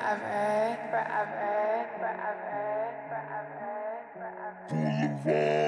Forever, forever, forever, forever, forever.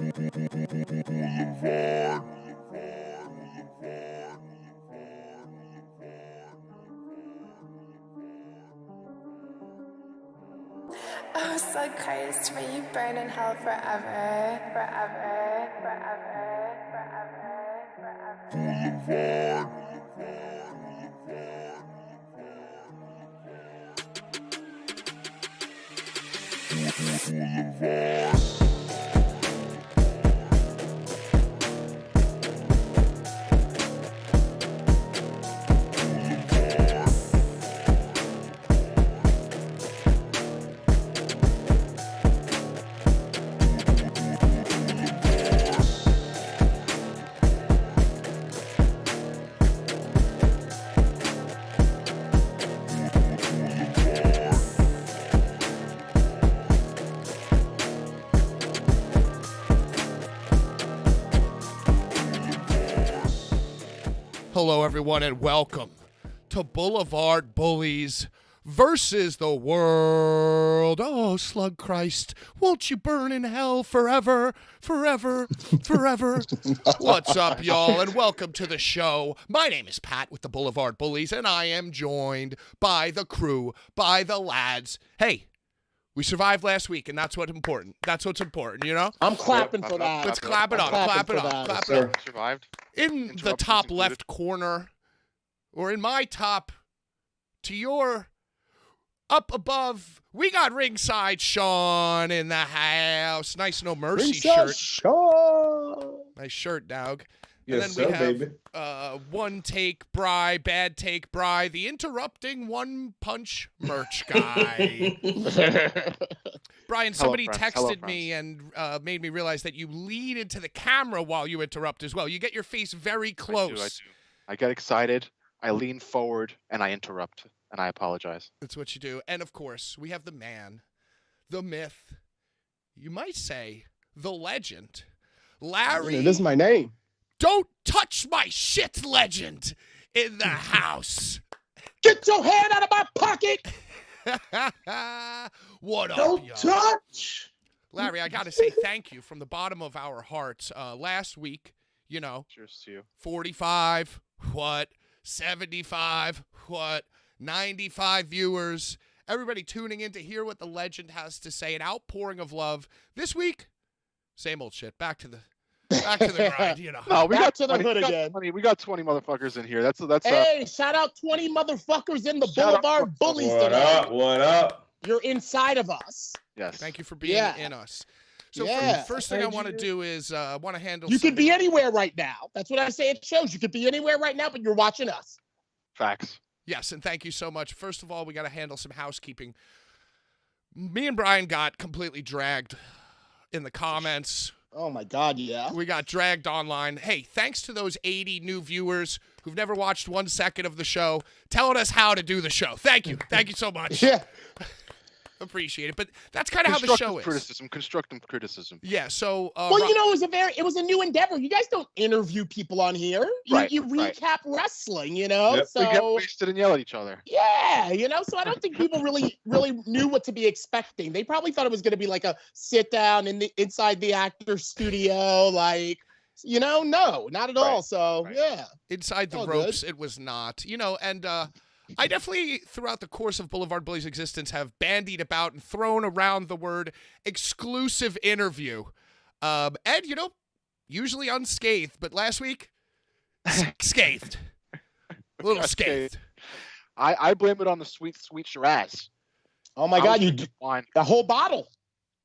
Boulevard. Oh, so close, may you burn in hell forever, forever, forever, forever, forever. Boulevard. Hello, everyone, and welcome to Blvd Bullies versus the world. Oh, Slug Christ, won't you burn in hell forever, forever, forever? What's up, y'all, and welcome to the show. My name is Pat with the Blvd Bullies, and I am joined by the crew, by the lads. Hey, we survived last week, and that's what's important. That's what's important, you know? I'm clapping for that. Let's clap it up, clap it up, clap it up. Survived. In the top left corner, or in my top to your up above, we got ringside Sean in the house. Nice No Mercy Ringside shirt. Sean. Nice shirt, dog. Yes, and then sir, we have baby. One Take Bry, Bad Take Bry, the interrupting one punch merch guy. Brian, somebody texted me and made me realize that you lean into the camera while you interrupt as well. You get your face very close. I do. I get excited, I lean forward, and I interrupt, and I apologize. That's what you do. And, of course, we have the man, the myth, you might say, the legend, Larry. This is my name. Don't touch my shit legend in the house. Get your hand out of my pocket. What up, Don't y'all? touch. Larry, I got to say thank you from the bottom of our hearts. Last week, you know, Cheers to you. 45, what, 75, what, 95 viewers. Everybody tuning in to hear what the legend has to say, an outpouring of love. This week, same old shit. Back to the grind, you know. No, we Back got to the 20, hood we got again. 20, we got 20 motherfuckers in here. That's Hey, shout out 20 motherfuckers in the Shout out- Blvd Bullies What today. up? What up? You're inside of us. yes. Thank you for being Yeah. in us. So Yeah. first thing I want to do is want to handle You some- could be anywhere right now. That's what I say at shows. You could be anywhere right now, but you're watching us. Facts. Yes, and thank you so much. First of all, we got to handle some housekeeping. Me and Brian got completely dragged in the comments. Oh my God, yeah. We got dragged online. Hey, thanks to those 80 new viewers who've never watched 1 second of the show, telling us how to do the show. Thank you. Thank you so much. Yeah. Appreciate it. But that's kind of how the show is. Constructive criticism. Yeah, so... Well, you know, it was a new endeavor. You guys don't interview people on here. Right, You right. recap wrestling, you know? Yep. So We get wasted and yell at each other. yeah, you know, so I don't think people really knew what to be expecting. They probably thought it was going to be like a sit down inside the actor's studio, like, you know, no, not at all. So right. yeah, inside the all ropes, it was not. You know, and I definitely, throughout the course of Blvd Bullies' existence, have bandied about and thrown around the word exclusive interview. And, you know, usually unscathed, but last week, scathed. A little scathed. I blame it on the sweet Shiraz. oh my I God, was you drinking wine. the whole bottle.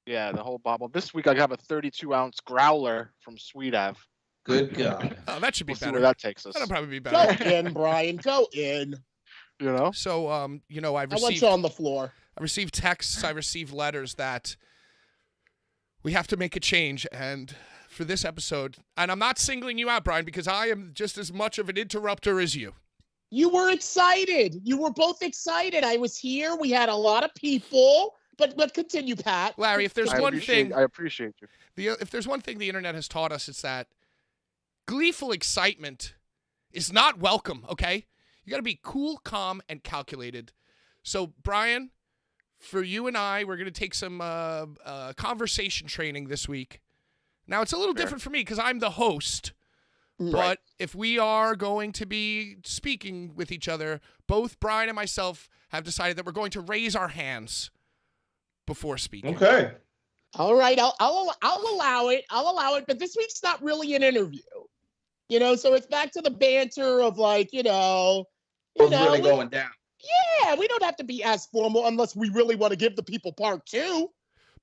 Yeah, the whole bottle. This week I have a 32-ounce growler from Sweet Ave. Good God. Oh, that should be We'll see better. where that takes us. That'll probably be Go better. in, Brian. Go in. You know? So, you know, I want you on the floor. I received texts, I received letters that we have to make a change. And for this episode, and I'm not singling you out, Brian, because I am just as much of an interrupter as you. You were excited. You were both excited. I was here. We had a lot of people. But continue, Pat. Larry, if there's I appreciate you. if there's one thing the internet has taught us, it's that gleeful excitement is not welcome, okay? You got to be cool, calm, and calculated. So, Brian, for you and I, we're going to take some conversation training this week. Now, it's a little different for me because I'm the host. Right. But if we are going to be speaking with each other, both Brian and myself have decided that we're going to raise our hands before speaking. Okay. All right, I'll allow it. I'll allow it. But this week's not really an interview, you know. So it's back to the banter of like, you know, What's really going down? yeah, we don't have to be as formal unless we really want to give the people part two.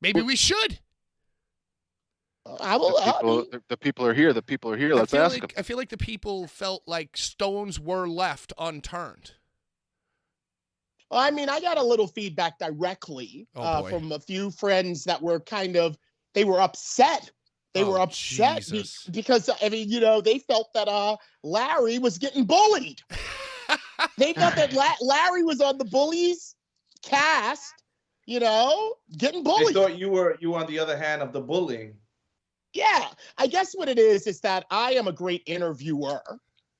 Maybe we should. The people are here. The people are here. Let's ask them. I feel like the people felt like stones were left unturned. I mean, I got a little feedback directly from a few friends that were they were upset. They were upset because, I mean, you know, they felt that Larry was getting bullied. They felt that Larry was on the Bullies cast, you know, getting bullied. They thought you were on the other hand of the bullying. Yeah, I guess what it is that I am a great interviewer.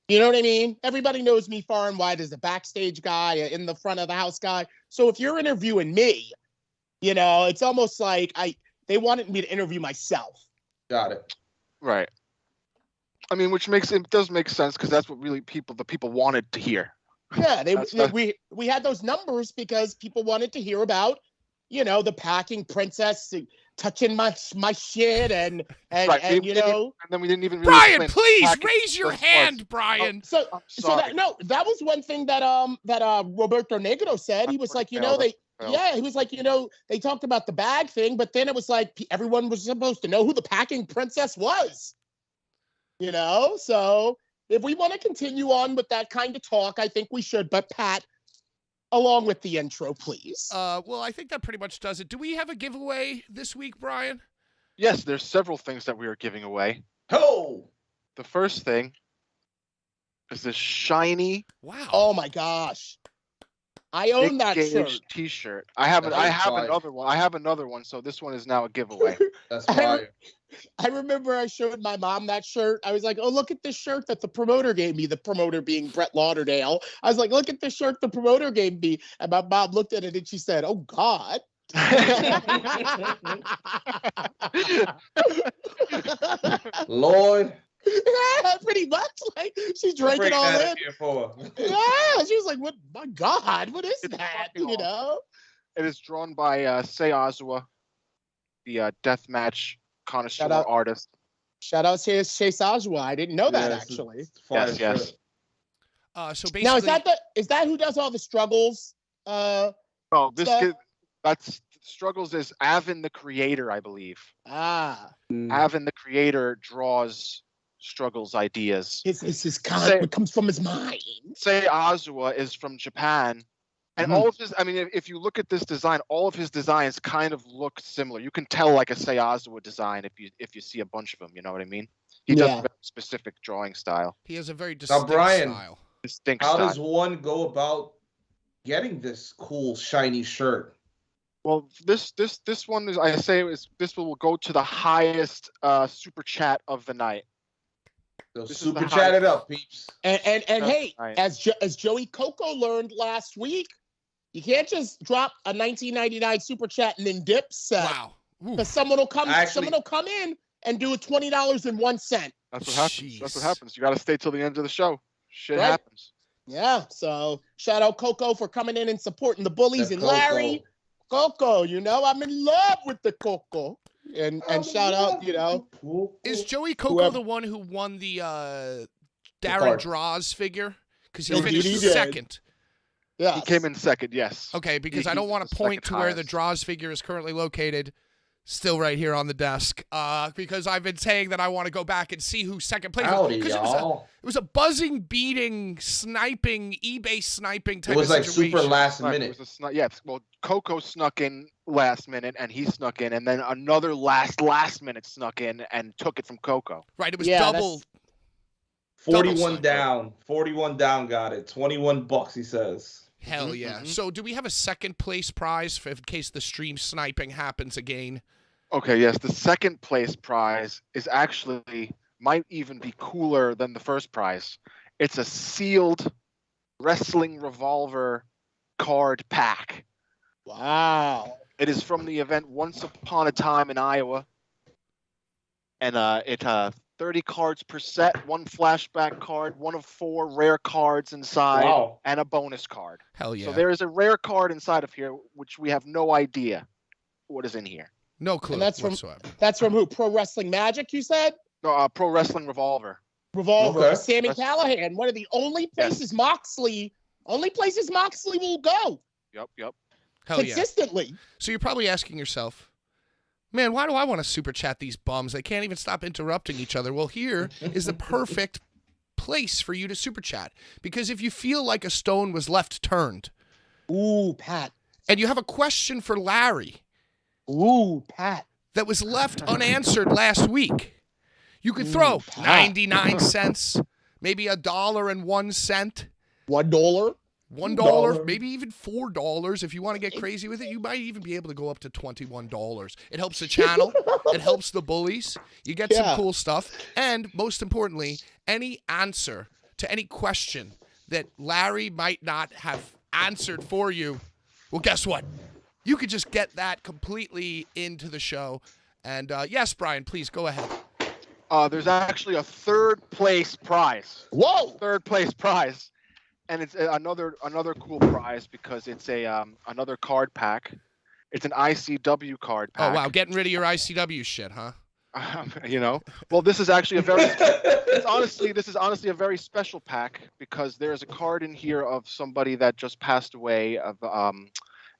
You know what I mean? Everybody knows me far and wide as a backstage guy, in the front of the house guy. So if you're interviewing me, you know, it's almost like they wanted me to interview myself. Got it. Right. I mean, which does make sense because that's what really the people wanted to hear. Yeah, we had those numbers because people wanted to hear about, you know, the packing princess touching my shit and right. you know. And then we didn't even. Really Brian, please raise your hand, Brian. So that was one thing that Roberto Negro said. He was like, you know, he was like, you know, they talked about the bag thing, but then it was like everyone was supposed to know who the packing princess was. You know, so if we want to continue on with that kind of talk, I think we should. But Pat, along with the intro, please. Well, I think that pretty much does it. Do we have a giveaway this week, Brian? Yes, there's several things that we are giving away. Oh! The first thing is this shiny. Wow. Oh my gosh. I own that shirt. T-shirt. I have another one. I have another one, so this one is now a giveaway. That's fire. I remember I showed my mom that shirt. I was like, oh, look at this shirt that the promoter gave me, the promoter being Brett Lauderdale. I was like, look at this shirt the promoter gave me. And my mom looked at it and she said, oh, God. Lord. Yeah, pretty much. Like she drank it all in. Yeah, she was like, "What? My God, what is that?" You know. It is drawn by Sei Azawa, the deathmatch connoisseur artist. Shout out to Chase Azawa. I didn't know that actually. Yes. So basically, now is that who does all the struggles? No, that's struggles is Avin the creator, I believe. Avin the creator draws struggles ideas. It comes from his mind. Sei Azawa is from Japan. And all of his, I mean, if you look at this design, all of his designs kind of look similar. You can tell like a Sei Azawa design if you see a bunch of them. You know what I mean? He does a very specific drawing style. He has a very distinct style. How does one go about getting this cool shiny shirt? Well, this one is this will go to the highest super chat of the night. So super chat it up, peeps. And hey, as Joey Coco learned last week, you can't just drop a 1999 super chat and then dip set. Wow. Because someone will come in and do a $20.01. That's what happens. That's what happens. You got to stay till the end of the show. Shit happens. Yeah. So shout out Coco for coming in and supporting the bullies and Larry. Coco, you know, I'm in love with the Coco. And shout out, you know. Is Joey Coco the one who won the Darren Draws figure? Because he finished second. Yeah, he came in second. Yes. Okay, because I don't want to point to where the Draws figure is currently located. Still right here on the desk. Because I've been saying that I want to go back and see who second place was. Because it was a buzzing, beating, sniping, eBay sniping type of situation. It was like super last minute. Well, Coco snuck in last minute, and he snuck in, and then another last minute snuck in and took it from Coco. Right, it was double. 41 down. 41 down got it. $21, he says. Hell yeah. So do we have a second place prize in case the stream sniping happens again? Okay, yes. The second place prize is actually might even be cooler than the first prize. It's a sealed wrestling revolver card pack. Wow. It is from the event Once Upon a Time in Iowa. And it 30 cards per set, one flashback card, one of 4 rare cards inside, and a bonus card. Hell yeah. So there is a rare card inside of here, which we have no idea what is in here. No clue. And that's from who? Pro Wrestling Magic, you said? No, Pro Wrestling Revolver. Okay. Sammy Callahan, one of the only places Moxley will go. Yep. Hell consistently. Yeah. So you're probably asking yourself, man, why do I want to super chat these bums? They can't even stop interrupting each other. Well, here is the perfect place for you to super chat. Because if you feel like a stone was left turned. Ooh, Pat. And you have a question for Larry. Ooh, Pat. That was left unanswered last week. You could throw 99 cents, maybe $1.01. $1? $1, maybe even $4. If you want to get crazy with it, you might even be able to go up to $21. It helps the channel. It helps the bullies. You get some cool stuff. And most importantly, any answer to any question that Larry might not have answered for you, well, guess what? You could just get that completely into the show. And yes, Brian, please go ahead. There's actually a third place prize. Whoa! Third place prize. And it's another cool prize because it's another card pack. It's an ICW card pack. Oh, wow. Getting rid of your ICW shit, huh? Well, this is actually this is honestly a very special pack because there's a card in here of somebody that just passed away. Of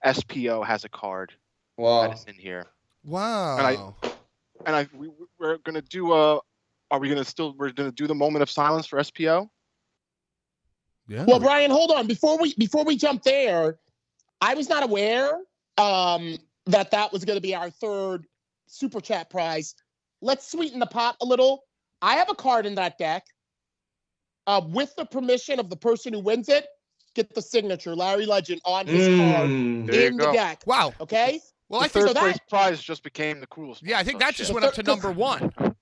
SPO has a card. Wow. That is in here. Wow. We're gonna do we're gonna do the moment of silence for SPO? Yeah. Well, Brian, hold on. Before we jump there, I was not aware that was going to be our third super chat prize. Let's sweeten the pot a little. I have a card in that deck. With the permission of the person who wins it, get the signature, Larry Legend, on his card in the deck. Wow. Okay? Well, I think the third place prize just became the coolest. Yeah, I think that just went up to number 1. Wow.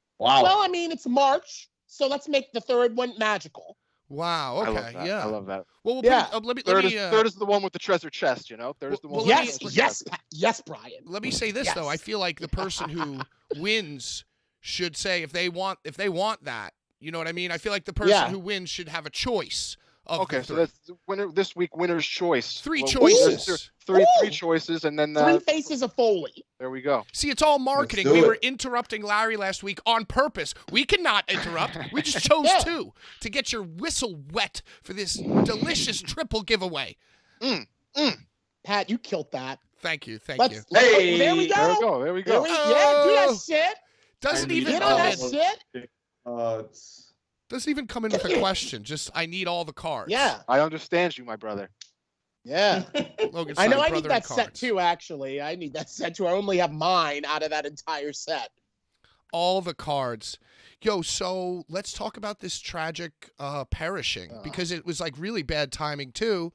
Well, I mean, it's March, so let's make the third one magical. Wow. Okay. I love that. Well, yeah. Third is the one with the treasure chest. Third is the one. Yes, Brian. Let me say this though. I feel like the person who wins should say if they want that. You know what I mean? I feel like the person who wins should have a choice. Okay, so that's winner this week. Winner's choice. 3 choices. Three choices, and then 3 faces of Foley. There we go. See, it's all marketing. We were interrupting Larry last week on purpose. We cannot interrupt. We just chose to get your whistle wet for this delicious triple giveaway. Pat, you killed that. Thank you. Hey, there we go. There we go. Yeah, do that shit. Doesn't even get on that shit. Doesn't even come in with a question. Just, I need all the cards. Yeah. I understand you, my brother. Yeah. Logan's I know I need that set too, actually. I need that set too. I only have mine out of that entire set. All the cards. Yo, so let's talk about this tragic perishing because it was like really bad timing too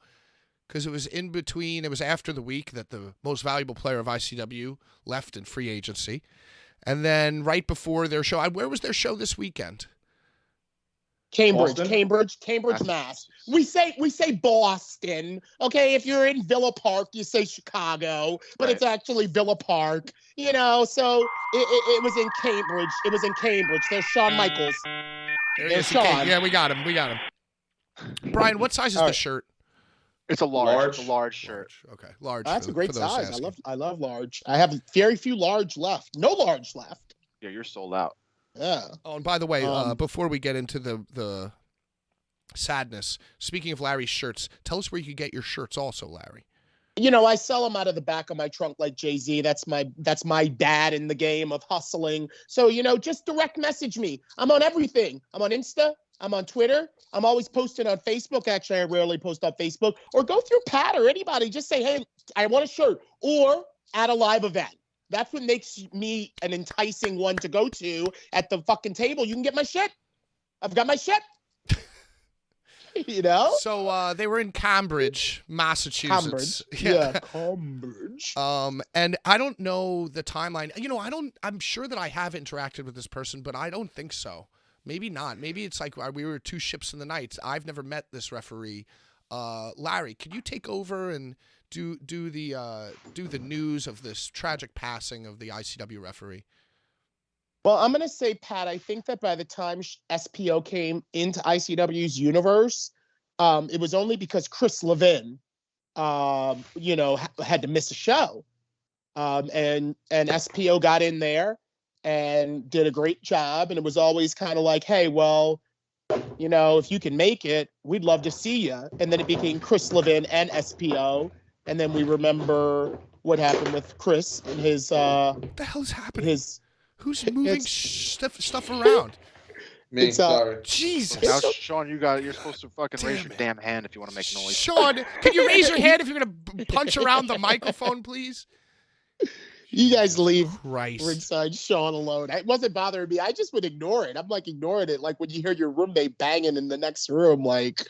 because it was in between. It was after the week that the most valuable player of ICW left in free agency. And then right before their show, where was their show this weekend? Cambridge, Mass. We say Boston. Okay, if you're in Villa Park, you say Chicago, but it's actually Villa Park. So it was in Cambridge. It was in Cambridge. There's Shawn Michaels. There's Shawn. Yeah, we got him. Brian, what size is the shirt? It's a large. It's a large shirt. Okay, large. That's a great size. I love large. I have very few large left. No large left. Yeah, you're sold out. Yeah. Oh, and by the way, before we get into the sadness, speaking of Larry's shirts, tell us where you can get your shirts also, Larry. I sell them out of the back of my trunk like Jay-Z. That's my dad in the game of hustling. So, just direct message me. I'm on everything. I'm on Insta. I'm on Twitter. I'm always posting on Facebook. Actually, I rarely post on Facebook. Or go through Pat or anybody. Just say, hey, I want a shirt. Or at a live event. That's what makes me an enticing one to go to at the fucking table. You can get my shit. I've got my shit. So they were in Cambridge, Massachusetts. Cambridge. And I don't know the timeline. I'm sure that I have interacted with this person, but I don't think so. Maybe not. Maybe it's like we were 2 ships in the night. I've never met this referee. Larry, can you take over and do the news of this tragic passing of the ICW referee? Well, I'm going to say, Pat, I think that by the time SPO came into ICW's universe, it was only because Chris Levin, had to miss a show. And SPO got in there and did a great job. And it was always kind of like, hey, well, if you can make it, we'd love to see you. And then it became Chris Levin and SPO. And then we remember what happened with Chris and his... what the hell's happening? Who's moving stuff around? Me, sorry. Jesus. Now, Sean, you're supposed to fucking raise your damn hand if you want to make noise. Sean, can you raise your hand if you're going to punch around the microphone, please? You guys leave Christ. ringside Sean alone. It wasn't bothering me. I just would ignore it. I'm like ignoring it. Like when you hear your roommate banging in the next room, like...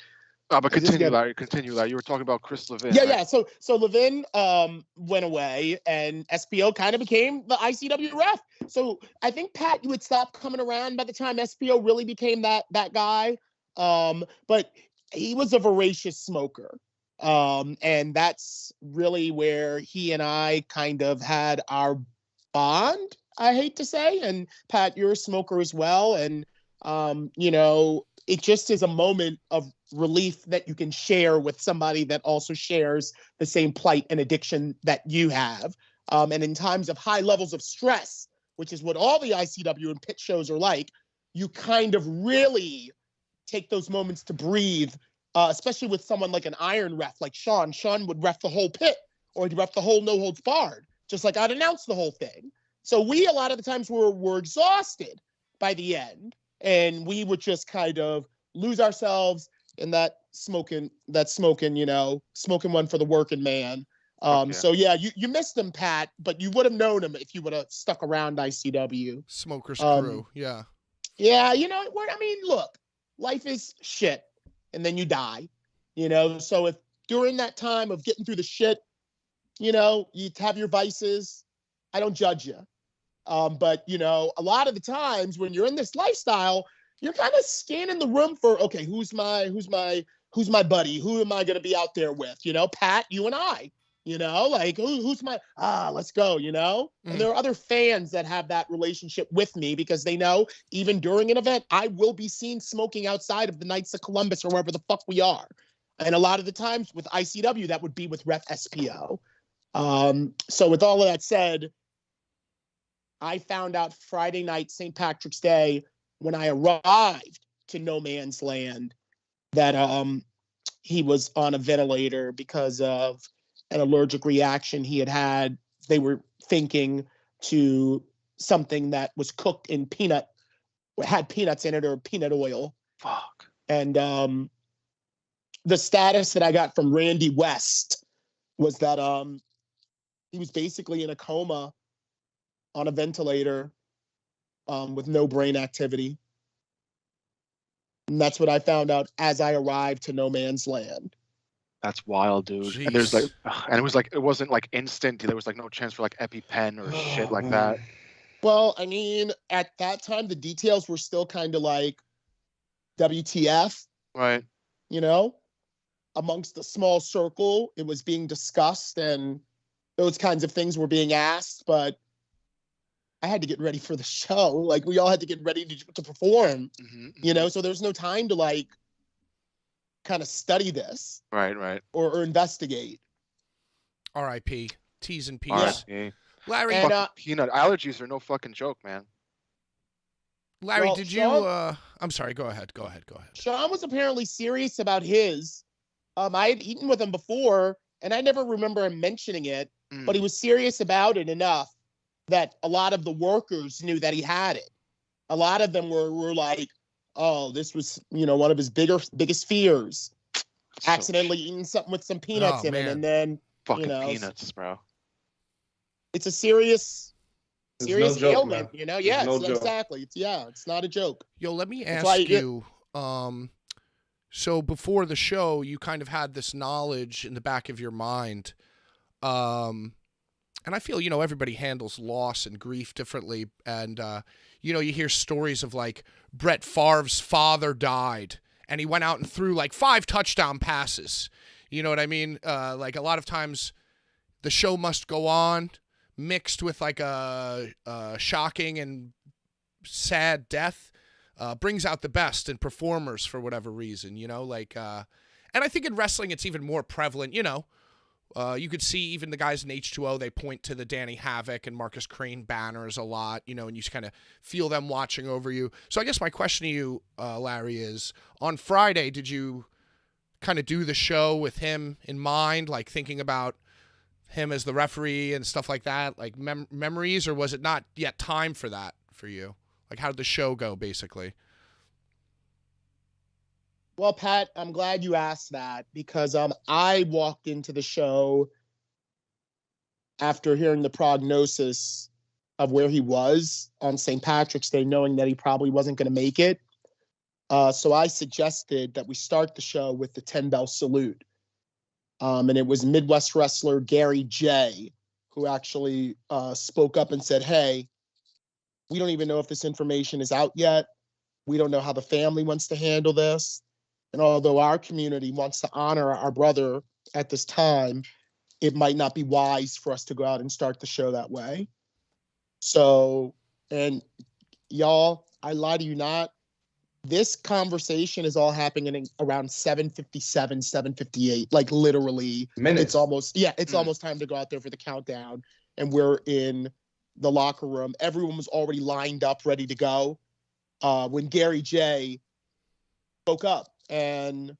but continue, Larry. You were talking about Chris Levin. Yeah, right? yeah. So Levin went away, and SPO kind of became the ICW ref. So I think, Pat, you would stop coming around by the time SPO really became that guy. But he was a voracious smoker. And that's really where he and I kind of had our bond, I hate to say. And Pat, you're a smoker as well. And, you know, it just is a moment of relief that you can share with somebody that also shares the same plight and addiction that you have. And in times of high levels of stress, which is what all the ICW and pit shows are like, you kind of really take those moments to breathe, especially with someone like an iron ref like Sean. Sean would ref the whole pit, or he'd ref the whole no holds barred, just like I'd announce the whole thing. So we, a lot of the times, were exhausted by the end, and we would just kind of lose ourselves in that smoking, you know, smoking one for the working man. So yeah, you missed him, Pat, but you would have known him if you would have stuck around ICW. Smokers crew, yeah. Yeah, you know, I mean, look, life is shit, and then you die, you know. So if during that time of getting through the shit, you know, you have your vices, I don't judge you. But you know, a lot of the times when you're in this lifestyle, you're kind of scanning the room for, okay, who's my buddy? Who am I going to be out there with? You know, Pat, you and I. You know, like who's my let's go, you know? And there are other fans that have that relationship with me because they know even during an event, I will be seen smoking outside of the Knights of Columbus or wherever the fuck we are. And a lot of the times with ICW, that would be with Ref SPO. So with all of that said, I found out Friday night, St. Patrick's Day, when I arrived to No Man's Land, that he was on a ventilator because of an allergic reaction he had. They were thinking to something that was cooked in had peanuts in it or peanut oil. Fuck. And the status that I got from Randy West was that he was basically in a coma on a ventilator with no brain activity. And that's what I found out as I arrived to No Man's Land. That's wild, dude. Jeez. And there's like, and it wasn't like instant. There was like no chance for like EpiPen or shit like that. Well, I mean, at that time, the details were still kind of like WTF, right? You know, amongst a small circle, it was being discussed and those kinds of things were being asked, but I had to get ready for the show. Like we all had to get ready to perform, you know, so there's no time to like kind of study this. Right. Or investigate. R.I.P. T's and P's. R.I.P. Larry. And, peanut allergies are no fucking joke, man. Larry, did you, I'm sorry, go ahead. Sean was apparently serious about his. I had eaten with him before, and I never remember him mentioning it, but he was serious about it enough that a lot of the workers knew that he had it. A lot of them were like, oh, this was, you know, one of his biggest fears. Accidentally eating something with some peanuts in it, and then, fucking you know, peanuts, bro. It's a serious no joke, ailment, man. you know? Yeah, no exactly. It's not a joke. Yo, let me ask you, so before the show, you kind of had this knowledge in the back of your mind. And I feel, you know, everybody handles loss and grief differently. And, you know, you hear stories of like Brett Favre's father died and he went out and threw like 5 touchdown passes. You know what I mean? Like a lot of times the show must go on mixed with like a shocking and sad death brings out the best in performers for whatever reason, you know, like, and I think in wrestling, it's even more prevalent, you know. You could see even the guys in H2O, they point to the Danny Havoc and Marcus Crane banners a lot, you know, and you kind of feel them watching over you. So I guess my question to you, Larry, is on Friday, did you kind of do the show with him in mind, like thinking about him as the referee and stuff like that, like memories, or was it not yet time for that for you? Like how did the show go, basically? Well, Pat, I'm glad you asked that because I walked into the show after hearing the prognosis of where he was on St. Patrick's Day, knowing that he probably wasn't going to make it. So I suggested that we start the show with the 10-bell salute. And it was Midwest wrestler Gary J, who actually spoke up and said, hey, we don't even know if this information is out yet. We don't know how the family wants to handle this. And although our community wants to honor our brother at this time, it might not be wise for us to go out and start the show that way. So, and y'all, I lie to you not, this conversation is all happening around 7:57, 7:58, like literally minutes. It's almost, it's almost time to go out there for the countdown. And we're in the locker room. Everyone was already lined up, ready to go. When Gary J spoke up, and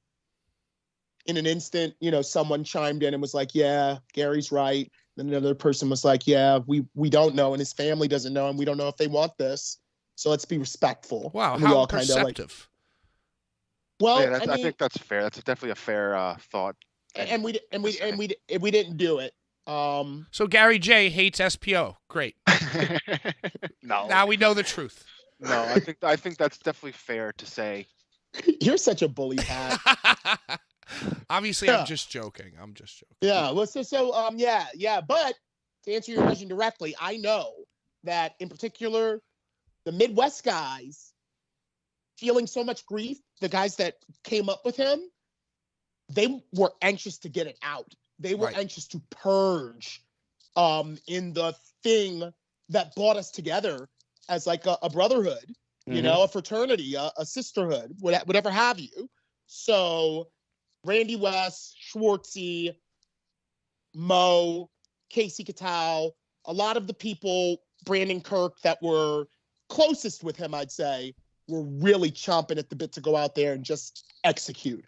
in an instant, someone chimed in and was like, yeah, Gary's right. Then another person was like, yeah, we don't know, and his family doesn't know, and we don't know if they want this. So let's be respectful. Wow, and how all perceptive. Well, yeah, I think that's fair. That's definitely a fair thought. And we didn't do it. So Gary J hates SPO. Great. No. Now we know the truth. No, I think that's definitely fair to say. You're such a bully, Pat. Obviously, I'm just joking. Yeah. Well, yeah. But to answer your question directly, I know that in particular, the Midwest guys feeling so much grief, the guys that came up with him, they were anxious to get it out. They were anxious to purge in the thing that brought us together as like a brotherhood, a fraternity, a sisterhood, whatever have you. So Randy West, Schwartzy, Mo, Casey Catal, a lot of the people, Brandon Kirk, that were closest with him, I'd say, were really chomping at the bit to go out there and just execute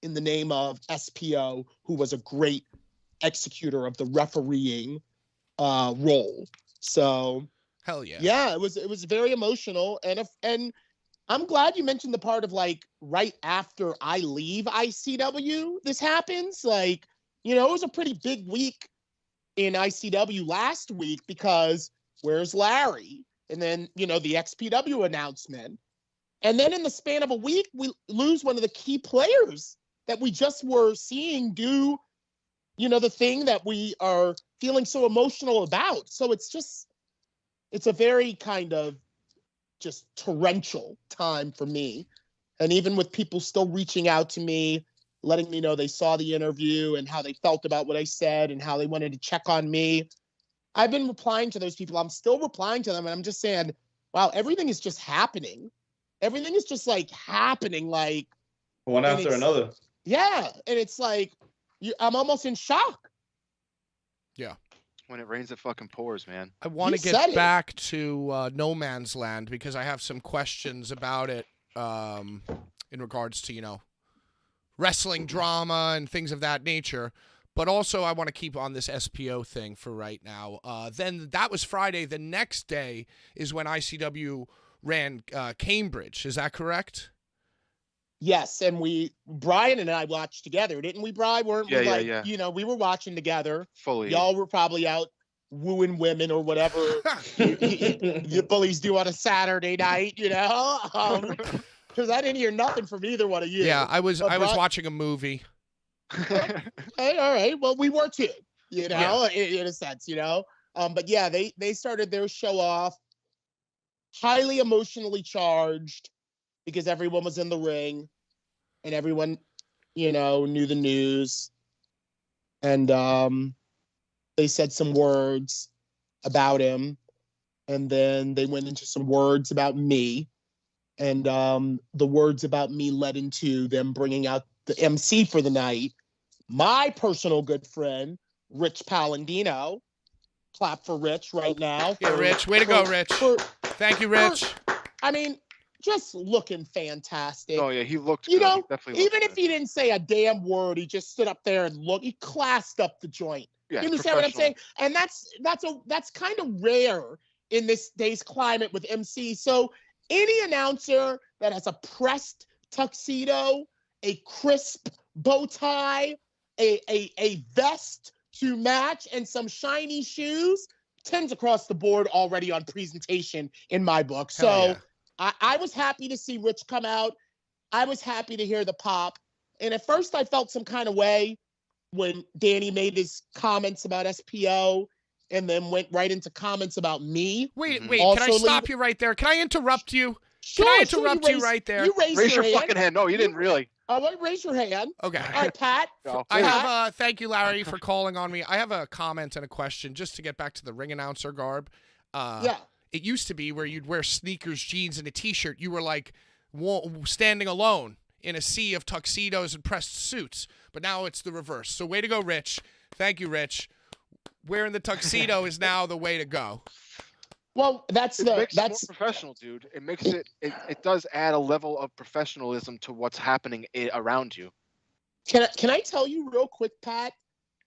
in the name of SPO, who was a great executor of the refereeing role. So hell yeah. Yeah, it was very emotional. And I'm glad you mentioned the part of like right after I leave ICW, this happens. Like, it was a pretty big week in ICW last week because where's Larry? And then, the XPW announcement. And then in the span of a week, we lose one of the key players that we just were seeing do, the thing that we are feeling so emotional about. So it's a very kind of just torrential time for me. And even with people still reaching out to me, letting me know they saw the interview and how they felt about what I said and how they wanted to check on me. I've been replying to those people. I'm still replying to them. And I'm just saying, wow, everything is just happening. Everything is just like happening, like one after another. Yeah. And it's like, I'm almost in shock. Yeah. When it rains, it fucking pours, man. I want to get back to No Man's Land because I have some questions about it in regards to, wrestling drama and things of that nature. But also I want to keep on this SPO thing for right now. Then that was Friday. The next day is when ICW ran Cambridge. Is that correct? Yes, and Brian and I watched together, didn't we, Brian? Weren't we yeah. We were watching together. Fully. Y'all were probably out wooing women or whatever you bullies do on a Saturday night, because I didn't hear nothing from either one of you. Yeah, I was watching a movie. Hey, all right. Well, we were too, in a sense, But yeah, they started their show off highly emotionally charged because everyone was in the ring and everyone, knew the news. And they said some words about him. And then they went into some words about me. And the words about me led into them bringing out the MC for the night, my personal good friend, Rich Palandino. Clap for Rich right now. Yeah, Rich. Way to go, Rich. Thank you, Rich. Just looking fantastic. Oh, yeah, he looked good. He definitely even looked if he didn't say a damn word, he just stood up there and looked. He classed up the joint. Yeah, you understand what I'm saying? And that's kind of rare in this day's climate with MC. So any announcer that has a pressed tuxedo, a crisp bow tie, a vest to match, and some shiny shoes, 10s across the board already on presentation in my book. So I was happy to see Rich come out. I was happy to hear the pop. And at first I felt some kind of way when Danny made his comments about SPO and then went right into comments about me. Wait, can I stop you right there? Can I interrupt you? Sure, can I interrupt you right there? You raise your fucking hand. No, you didn't really. Raise your hand. Okay. All right, Pat. I have thank you, Larry, for calling on me. I have a comment and a question just to get back to the ring announcer garb. Yeah. It used to be where you'd wear sneakers, jeans, and a T-shirt. You were like standing alone in a sea of tuxedos and pressed suits. But now it's the reverse. So way to go, Rich. Thank you, Rich. Wearing the tuxedo is now the way to go. Well, that's it makes it more professional, dude. It makes it does add a level of professionalism to what's happening around you. Can I tell you real quick, Pat?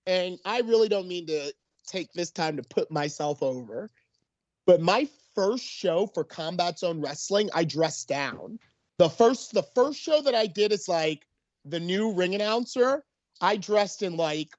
And I really don't mean to take this time to put myself over, but my first show for Combat Zone Wrestling, I dressed down. The first show that I did is like the new ring announcer. I dressed in like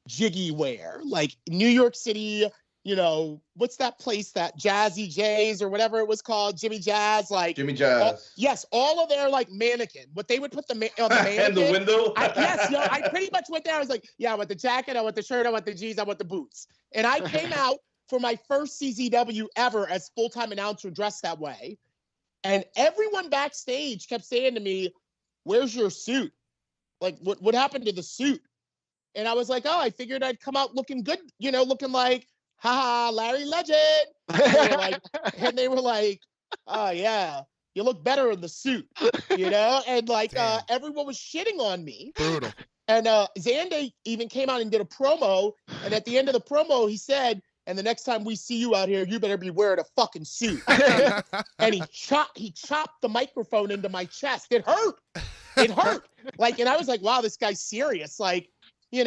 jiggy wear, like New York City. You know, what's that place, that Jazzy J's or whatever it was called, Jimmy Jazz, like Jimmy Jazz. Yes, all of their like mannequin. What they would put on the mannequin. And the window. I pretty much went there. I was like, yeah, I want the jacket, I want the shirt, I want the jeans, I want the boots. And I came out for my first CZW ever as full-time announcer dressed that way. And everyone backstage kept saying to me, "Where's your suit? Like, what happened to the suit?" And I was like, "Oh, I figured I'd come out looking good, looking like, haha, Larry Legend." And they were like, "Oh yeah, you look better in the suit," and like everyone was shitting on me. Brutal. And Xande even came out and did a promo, and at the end of the promo, he said, "And the next time we see you out here, you better be wearing a fucking suit." And he chopped the microphone into my chest. It hurt. It hurt. And I was like, wow, this guy's serious. Like, he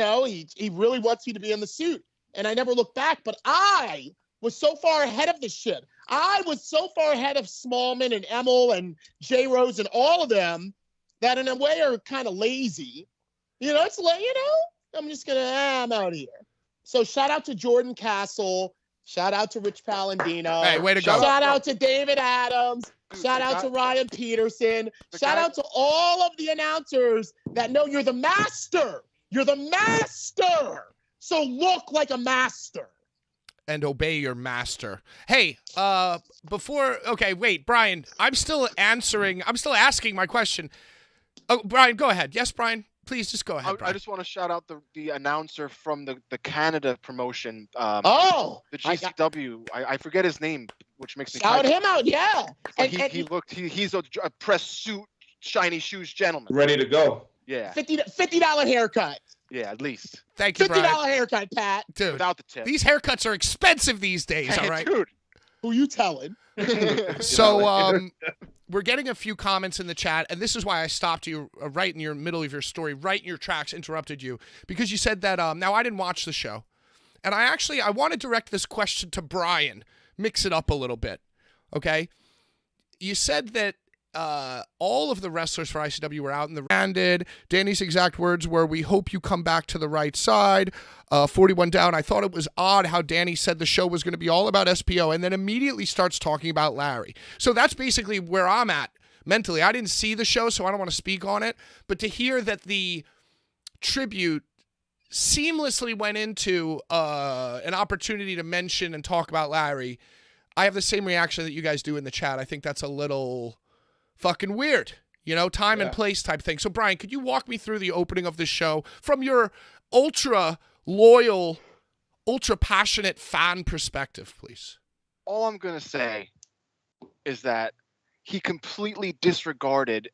really wants me to be in the suit. And I never looked back, but I was so far ahead of this shit. I was so far ahead of Smallman and Emil and J Rose and all of them that in a way are kind of lazy. It's like, I'm just I'm out here. So shout out to Jordan Castle. Shout out to Rich Palladino. Hey, way to go. Shout out to David Adams. Shout out to Ryan Peterson. Shout out to all of the announcers that know you're the master. You're the master. So look like a master. And obey your master. Hey, wait, Brian, I'm still asking my question. Oh, Brian, go ahead. Yes, Brian? Please just go ahead, Brian. I just want to shout out the announcer from the Canada promotion. The GCW. I forget his name, which makes me shout him out. Yeah, he's a press suit, shiny shoes gentleman, ready to go. Yeah, $50 haircut. Yeah, at least. Thank you, Brian. $50 haircut, Pat. Dude, without the tip. These haircuts are expensive these days. All right, dude. Who you telling? So, we're getting a few comments in the chat, and this is why I stopped you right in your middle of your story, right in your tracks, interrupted you, because you said that, now I didn't watch the show, and I want to direct this question to Brian, mix it up a little bit, okay? You said that all of the wrestlers for ICW were out in the branded. Danny's exact words were, "We hope you come back to the right side." 41 down. I thought it was odd how Danny said the show was going to be all about SPO and then immediately starts talking about Larry. So that's basically where I'm at mentally. I didn't see the show, so I don't want to speak on it. But to hear that the tribute seamlessly went into an opportunity to mention and talk about Larry, I have the same reaction that you guys do in the chat. I think that's a little fucking weird, time and place type thing. So Brian, could you walk me through the opening of this show from your ultra loyal, ultra passionate fan perspective, please? All I'm going to say is that he completely disregarded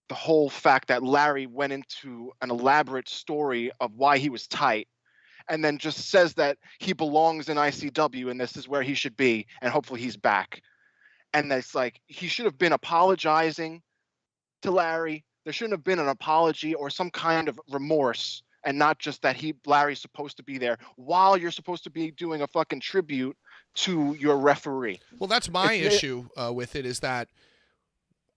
the whole fact that Larry went into an elaborate story of why he was tight and then just says that he belongs in ICW and this is where he should be and hopefully he's back. And that's like, he should have been apologizing to Larry. There shouldn't have been an apology or some kind of remorse, and not just that Larry's supposed to be there while you're supposed to be doing a fucking tribute to your referee. Well, that's my issue with it, is that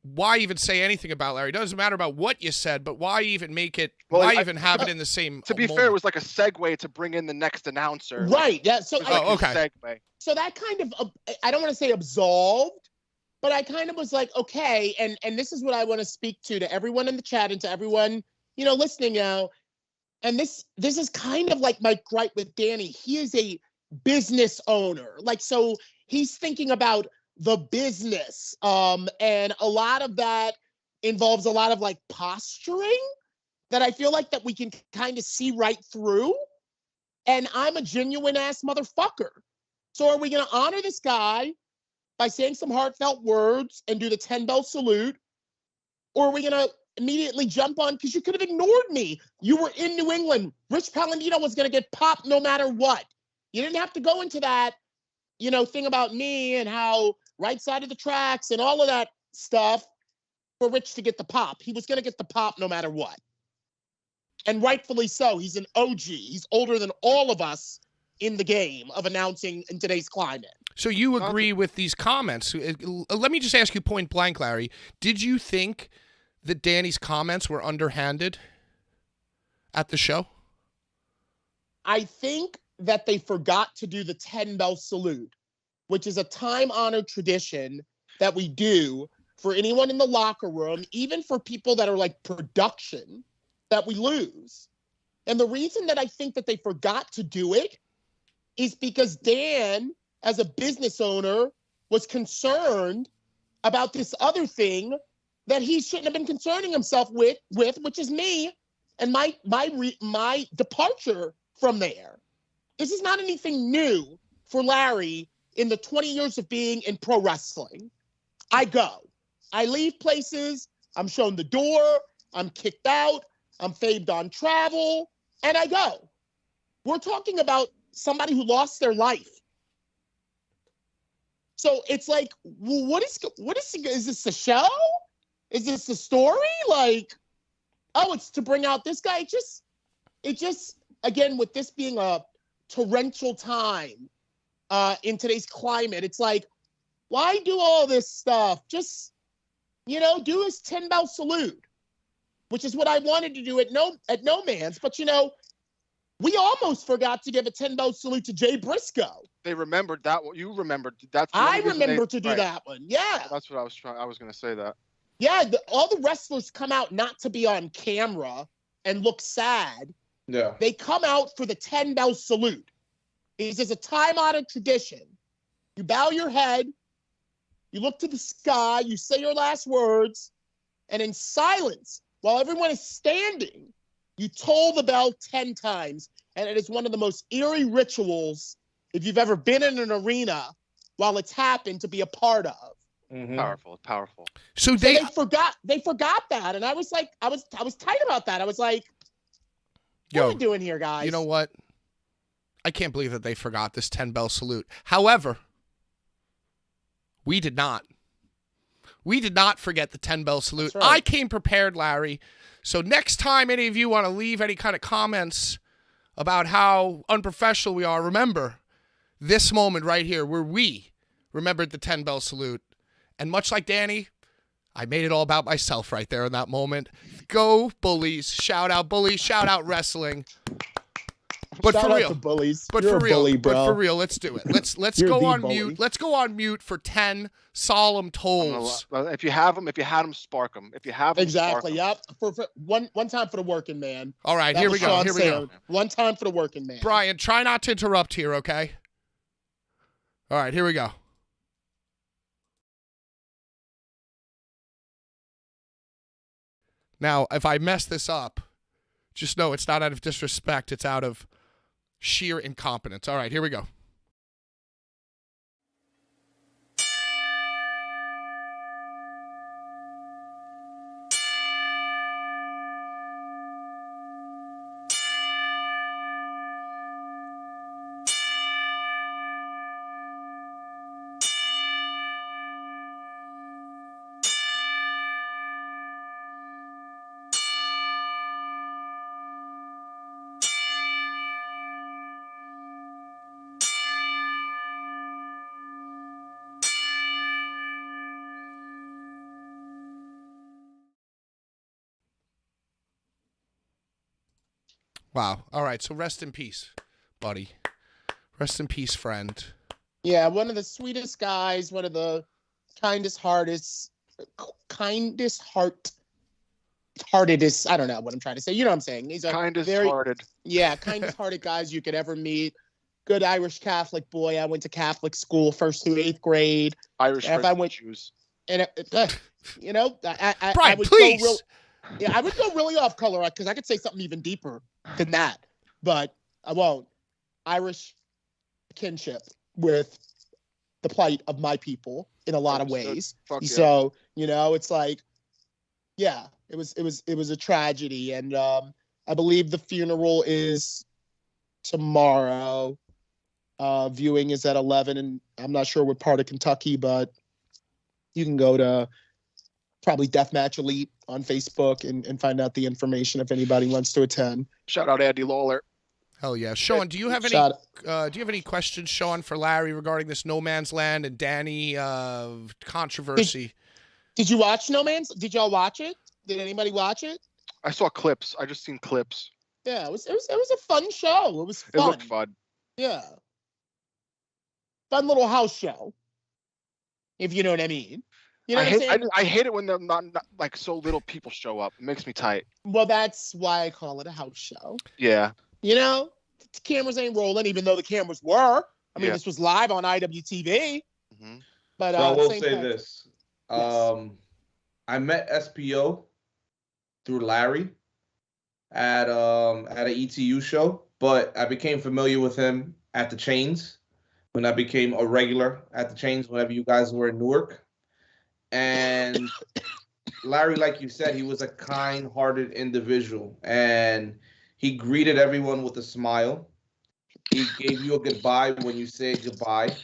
why even say anything about Larry? It doesn't matter about what you said, but why even make it, even have it in the same To be fair, it was like a segue to bring in the next announcer. Right, yeah. So okay. Segue. So that kind of, I don't want to say absolved, but I kind of was like, okay, and this is what I want to speak to everyone in the chat and to everyone, listening now. And this is kind of like my gripe with Danny. He is a business owner. Like, so he's thinking about the business. And a lot of that involves a lot of like posturing that I feel like that we can kind of see right through. And I'm a genuine ass motherfucker. So are we going to honor this guy by saying some heartfelt words and do the 10-bell salute? Or are we going to immediately jump on, because you could have ignored me. You were in New England. Rich Palladino was going to get popped no matter what. You didn't have to go into that, you know, thing about me and how right side of the tracks and all of that stuff for Rich to get the pop. He was going to get the pop no matter what. And rightfully so. He's an OG. He's older than all of us in the game of announcing in today's climate. So you agree with these comments. Let me just ask you point blank, Larry. Did you think that Danny's comments were underhanded at the show? I think that they forgot to do the 10-bell salute, which is a time-honored tradition that we do for anyone in the locker room, even for people that are like production, that we lose. And the reason that I think that they forgot to do it is because Dan, as a business owner, was concerned about this other thing that he shouldn't have been concerning himself with, which is me and my departure from there. This is not anything new for Larry in the 20 years of being in pro wrestling. I go. I leave places. I'm shown the door. I'm kicked out. I'm faved on travel. And I go. We're talking about somebody who lost their life. So it's like, well, is this a show? Is this a story? Like, oh, it's to bring out this guy. It just, again, with this being a torrential time in today's climate, it's like, why do all this stuff? Just, you know, do his 10-bell salute, which is what I wanted to do at No Man's. But, you know, we almost forgot to give a 10-bell salute to Jay Briscoe. They remembered that one. You remembered. I remember to do that one. Yeah. That's what I was trying. I was going to say that. Yeah, all the wrestlers come out not to be on camera and look sad. Yeah. They come out for the 10-bell salute. It is a time-honored tradition. You bow your head, you look to the sky, you say your last words, and in silence, while everyone is standing, you toll the bell 10 times. And it is one of the most eerie rituals, if you've ever been in an arena while it's happened, to be a part of. Mm-hmm. Powerful. So they forgot that, and I was like, I was tight about that. I was like, what are we doing here, guys? You know what? I can't believe that they forgot this 10-bell salute. However, we did not. We did not forget the 10-bell salute. Right. I came prepared, Larry. So next time any of you want to leave any kind of comments about how unprofessional we are, remember this moment right here where we remembered the 10-bell salute. And much like Danny, I made it all about myself right there in that moment. Go Bullies. Shout out Bullies. Shout out wrestling. But Shout for out real. to Bullies. But You're for real. Bully, bro. But for real, let's do it. Let's go on bully. Mute. Let's go on mute for 10 solemn tolls. If you had them, spark them. If you have them, exactly. Yep. For one time for the working man. All right, here we go. Here we go. One time for the working man. Brian, try not to interrupt here, okay? All right, here we go. Now, if I mess this up, just know it's not out of disrespect. It's out of sheer incompetence. All right, here we go. Wow. All right. So rest in peace, buddy. Rest in peace, friend. Yeah, one of the sweetest guys, one of the kindest heartedest, I don't know what I'm trying to say. You know what I'm saying? He's a kindest very, hearted. Yeah, kindest hearted guys you could ever meet. good Irish Catholic boy. I went to Catholic school, 1st through 8th grade. Irish if I went, Jews. And you know, I Brian, would please. go I would go really off color because I could say something even deeper than that, but I won't. Irish kinship with the plight of my people in a lot of ways. So, you know, it's like, yeah, it was a tragedy. And I believe the funeral is tomorrow. Viewing is at 11, and I'm not sure what part of Kentucky, but you can go to probably Deathmatch Elite on Facebook and find out the information if anybody wants to attend. Shout out Andy Lawler. Hell yeah, Sean. Do you have any questions, Sean, for Larry regarding this No Man's Land and Danny controversy? Did you watch No Man's? Did y'all watch it? Did anybody watch it? I saw clips. I just seen clips. Yeah, it was a fun show. It was fun. It looked fun. Yeah, fun little house show, if you know what I mean. You know what I'm saying? I hate it when they're not like so little people show up. It makes me tight. Well, that's why I call it a house show. Yeah. You know, the cameras ain't rolling, even though the cameras were. I mean, this was live on IWTV. Mm-hmm. But so I will say this. Yes. I met SPO through Larry at an ETU show, but I became familiar with him at the Chains when I became a regular at the Chains whenever you guys were in Newark. And Larry, like you said, he was a kind-hearted individual, and he greeted everyone with a smile. He gave you a goodbye when you said goodbye.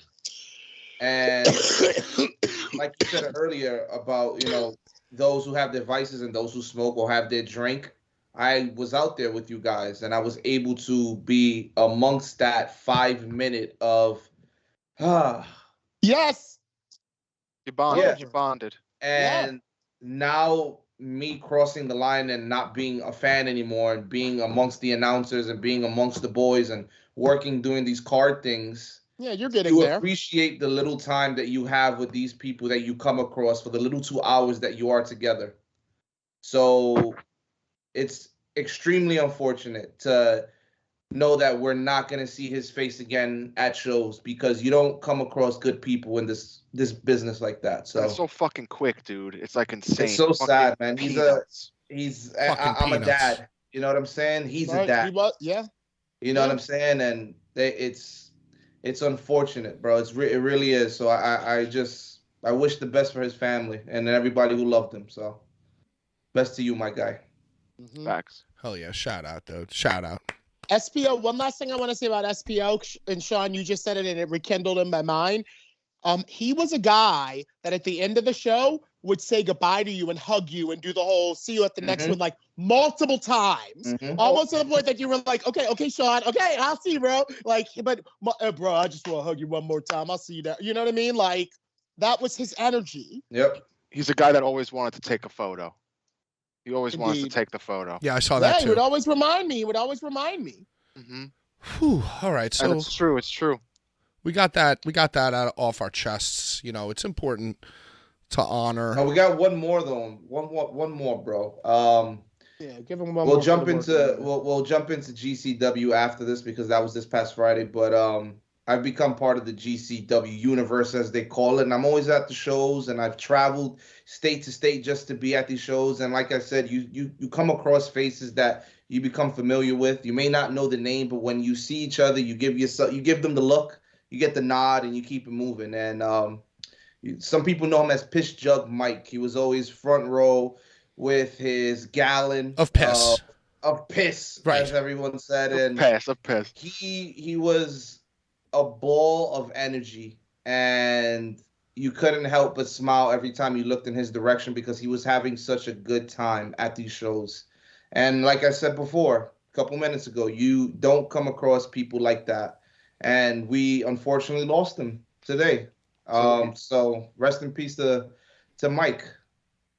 And like you said earlier about, you know, those who have their vices and those who smoke or have their drink, I was out there with you guys, and I was able to be amongst that 5 minute of, yes. You bonded. Yeah. You bonded. And now me crossing the line and not being a fan anymore and being amongst the announcers and being amongst the boys and working doing these card things. Yeah, you're getting there. You appreciate the little time that you have with these people that you come across for the little 2 hours that you are together. So it's extremely unfortunate to know that we're not going to see his face again at shows because you don't come across good people in this business like that. So it's so fucking quick, dude. It's like insane. It's so sad, man. Peanuts. I'm a dad. You know what I'm saying? He's a dad. Yeah. You know what I'm saying? And it's unfortunate, bro. It really is. So I wish the best for his family and everybody who loved him. So best to you, my guy. Mm-hmm. Facts. Hell yeah. Shout out, dude. Shout out. SPO, one last thing I want to say about SPO, and Sean, you just said it and it rekindled in my mind. He was a guy that at the end of the show would say goodbye to you and hug you and do the whole see you at the next one like multiple times. Almost to the point that you were like, okay, Sean, okay, I'll see you, bro. Like, but bro, I just want to hug you one more time. I'll see you there. You know what I mean? Like, that was his energy. Yep. He's a guy that always wanted to take a photo. He always wants to take the photo. Yeah, I saw that too. He would always remind me. Mm-hmm. Whew, all right, so and it's true. It's true. We got that out off our chests. You know, it's important to honor. Oh, we got one more though. One more, bro. Yeah, give him one. We'll jump into GCW after this because that was this past Friday. But I've become part of the GCW universe, as they call it, and I'm always at the shows, and I've traveled state to state just to be at these shows. And like I said, you come across faces that you become familiar with. You may not know the name, but when you see each other, you give them the look, you get the nod, and you keep it moving. And some people know him as Piss Jug Mike. He was always front row with his gallon of piss, right, as everyone said. Of piss. He was a ball of energy, and you couldn't help but smile every time you looked in his direction because he was having such a good time at these shows. And like I said before, a couple minutes ago, you don't come across people like that. And we unfortunately lost him today. So rest in peace to Mike.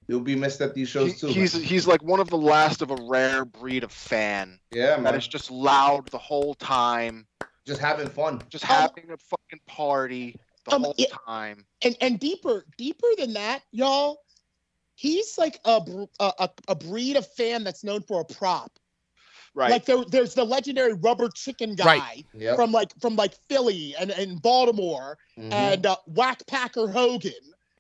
He'll be missed at these shows too. He's like one of the last of a rare breed of fan. Yeah, man. That is just loud the whole time. Just having fun. Just having a fucking party the whole time. And deeper than that, y'all, he's like a breed of fan that's known for a prop. Like there's the legendary rubber chicken guy from Philly and Baltimore and Whack Packer Hogan.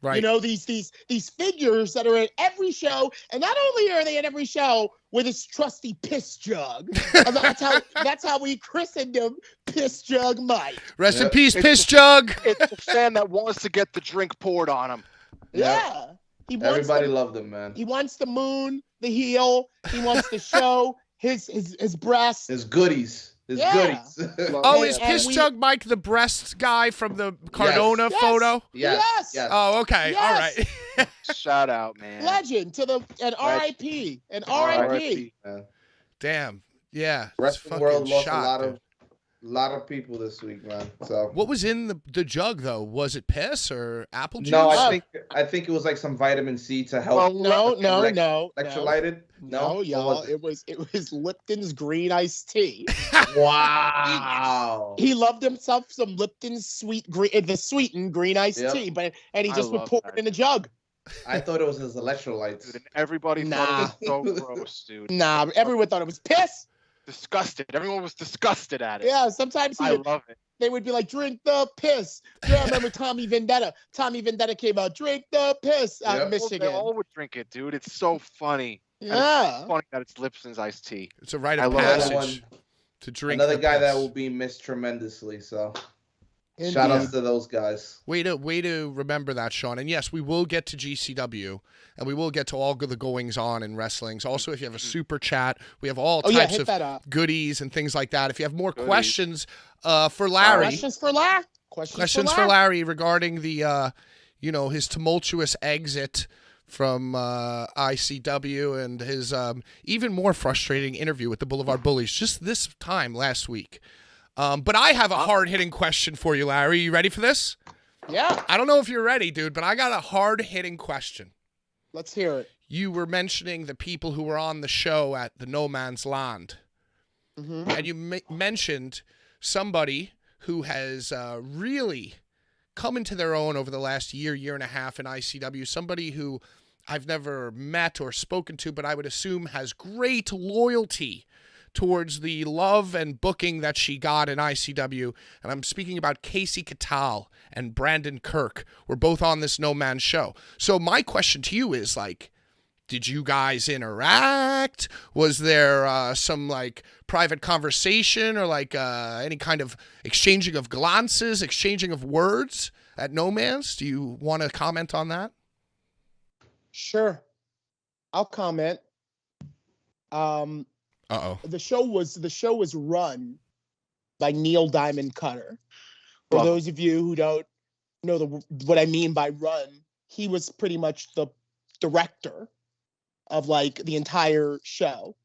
Right. You know, these figures that are at every show, and not only are they at every show with his trusty piss jug, and that's how we christened him, Piss Jug Mike. Rest in peace, Piss Jug. It's a fan that wants to get the drink poured on him. Yeah. Everybody loved him, man. He wants the moon, the heel. He wants to show his breasts. His goodies. Goodies. Is Piss Jug Mike the breast guy from the Cardona photo? Yes. Oh, okay. Yes. All right. Shout out, man. Legend and R.I.P. And R.I.P. Damn. Yeah. Wrestling world lost a lot of people this week, man. So what was in the jug though? Was it piss or apple juice? No, I think it was like some vitamin C to help. No. Electrolyted? No, y'all. It was Lipton's green iced tea. Wow. He loved himself some Lipton's sweetened green iced tea, and he just would pour it in a jug. I thought it was his electrolytes. Dude, and everybody thought it was so gross, dude. Nah, everyone thought it was piss. Disgusted. Everyone was disgusted at it. Yeah, sometimes I love it. They would be like, drink the piss. Yeah, I remember Tommy Vendetta. Tommy Vendetta came out, drink the piss out of Michigan. They all would drink it, dude. It's so funny. Yeah. It's funny that it's Lipton's iced tea. It's a rite of passage to drink. Another guy that will be missed tremendously, so shout outs to those guys. Way to remember that, Sean. And yes, we will get to GCW, and we will get to all the goings on in wrestlings. Also, if you have a super chat, we have all types of goodies and things like that. If you have more questions for Larry, questions for Larry regarding the his tumultuous exit from ICW and his even more frustrating interview with the Blvd Bullies just this time last week. But I have a hard-hitting question for you, Larry. You ready for this? Yeah. I don't know if you're ready, dude, but I got a hard-hitting question. Let's hear it. You were mentioning the people who were on the show at the No Man's Land. Mm-hmm. And you mentioned somebody who has really come into their own over the last year and a half in ICW, somebody who I've never met or spoken to, but I would assume has great loyalty towards the love and booking that she got in ICW. And I'm speaking about Casey Catal and Brandon Kirk. We're both on this No Man show. So my question to you is, did you guys interact? Was there some private conversation or any kind of exchanging of glances, exchanging of words at No Man's? Do you want to comment on that? Sure. I'll comment. The show was run by Neil Diamond Cutter. For those of you who don't know what I mean by run, he was pretty much the director of the entire show.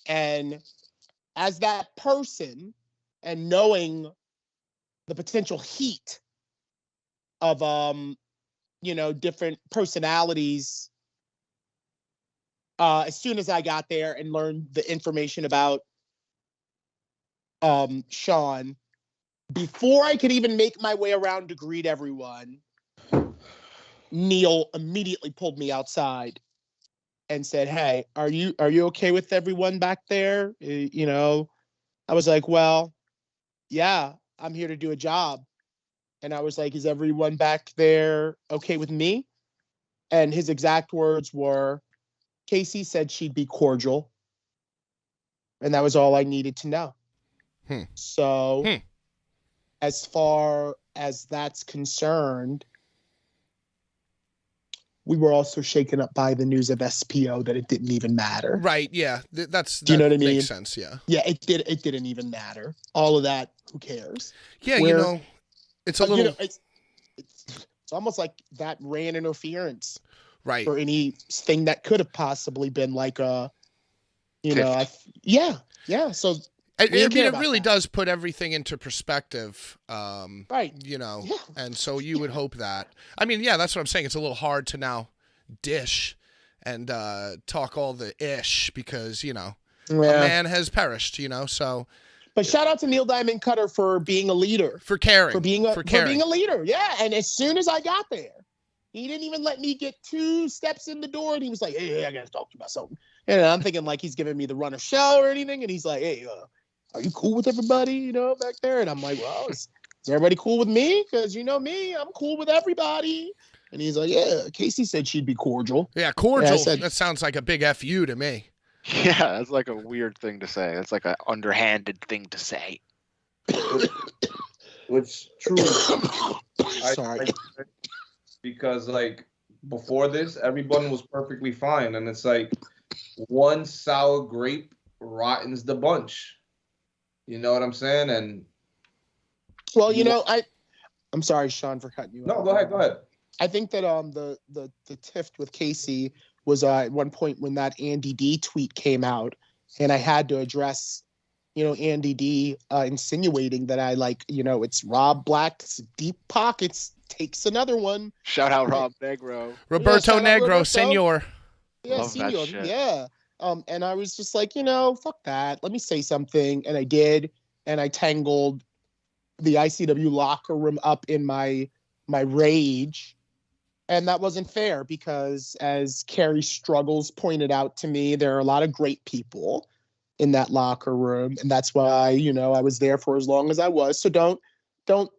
And as that person, and knowing the potential heat of different personalities, as soon as I got there and learned the information about Sean, before I could even make my way around to greet everyone, Neil immediately pulled me outside and said, "Hey, are you okay with everyone back there?" I was like, "Well, yeah, I'm here to do a job." And I was like, "Is everyone back there okay with me?" And his exact words were, "Casey said she'd be cordial." And that was all I needed to know. So as far as that's concerned, we were also shaken up by the news of SPO that it didn't even matter. Right, yeah. Do you know what I mean? Makes sense, yeah. Yeah, it didn't even matter. All of that, who cares? Yeah, it's a little... it's almost like that ran interference. Right. For anything that could have possibly been So it really does put everything into perspective. Right. And so you would hope that. I mean, yeah, that's what I'm saying. It's a little hard to now dish and talk all the ish because, a man has perished, so. But shout out to Neil Diamond Cutter for being a leader. For caring. For being a leader. Yeah. And as soon as I got there, he didn't even let me get 2 steps in the door, and he was like, "Hey, I got to talk to you about something." And I'm thinking like he's giving me the run of show or anything. And he's like, hey, are you cool with everybody, you know, back there? And I'm like, well, is everybody cool with me? Because you know me, I'm cool with everybody. And he's like, yeah, Casey said she'd be cordial. Yeah, cordial. Yeah, that sounds like a big FU to me. Yeah, that's like a weird thing to say. That's like an underhanded thing to say. Which true. Sorry. Because like before this, everyone was perfectly fine, and it's like one sour grape rottens the bunch. You know what I'm saying? And well, you know, I'm sorry, Sean, for cutting you off. No, go ahead. I think that the tiff with Casey was at one point when that Andy D tweet came out, and I had to address, you know, Andy D insinuating that I like, you know, it's Rob Black's deep pockets takes another one. Shout out Rob Negro. Roberto Negro, senor. Yeah, love senor. that shit. Yeah. And I was just like, you know, fuck that. Let me say something. And I did. And I tangled the ICW locker room up in my rage. And that wasn't fair because, as Carrie Struggles pointed out to me, there are a lot of great people in that locker room. And that's why, you know, I was there for as long as I was. So don't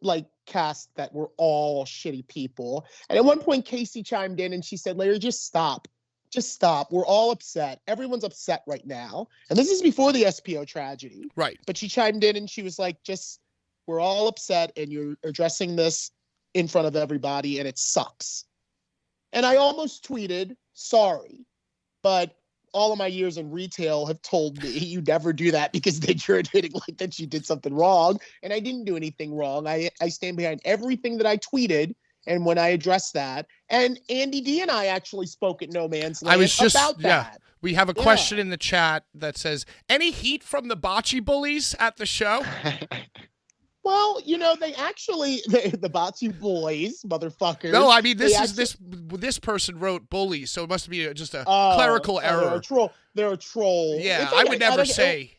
like cast that we're all shitty people. And at one point, Casey chimed in and she said, Larry, just stop. Just stop. We're all upset. Everyone's upset right now. And this is before the SPO tragedy. Right. But she chimed in and she was like, we're all upset and you're addressing this in front of everybody and it sucks. And I almost tweeted, sorry, but all of my years in retail have told me you never do that because then you're admitting like that you did something wrong. And I didn't do anything wrong. I stand behind everything that I tweeted. And when I addressed that, and Andy D and I actually spoke at No Man's Land about that. We have a question in the chat that says, any heat from the Bocce Bullies at the show? Well, you know, the Blvd Bullies, motherfuckers. No, I mean, this person wrote bullies, so it must be just a clerical error. They're a troll. Yeah, I would never say.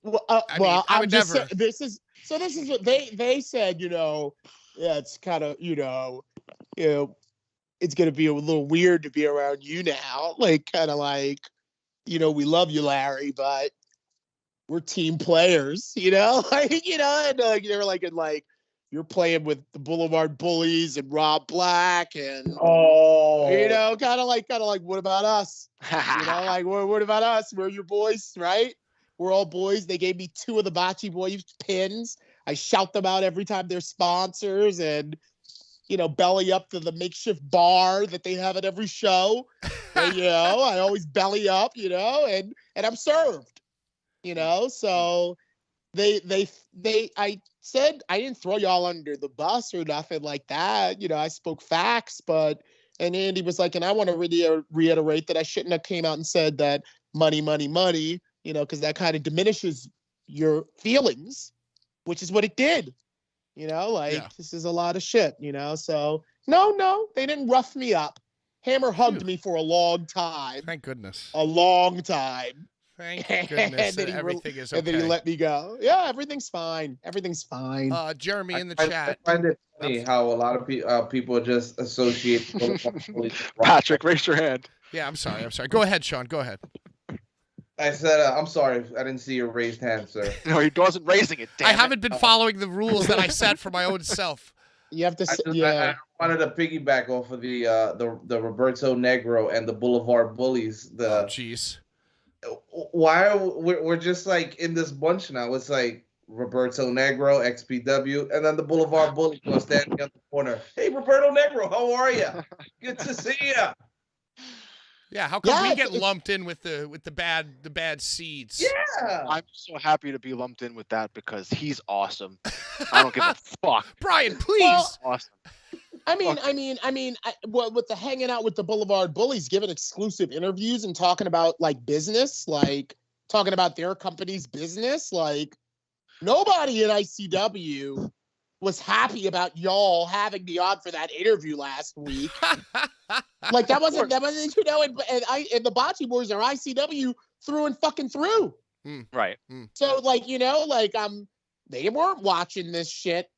I would never. This is what they said, you know, yeah, it's kind of, you know, it's going to be a little weird to be around you now. Like, kind of like, you know, we love you, Larry, but we're team players, you know, like, you know, and they're like, you're playing with the Blvd Bullies and Rob Black and, you know, kind of like, what about us? You know, like, what about us? We're your boys, right? We're all boys. They gave me 2 of the Bocce Boys pins. I shout them out every time they're sponsors and, you know, belly up to the makeshift bar that they have at every show. And, you know, I always belly up, you know, and I'm served, you know. So I said I didn't throw y'all under the bus or nothing like that. You know, I spoke facts, and Andy was like, and I want to reiterate that I shouldn't have came out and said that money, you know, because that kind of diminishes your feelings, which is what it did. You know, like, This is a lot of shit, you know? So, no, they didn't rough me up. Hammer hugged me for a long time. Thank goodness. A long time. Thank goodness that everything is okay. And then he let me go. Yeah, everything's fine. Everything's fine. Jeremy in the chat. I find it funny how a lot of people just associate. Patrick, raise your hand. Yeah, I'm sorry. Go ahead, Sean. Go ahead. I said, I'm sorry. I didn't see your raised hand, sir. No, he wasn't raising it. Damn I haven't been following the rules that I set for my own self. You have to. I wanted to piggyback off of the Roberto Negro and the Blvd Bullies. Jeez. Why we're just like in this bunch now? It's like Roberto Negro, XPW, and then the Blvd Bullies standing on the corner. Hey, Roberto Negro, how are you? Good to see you. Yeah, how come we get lumped in with the bad seeds? Yeah, I'm so happy to be lumped in with that because he's awesome. I don't give a fuck. Brian, please. Well, awesome. I mean, with the hanging out with the Blvd Bullies, giving exclusive interviews and talking about like business, like talking about their company's business, like nobody in ICW was happy about y'all having me on for that interview last week. Like that wasn't you know, and the Bocce Boys are ICW through and fucking through. Right. So like, you know, like they weren't watching this shit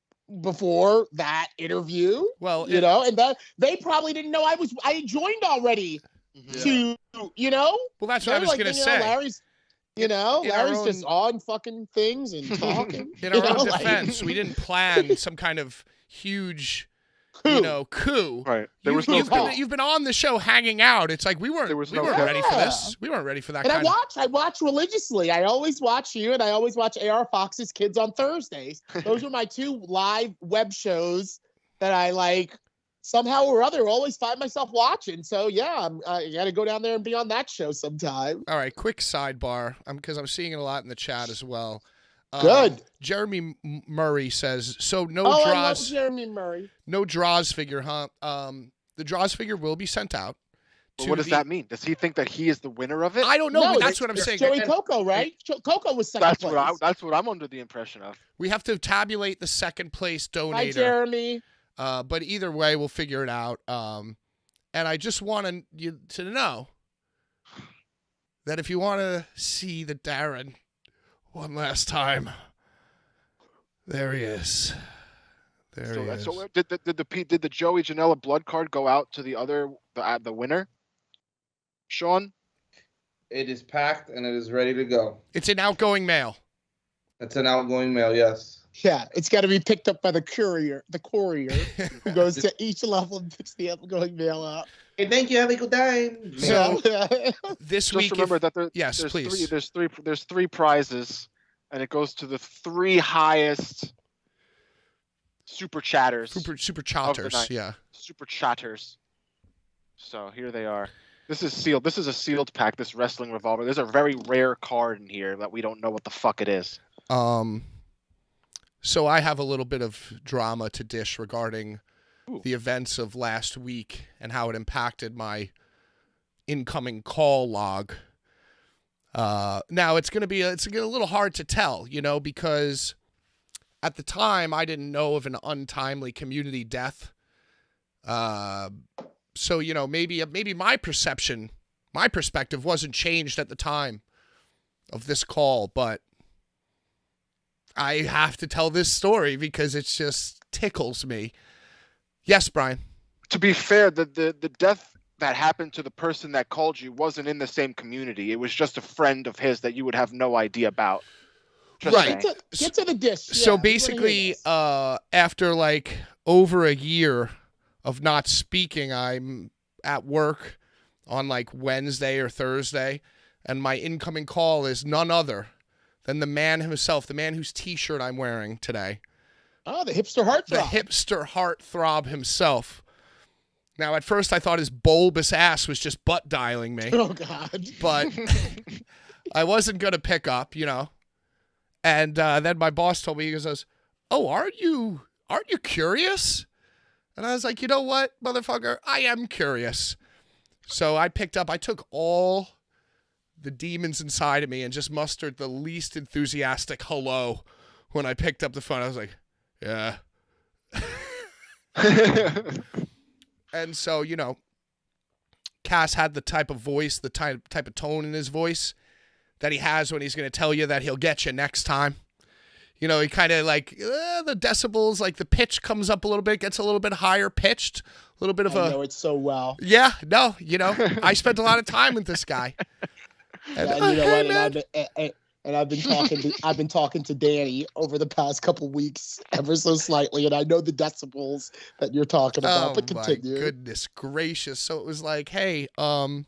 before that interview. Well, you know, and that they probably didn't know I had joined already to, you know. Well, that's what I was like, gonna say. Larry's, Larry's just on fucking things and talking. In our own defense, we didn't plan some kind of huge, coup. Right. You've been on the show hanging out. It's like we weren't ready for this. We weren't ready for that. And I watch religiously. I always watch you, and I always watch AR Fox's Kids on Thursdays. Those are my 2 live web shows that I like. Somehow or other, always find myself watching. So yeah, I got to go down there and be on that show sometime. All right, quick sidebar, because I'm seeing it a lot in the chat as well. Good. Jeremy Murray says, so no draws. draws. I love Jeremy Murray. No draws figure, huh? The draws figure will be sent out. Well, what does that mean? Does he think that he is the winner of it? I don't know. No, that's what I'm saying. Joey Coco, right? Coco was second place. That's what I'm under the impression of. We have to tabulate the second place donator. Hi, Jeremy. But either way, we'll figure it out. And I just want you to know that if you want to see the Darren one last time, there he is. There he is. So did the Joey Janela blood card go out to the winner, Sean? It is packed and it is ready to go. It's an outgoing mail. It's an outgoing mail, yes. Yeah, it's got to be picked up by the courier, who goes to each level and picks the outgoing mail up. Hey, thank you. Have a good time. So this week, remember that there's 3 prizes, and it goes to the 3 highest super chatters. Super chatters, yeah. Super chatters. So here they are. This is sealed. This is a sealed pack. This wrestling revolver. There's a very rare card in here that we don't know what the fuck it is. So I have a little bit of drama to dish regarding the events of last week and how it impacted my incoming call log. Now it's gonna be a little hard to tell, because at the time I didn't know of an untimely community death. So maybe my perspective wasn't changed at the time of this call, but I have to tell this story because it just tickles me. Yes, Brian. To be fair, the death that happened to the person that called you wasn't in the same community. It was just a friend of his that you would have no idea about. Right. Get to the dish. So basically, after like over a year of not speaking, I'm at work on like Wednesday or Thursday, and my incoming call is none other than the man himself, the man whose T-shirt I'm wearing today. Oh, the hipster heartthrob. The hipster heartthrob himself. Now, at first, I thought his bulbous ass was just butt dialing me. Oh, God. But I wasn't going to pick up, And then my boss told me, he goes, oh, aren't you curious? And I was like, you know what, motherfucker? I am curious. So I took all the demons inside of me and just mustered the least enthusiastic hello when I picked up the phone. I was like, yeah. And so, Cass had the type of voice, the type of tone in his voice that he has when he's going to tell you that he'll get you next time. He kind of like the decibels, like the pitch comes up a little bit, gets a little bit higher pitched, a little bit of I know it so well. Yeah, no, I spent a lot of time with this guy. And I've been talking to Danny over the past couple weeks, ever so slightly, and I know the decibels that you're talking about. But continue. My goodness gracious! So it was like, hey, and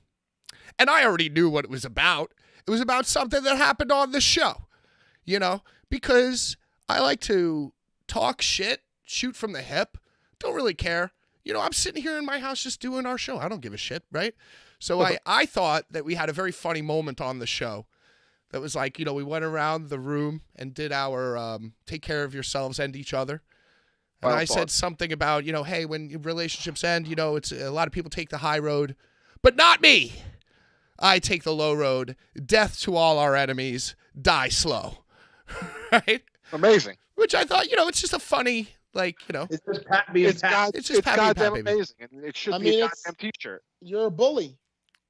I already knew what it was about. It was about something that happened on the show, because I like to talk shit, shoot from the hip. Don't really care. I'm sitting here in my house just doing our show. I don't give a shit, right? So I thought that we had a very funny moment on the show that was like, we went around the room and did our take care of yourselves and each other. And I said something about, hey, when relationships end, it's a lot of people take the high road, but not me. I take the low road. Death to all our enemies. Die slow. Right? Amazing. Which I thought, it's just a funny, it's just Pat being Pat. It's just Pat goddamn being Pat, amazing. And it should be a goddamn t-shirt. You're a bully.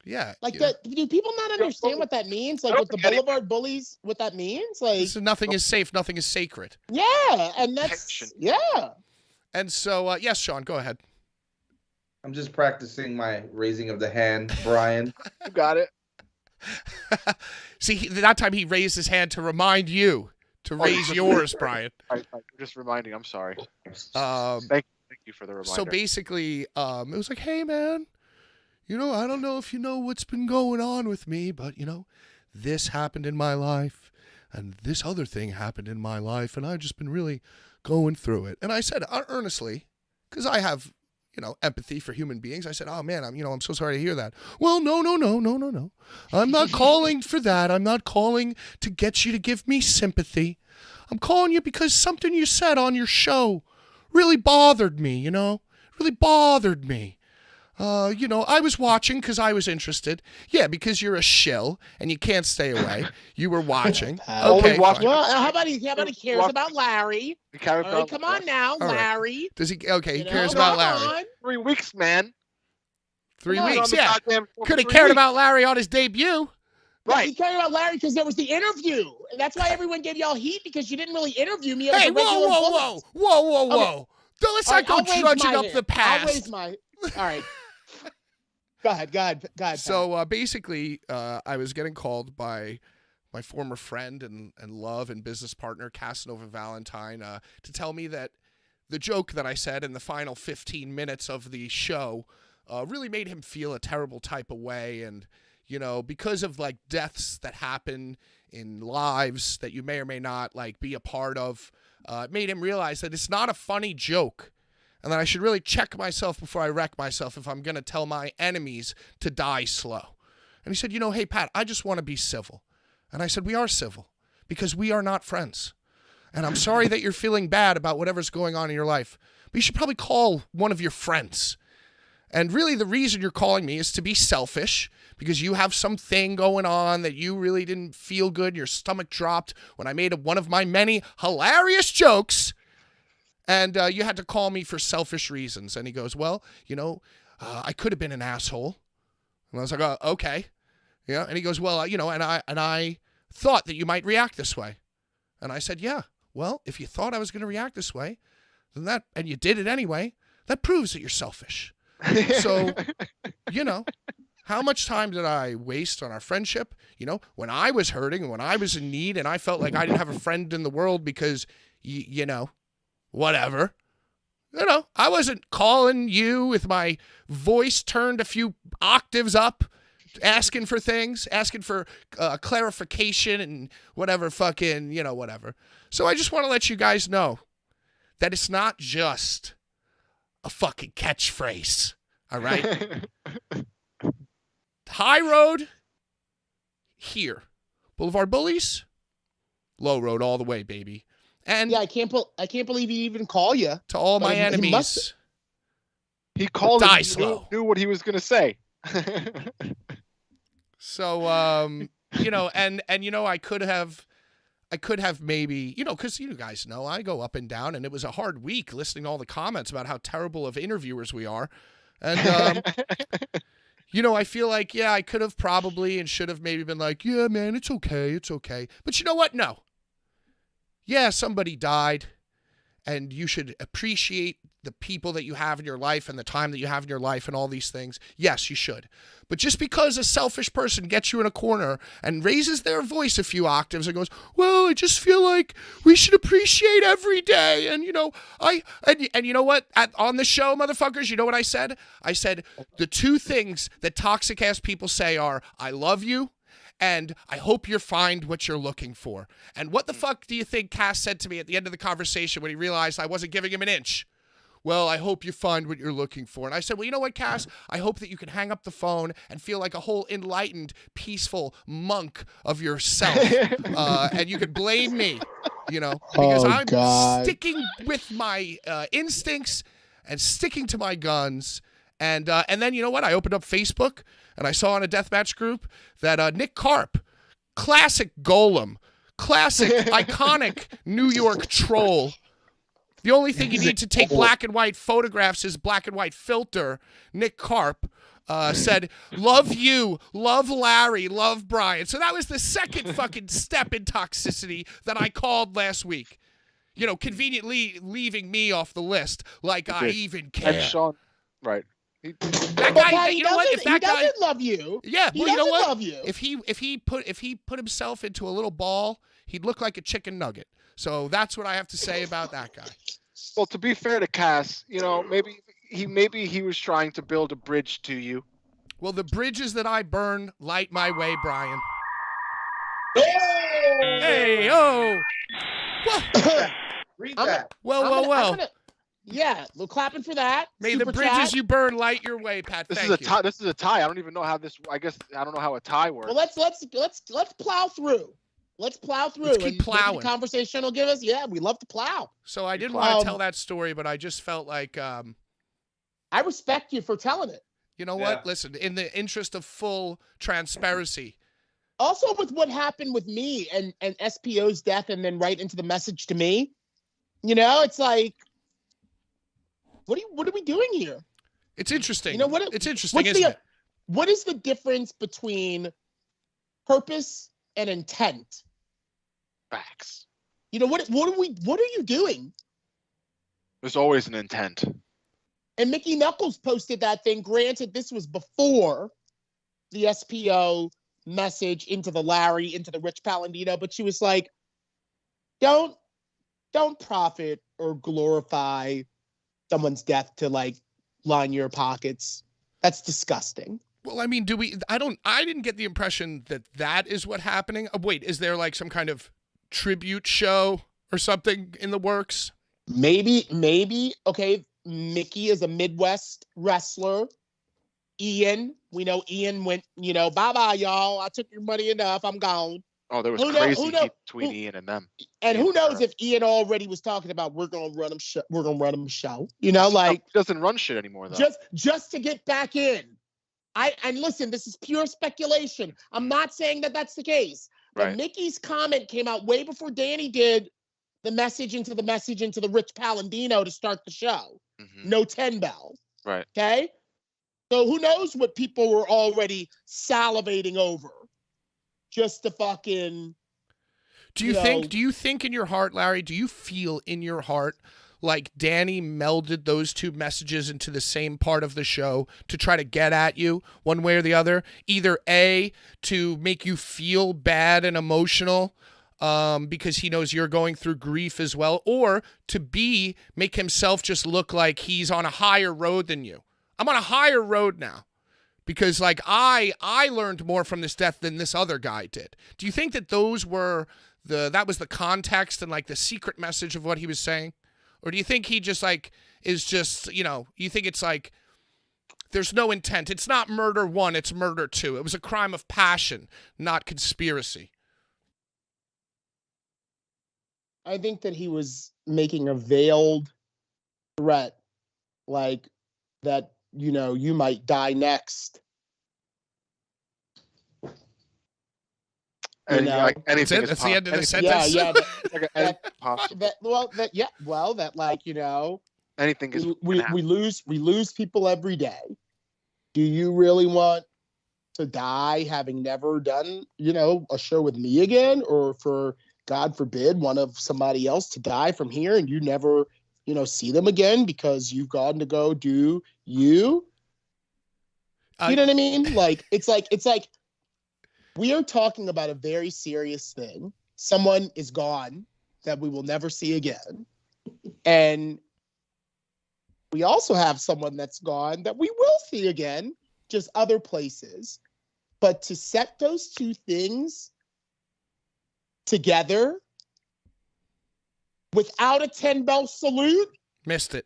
Yeah. Like that. Do people not understand what that means? Like with the Blvd Bullies, what that means? Like nothing is safe, nothing is sacred. Yeah, and that's yeah. And so, yes, Sean, go ahead. I'm just practicing my raising of the hand, Brian. You got it. See, that time he raised his hand to remind you to raise yours, Brian. I'm just reminding. I'm sorry. Thank you for the reminder. So basically, it was like, hey, man, I don't know if you know what's been going on with me, but, this happened in my life, and this other thing happened in my life, and I've just been really going through it. And I said, earnestly, because I have, empathy for human beings, I said, oh, man, I'm so sorry to hear that. Well, no. I'm not calling for that. I'm not calling to get you to give me sympathy. I'm calling you because something you said on your show really bothered me, really bothered me. I was watching because I was interested. Yeah, because you're a shill and you can't stay away. You were watching. Okay. Well, how about he cares about Larry? All right, come on now, Larry. Right. Does he? Okay, he cares about Larry. 3 weeks, man. 3 weeks, yeah. Could have cared about Larry on his debut. Right. He cared about Larry because there was the interview. And that's why everyone gave y'all heat, because you didn't really interview me. Hey, whoa. Okay. Let's not go trudging up the past. I'll raise my... All right. Go ahead. So basically, I was getting called by my former friend and love and business partner, Casanova Valentine, to tell me that the joke that I said in the final 15 minutes of the show really made him feel a terrible type of way. And, because of like deaths that happen in lives that you may or may not like be a part of, it made him realize that it's not a funny joke. And that I should really check myself before I wreck myself if I'm going to tell my enemies to die slow. And he said, hey, Pat, I just want to be civil. And I said, we are civil because we are not friends. And I'm sorry that you're feeling bad about whatever's going on in your life, but you should probably call one of your friends. And really the reason you're calling me is to be selfish because you have something going on that you really didn't feel good. Your stomach dropped when I made one of my many hilarious jokes. And you had to call me for selfish reasons. And he goes, well, I could have been an asshole. And I was like, oh, okay. Yeah. And he goes, well, and I thought that you might react this way. And I said, yeah, well, if you thought I was going to react this way, then and you did it anyway, that proves that you're selfish. So, how much time did I waste on our friendship? When I was hurting and when I was in need and I felt like I didn't have a friend in the world because, whatever. I wasn't calling you with my voice turned a few octaves up, asking for things, asking for clarification and whatever fucking, whatever. So I just want to let you guys know that it's not just a fucking catchphrase, all right? High road, here. Blvd Bullies, low road all the way, baby. And yeah, I can't believe he even called you. To all my enemies. He called die and slow. Knew what he was going to say. So, and I could have maybe, because you guys know I go up and down, and it was a hard week listening to all the comments about how terrible of interviewers we are. And, I feel like, yeah, I could have probably and should have maybe been like, yeah, man, it's okay. But you know what? No. Yeah, somebody died, and you should appreciate the people that you have in your life and the time that you have in your life and all these things. Yes, you should. But just because a selfish person gets you in a corner and raises their voice a few octaves and goes, well, I just feel like we should appreciate every day. And, you know what? On the show, motherfuckers, you know what I said? I said the two things that toxic-ass people say are, I love you, and I hope you find what you're looking for. And what the fuck do you think Cass said to me at the end of the conversation when he realized I wasn't giving him an inch? Well, I hope you find what you're looking for. And I said, well, you know what, Cass? I hope that you can hang up the phone and feel like a whole enlightened, peaceful monk of yourself. And you could blame me, because I'm sticking with my instincts and sticking to my guns. And then, you know what? I opened up Facebook, and I saw on a deathmatch group that Nick Karp, classic golem, classic, iconic New York troll. The only thing you need to take black and white photographs is black and white filter. Nick Karp said, love you, love Larry, love Brian. So that was the second fucking step in toxicity that I called last week. Conveniently leaving me off the list like I even care. And Sean, right. That guy, you know what? If that guy doesn't love you, yeah, well, you know what? Love you. If he put himself into a little ball, he'd look like a chicken nugget. So that's what I have to say about that guy. Well, to be fair to Cass, you know, maybe he was trying to build a bridge to you. Well, the bridges that I burn light my way, Brian. Hey, oh. Read that. Well. Yeah, we're clapping for that. May Super the bridges chat. you burn light your way, Pat. This Thank is a you. tie. This is a tie. I don't even know how this. I guess I don't know how a tie works. Well, let's plow through. Let's plow through. Let's keep plowing. The conversation will give us. Yeah, we love to plow. So I didn't want to tell that story, but I just felt like I respect you for telling it. You know what? Listen, in the interest of full transparency. Also, with what happened with me and SPO's death, and then right into the message to me, you know, it's like, what are we doing here? It's interesting. You know it's interesting, isn't it? What is the difference between purpose and intent? Facts. You know, what are you doing? There's always an intent. And Mickey Knuckles posted that thing. Granted, this was before the SPO message into the Larry, into the Rich Palladino, but she was like, don't profit or glorify someone's death to like line your pockets. That's disgusting. Well, I mean, I didn't get the impression that is what happening. Wait, is there like some kind of tribute show or something in the works? Maybe. Okay. Mickey is a Midwest wrestler. Ian, we know Ian went, you know, bye-bye, y'all. I took your money enough. I'm gone. Oh, there was crazy heat between Ian and them. And who knows if Ian already was talking about we're gonna run him a show. You know, like he doesn't run shit anymore though. Just to get back in. And listen, this is pure speculation. I'm not saying that that's the case. But right. Mickey's comment came out way before Danny did the message into the Rich Palladino to start the show. Mm-hmm. No 10 bell. Right. Okay. So who knows what people were already salivating over. Just to fucking. Do you think in your heart, Larry, do you feel in your heart like Danny melded those two messages into the same part of the show to try to get at you one way or the other? Either A, to make you feel bad and emotional because he knows you're going through grief as well, or to B, make himself just look like he's on a higher road than you. I'm on a higher road now. Because, like, I learned more from this death than this other guy did. Do you think that that was the context and, like, the secret message of what he was saying? Or do you think he just, like, is just, you know, you think it's, like, there's no intent. It's not murder one, it's murder two. It was a crime of passion, not conspiracy. I think that he was making a veiled threat, like, that, you know, you might die next. And like anything is that's the end of the sentence. Yeah. Possible. That like, you know, anything is. We lose people every day. Do you really want to die having never done, you know, a show with me again, or for God forbid one of somebody else to die from here and you never, you know, see them again because you've gone to go do you? You know what I mean? Like, it's like we are talking about a very serious thing. Someone is gone that we will never see again. And we also have someone that's gone that we will see again, just other places. But to set those two things together without a 10 bell salute. Missed it.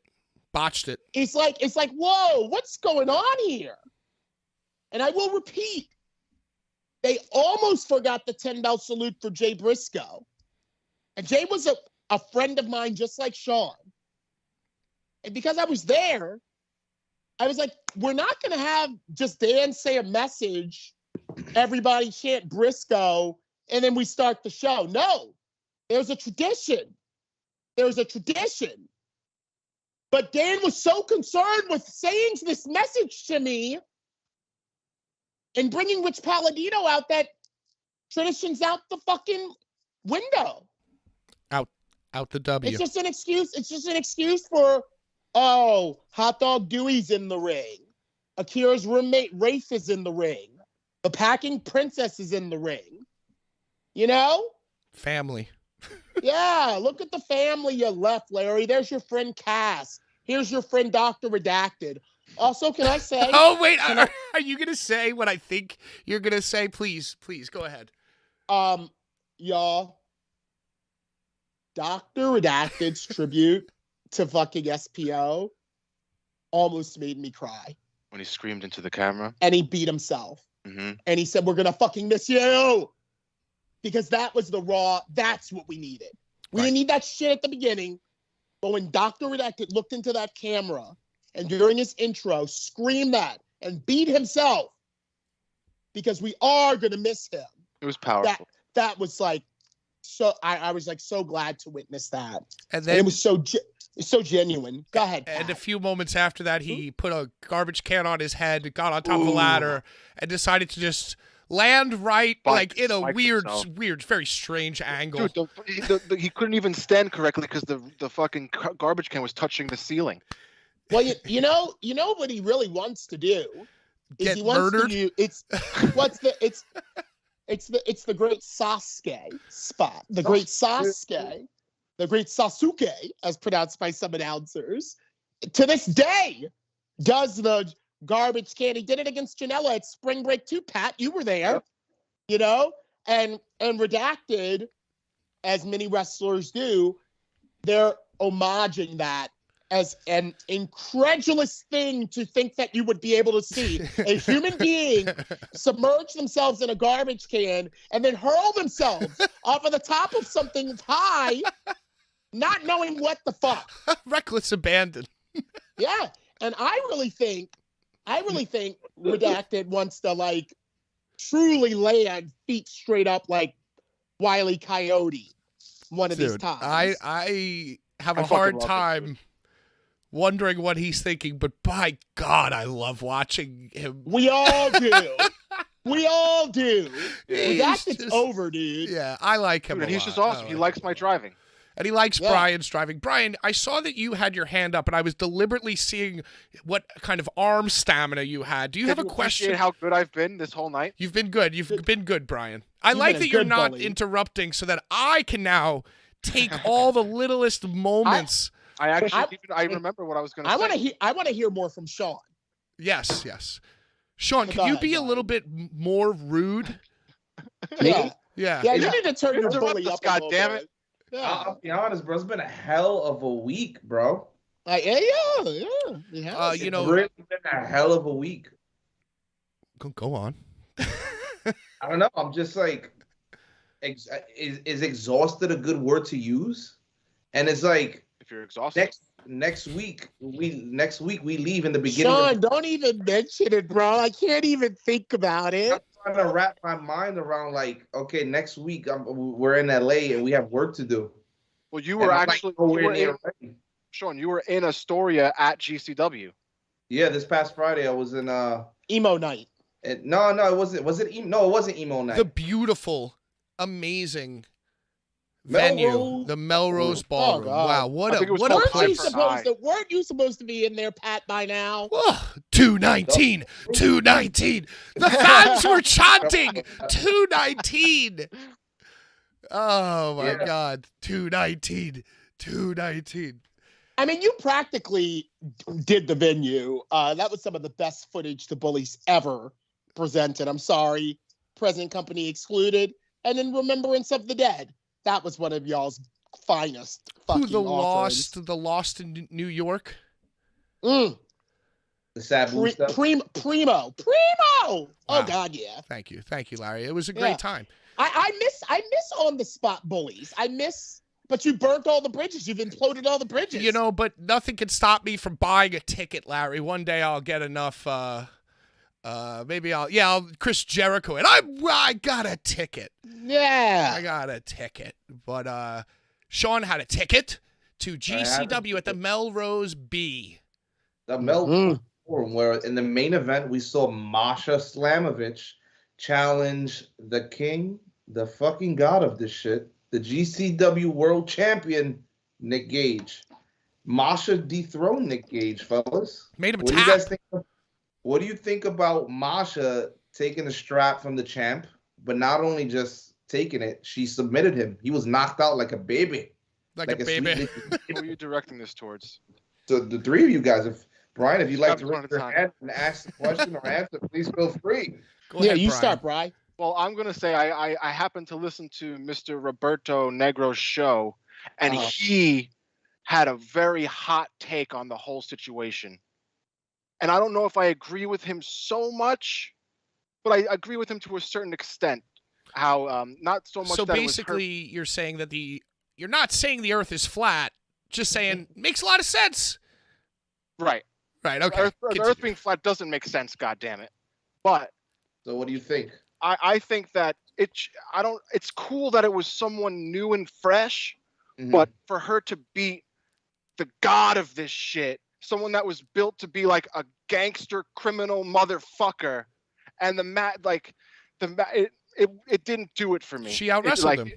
Botched it. It's like, whoa, what's going on here? And I will repeat, they almost forgot the 10 bell salute for Jay Briscoe. And Jay was a friend of mine, just like Sean. And because I was there, I was like, we're not going to have just Dan say a message, everybody chant Briscoe, and then we start the show. No, there's a tradition. But Dan was so concerned with saying this message to me and bringing Rich Palladino out that tradition's out the fucking window. Out the W. It's just an excuse. It's just an excuse for, oh, Hot Dog Dewey's in the ring. Akira's roommate Rafe is in the ring. The packing princess is in the ring. You know? Family. Yeah, look at the family you left, Larry. There's your friend Cass. Here's your friend Dr. Redacted. Also, can I say... Oh, wait. Are you going to say what I think you're going to say? Please, go ahead. Y'all, Dr. Redacted's tribute to fucking SPO almost made me cry. When he screamed into the camera? And he beat himself. Mm-hmm. And he said, we're going to fucking miss you. Because that was the Raw. That's what we needed. We didn't need that shit at the beginning. But when Dr. Redacted looked into that camera and during his intro screamed that and beat himself because we are going to miss him. It was powerful. That was like, so I was like so glad to witness that. And then it was so genuine. Go ahead, Pat. And a few moments after that, he put a garbage can on his head, got on top of a ladder, and decided to just land right, like in a weird, very strange angle. Dude, he couldn't even stand correctly because the fucking garbage can was touching the ceiling. Well, you know what he really wants to do is Get he wants murdered? to do it's the great Sasuke spot. The great Sasuke, the great Sasuke, as pronounced by some announcers, to this day does the garbage can. He did it against Janela at Spring Break 2, Pat. You were there. Yep. You know? And Redacted, as many wrestlers do, they're homaging that as an incredulous thing to think that you would be able to see a human being submerge themselves in a garbage can and then hurl themselves off of the top of something high, not knowing what the fuck. Reckless abandon. Yeah. And I really think Redacted wants to like truly land feet straight up like Wile E. Coyote one of these times. I have a hard time wondering what he's thinking, but by God, I love watching him. We all do. We all do. Redacted's over, dude. Yeah, I like him. Dude, he's just awesome. He likes my driving. And he likes Brian's driving. Brian, I saw that you had your hand up, and I was deliberately seeing what kind of arm stamina you had. Do you have a question? How good I've been this whole night? You've been good. You've been good, Brian. I like that you're not interrupting so that I can now take all the littlest moments. I remember what I was going to say. I want to hear more from Sean. Yes. Sean, can you be a little bit more rude? Yeah. Yeah, you need to turn your bully up. God damn it. Yeah. I'll be honest, bro. It's been a hell of a week, bro. Yeah. You know, it's really been a hell of a week. Go on. I don't know. I'm just like, is exhausted a good word to use? And it's like, if you're exhausted, next week we leave in the beginning. Sean, don't even mention it, bro. I can't even think about it. I'm trying to wrap my mind around like, okay, next week we're in LA and we have work to do. Well, you were actually Sean. You were in Astoria at GCW. Yeah, this past Friday I was in emo night. No, it wasn't. Was it? No, it wasn't emo night. The beautiful, amazing venue, the Melrose Ballroom. Oh, wow, what a place! Weren't you supposed to be in there, Pat, by now? 219, 219. The fans were chanting 219. Oh my God, 219, 219. I mean, you practically did the venue. That was some of the best footage the Bullies ever presented. I'm sorry, present company excluded. And in Remembrance of the Dead. That was one of y'all's finest fucking offerings. The Lost in New York? The Sabu stuff? Primo! Wow. Oh, God, yeah. Thank you, Larry. It was a great time. I miss on-the-spot Bullies. But you burnt all the bridges. You've imploded all the bridges. You know, but nothing can stop me from buying a ticket, Larry. One day I'll get enough, maybe I'll Chris Jericho it. I got a ticket. Yeah. I got a ticket. But Sean had a ticket to GCW at the Melrose B. The Melrose Forum, where in the main event we saw Masha Slamovich challenge the king, the fucking god of this shit, the GCW World Champion, Nick Gage. Masha dethroned Nick Gage, fellas. Made him What tap. do you guys think? What do you think about Masha taking the strap from the champ, but not only just taking it, she submitted him. He was knocked out like a baby. Like a baby. Who are you directing this towards? So the three of you guys, Brian, if you'd like to raise your hand and ask the question or answer, please feel free. Go ahead, you Brian. start, Brian. Well, I'm going to say I happened to listen to Mr. Roberto Negro's show, and he had a very hot take on the whole situation. And I don't know if I agree with him so much, but I agree with him to a certain extent. How not so much. So that basically, you're saying that you're not saying the Earth is flat, just saying makes a lot of sense. Right. Right. Okay. The Earth being flat doesn't make sense. God damn it. But so, what do you think? I think that it's cool that it was someone new and fresh, but for her to beat the god of this shit, someone that was built to be like a gangster criminal motherfucker, and it didn't do it for me. She out wrestled him.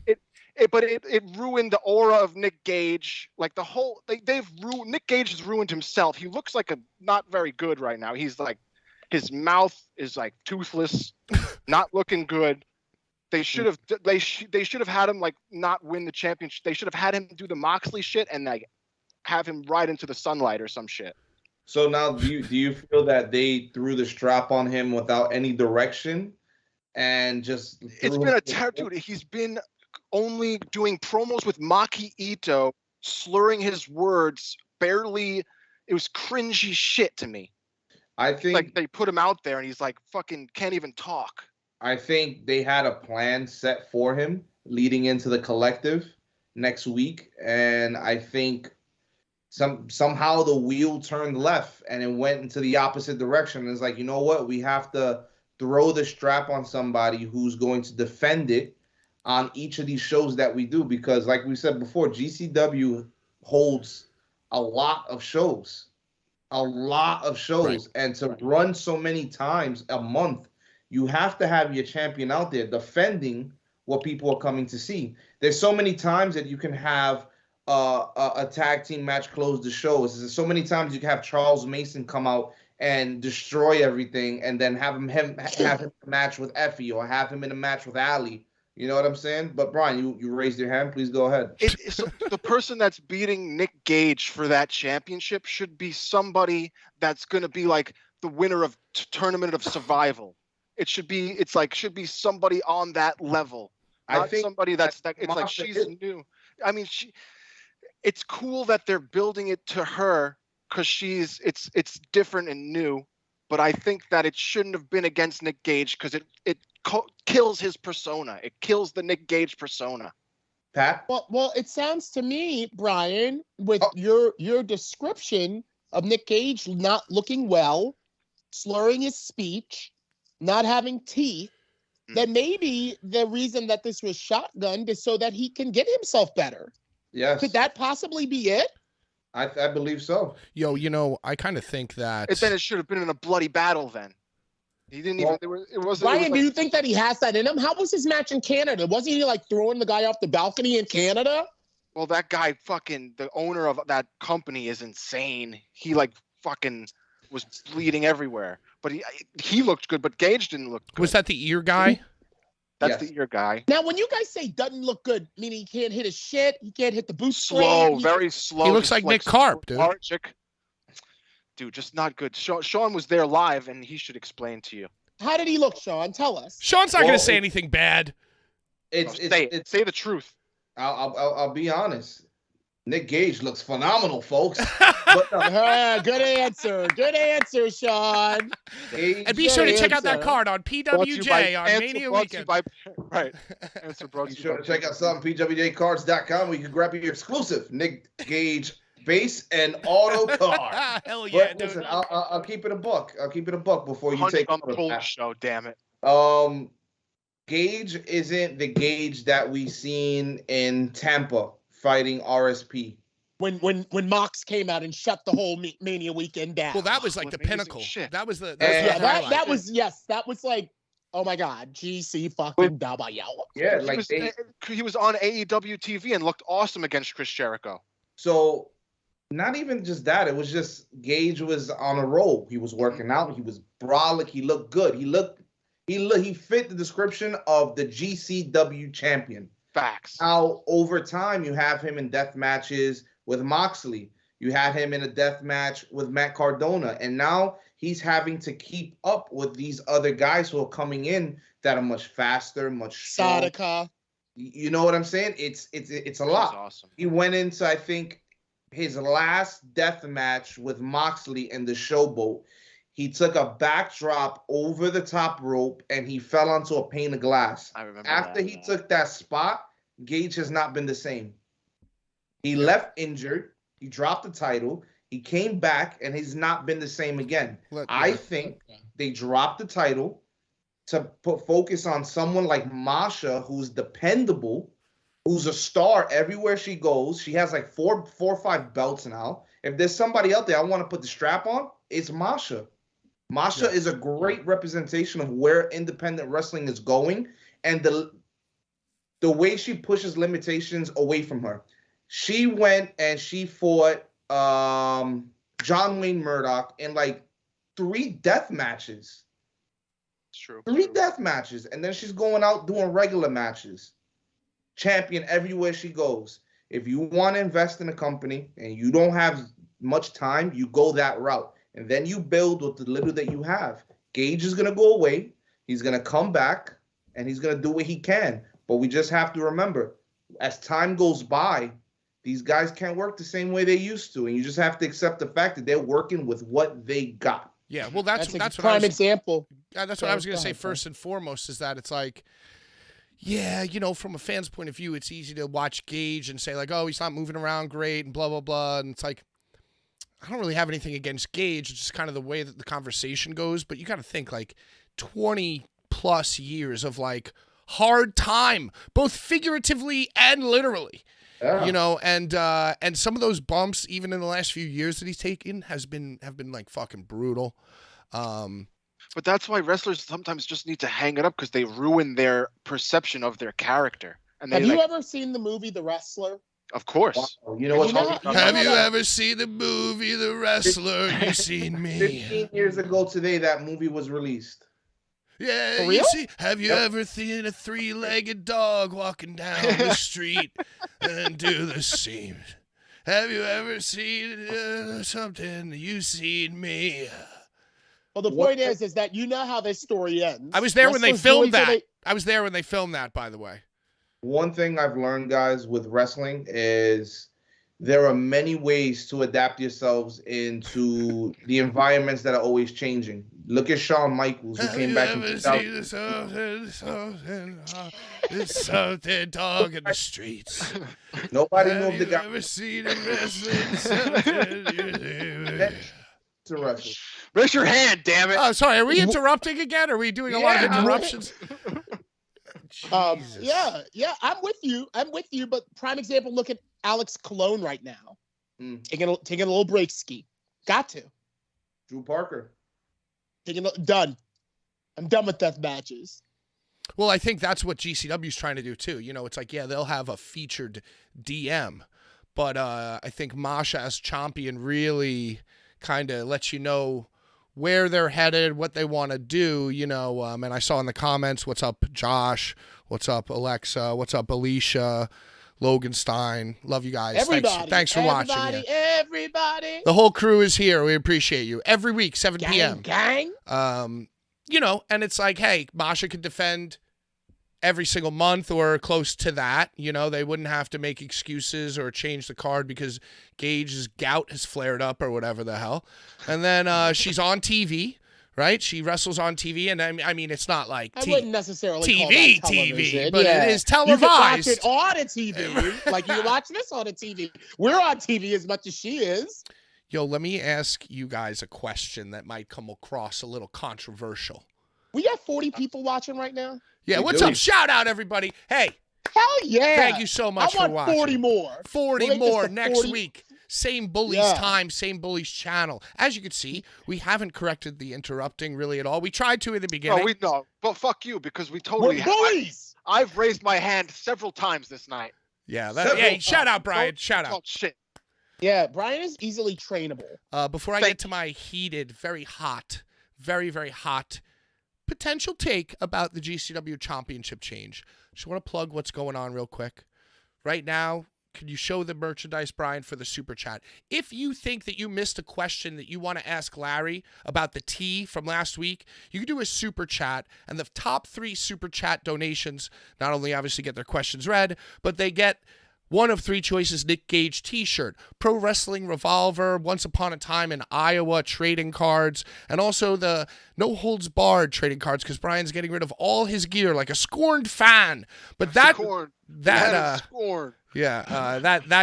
But it ruined the aura of Nick Gage. Like the whole they've ruined Nick Gage has ruined himself. He looks like a not very good right now. He's like his mouth is like toothless, not looking good. They should have had him like not win the championship. They should have had him do the Moxley shit and like have him ride into the sunlight or some shit. So now do you feel that they threw the strap on him without any direction and just it's been a dude, he's been only doing promos with Maki Ito, slurring his words, barely. It was cringy shit to me. I think like they put him out there and he's like fucking can't even talk. I think they had a plan set for him leading into the collective next week, and I think somehow the wheel turned left and it went into the opposite direction. It's like, you know what? We have to throw the strap on somebody who's going to defend it on each of these shows that we do, because like we said before, GCW holds a lot of shows. Right. And to run so many times a month, you have to have your champion out there defending what people are coming to see. There's so many times that you can have a tag team match close the show. There's so many times you can have Charles Mason come out and destroy everything, and then have him match with Effie, or have him in a match with Ali. You know what I'm saying? But Brian, you raised your hand. Please go ahead. So the person that's beating Nick Gage for that championship should be somebody that's going to be like the winner of Tournament of Survival. Should be somebody on that level. Not somebody it's like she's new. I mean, it's cool that they're building it to her because it's different and new. But I think that it shouldn't have been against Nick Gage because it kills his persona. It kills the Nick Gage persona. Pat? Well, it sounds to me, Brian, with your description of Nick Gage not looking well, slurring his speech, not having teeth, that maybe the reason that this was shotgunned is so that he can get himself better. Yes. Could that possibly be it? I believe so. Yo, I kind of think that. Then it should have been in a bloody battle then. He didn't even. It wasn't. Brian, do you think that he has that in him? How was his match in Canada? Wasn't he like throwing the guy off the balcony in Canada? Well, that guy, the owner of that company, is insane. He like fucking was bleeding everywhere, but he looked good. But Gage didn't look good. Was that the ear guy? That's the ear guy. Now, when you guys say doesn't look good, meaning he can't hit his shit, he can't hit the boost. Slow, very slow. He looks like Nick Carp, dude. Dude, just not good. Sean was there live, and he should explain to you. How did he look, Sean? Tell us. Sean's not going to say anything bad. Say the truth. I'll be honest. Nick Gage looks phenomenal, folks. Good answer. Good answer, Sean. And be sure to check out that card on PWJ on Mania Weekend. Right. Be sure to check out something PWJcards.com where you can grab your exclusive Nick Gage base and auto card. Hell yeah, but listen, I'll keep it a buck. I'll keep it a buck before you take the show. Damn it. Gage isn't the Gage that we seen in Tampa fighting RSP. When Mox came out and shut the whole Mania Weekend down. Well, that was like the pinnacle. Shit. That was the that was like, oh my God, GC fucking W. Yeah, he was on AEW TV and looked awesome against Chris Jericho. So Not even just that. It was just Gage was on a roll. He was working out. He was brolic. He looked good. He fit the description of the GCW champion. Facts. Now, over time, you have him in death matches with Moxley. You had him in a death match with Matt Cardona. And now he's having to keep up with these other guys who are coming in that are much faster, much stronger. Sadaka. You know what I'm saying? It's a lot. Awesome. He went into, I think, his last death match with Moxley in the Showboat. He took a backdrop over the top rope and he fell onto a pane of glass. I remember After he took that spot, Gage has not been the same. He left injured. He dropped the title. He came back and he's not been the same again. I think they dropped the title to put focus on someone like Masha, who's dependable, who's a star everywhere she goes. She has like four or five belts now. If there's somebody out there I want to put the strap on, it's Masha. Masha is a great representation of where independent wrestling is going and the way she pushes limitations away from her. She went and she fought John Wayne Murdoch in like 3 death matches. It's true. 3 death matches. And then she's going out doing regular matches. Champion everywhere she goes. If you want to invest in a company and you don't have much time, you go that route. And then you build with the little that you have. Gage is going to go away. He's going to come back and he's going to do what he can. But we just have to remember, as time goes by, these guys can't work the same way they used to. And you just have to accept the fact that they're working with what they got. Yeah, well, that's a what prime example. That's what I was going to say first and foremost is that it's like, yeah, you know, from a fan's point of view, it's easy to watch Gage and say like, oh, he's not moving around great and blah, blah, blah. And it's like, I don't really have anything against Gage. It's just kind of the way that the conversation goes. But you got to think like 20 plus years of like hard time, both figuratively and literally. Yeah. You know, and some of those bumps, even in the last few years that he's taken, have been like fucking brutal. But that's why wrestlers sometimes just need to hang it up because they ruin their perception of their character. And have you ever seen the movie The Wrestler? Of course. Wow. You know what's Have you ever seen the movie The Wrestler? You seen me? 15 years ago today, that movie was released. Yeah, for real? You see, have you ever seen a 3-legged dog walking down the street and do the same? Have you ever seen something? You seen me? Well, the point is that you know how this story ends. I was there when they filmed that. I was there when they filmed that, by the way. One thing I've learned, guys, with wrestling is there are many ways to adapt yourselves into the environments that are always changing. Look at Shawn Michaels, who came back in 2000. Something dog in the streets. Nobody knew if the guy. Have you ever seen him wrestling? To wrestle. Raise your hand, damn it. Oh, sorry. Are we interrupting again? Are we doing a lot of interruptions? Yeah, I'm with you. But prime example, look at Alex Colon right now. Taking a little break ski. Got to. Drew Parker. Done. I'm done with death matches. Well, I think that's what GCW's trying to do too. You know, it's like, yeah, they'll have a featured DM, but I think Masha as champion really kind of lets you know where they're headed, what they want to do, you know, and I saw in the comments, what's up, Josh? What's up, Alexa? What's up, Alicia? Logan Stein. Love you guys. Everybody. Thanks for watching. Everybody. The whole crew is here. We appreciate you. Every week, 7 p.m. Gang. You know, and it's like, hey, Masha could defend every single month or close to that. You know, they wouldn't have to make excuses or change the card because Gage's gout has flared up or whatever the hell. And then she's on TV, right? She wrestles on TV, and I mean, it's not like I wouldn't necessarily TV, call that TV, but it is televised. You can watch it on a TV, like you watch this on a TV. We're on TV as much as she is. Yo, let me ask you guys a question that might come across a little controversial. We got 40 people watching right now. Yeah, what's up? Shout out, everybody. Hey. Hell yeah. Thank you so much for watching. 40 more. 40 more next week. Same Bullies time, same Bullies channel. As you can see, we haven't corrected the interrupting really at all. We tried to in the beginning. No, but fuck you because we totally have. Bullies. I've raised my hand several times this night. Yeah, hey, shout out, Brian. Shout out. Shit. Yeah, Brian is easily trainable. Before I get to my heated, very hot, very, very hot potential take about the GCW championship change, just want to plug what's going on real quick. Right now, could you show the merchandise, Brian, for the super chat? If you think that you missed a question that you want to ask Larry about the tee from last week, you can do a super chat, and the top 3 super chat donations not only obviously get their questions read, but they get one of 3 choices Nick Gage t-shirt, Pro Wrestling Revolver, Once Upon a Time in Iowa trading cards, and also the No Holds Barred trading cards, because Brian's getting rid of all his gear like a scorned fan. But that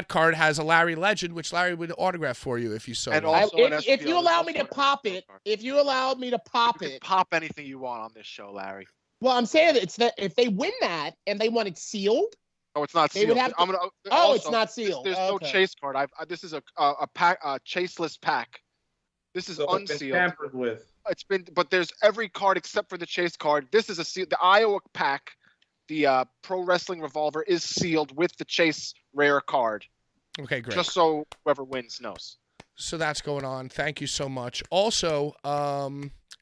card has a Larry legend, which Larry would autograph for you if you saw it. If you allow me to pop it, pop anything you want on this show, Larry. Well, I'm saying it's that if they win that and they want it sealed. Oh, it's not sealed. It's not sealed. There's no chase card. This is a pack, chaseless pack. This is unsealed. Tampered with. But there's every card except for the chase card. This is the Iowa pack. The Pro Wrestling Revolver is sealed with the chase rare card. Okay, great. Just so whoever wins knows. So that's going on. Thank you so much. Also,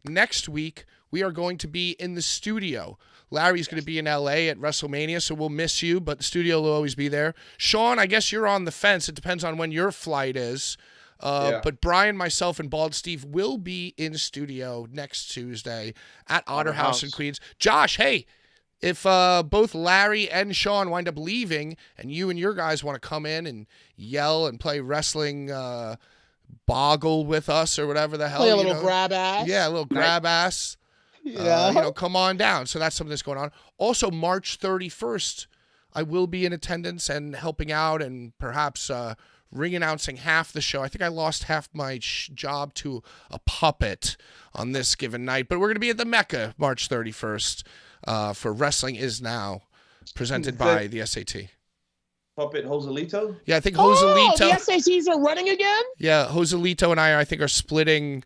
next week we are going to be in the studio. Larry's going to be in LA at WrestleMania, so we'll miss you, but the studio will always be there. Sean, I guess you're on the fence. It depends on when your flight is. But Brian, myself, and Bald Steve will be in studio next Tuesday at Otter House in Queens. Josh, hey, if both Larry and Sean wind up leaving and you and your guys want to come in and yell and play wrestling boggle with us or whatever the hell. Play a little grab ass. Yeah, a little grab ass. Yeah. Come on down. So that's something that's going on. Also, March 31st, I will be in attendance and helping out and perhaps ring announcing half the show. I think I lost half my job to a puppet on this given night. But we're going to be at the Mecca March 31st for Wrestling Is Now, presented by the SAT. Puppet Joselito? Yeah, I think Joselito. The SATs are running again? Yeah, Joselito and I think, are splitting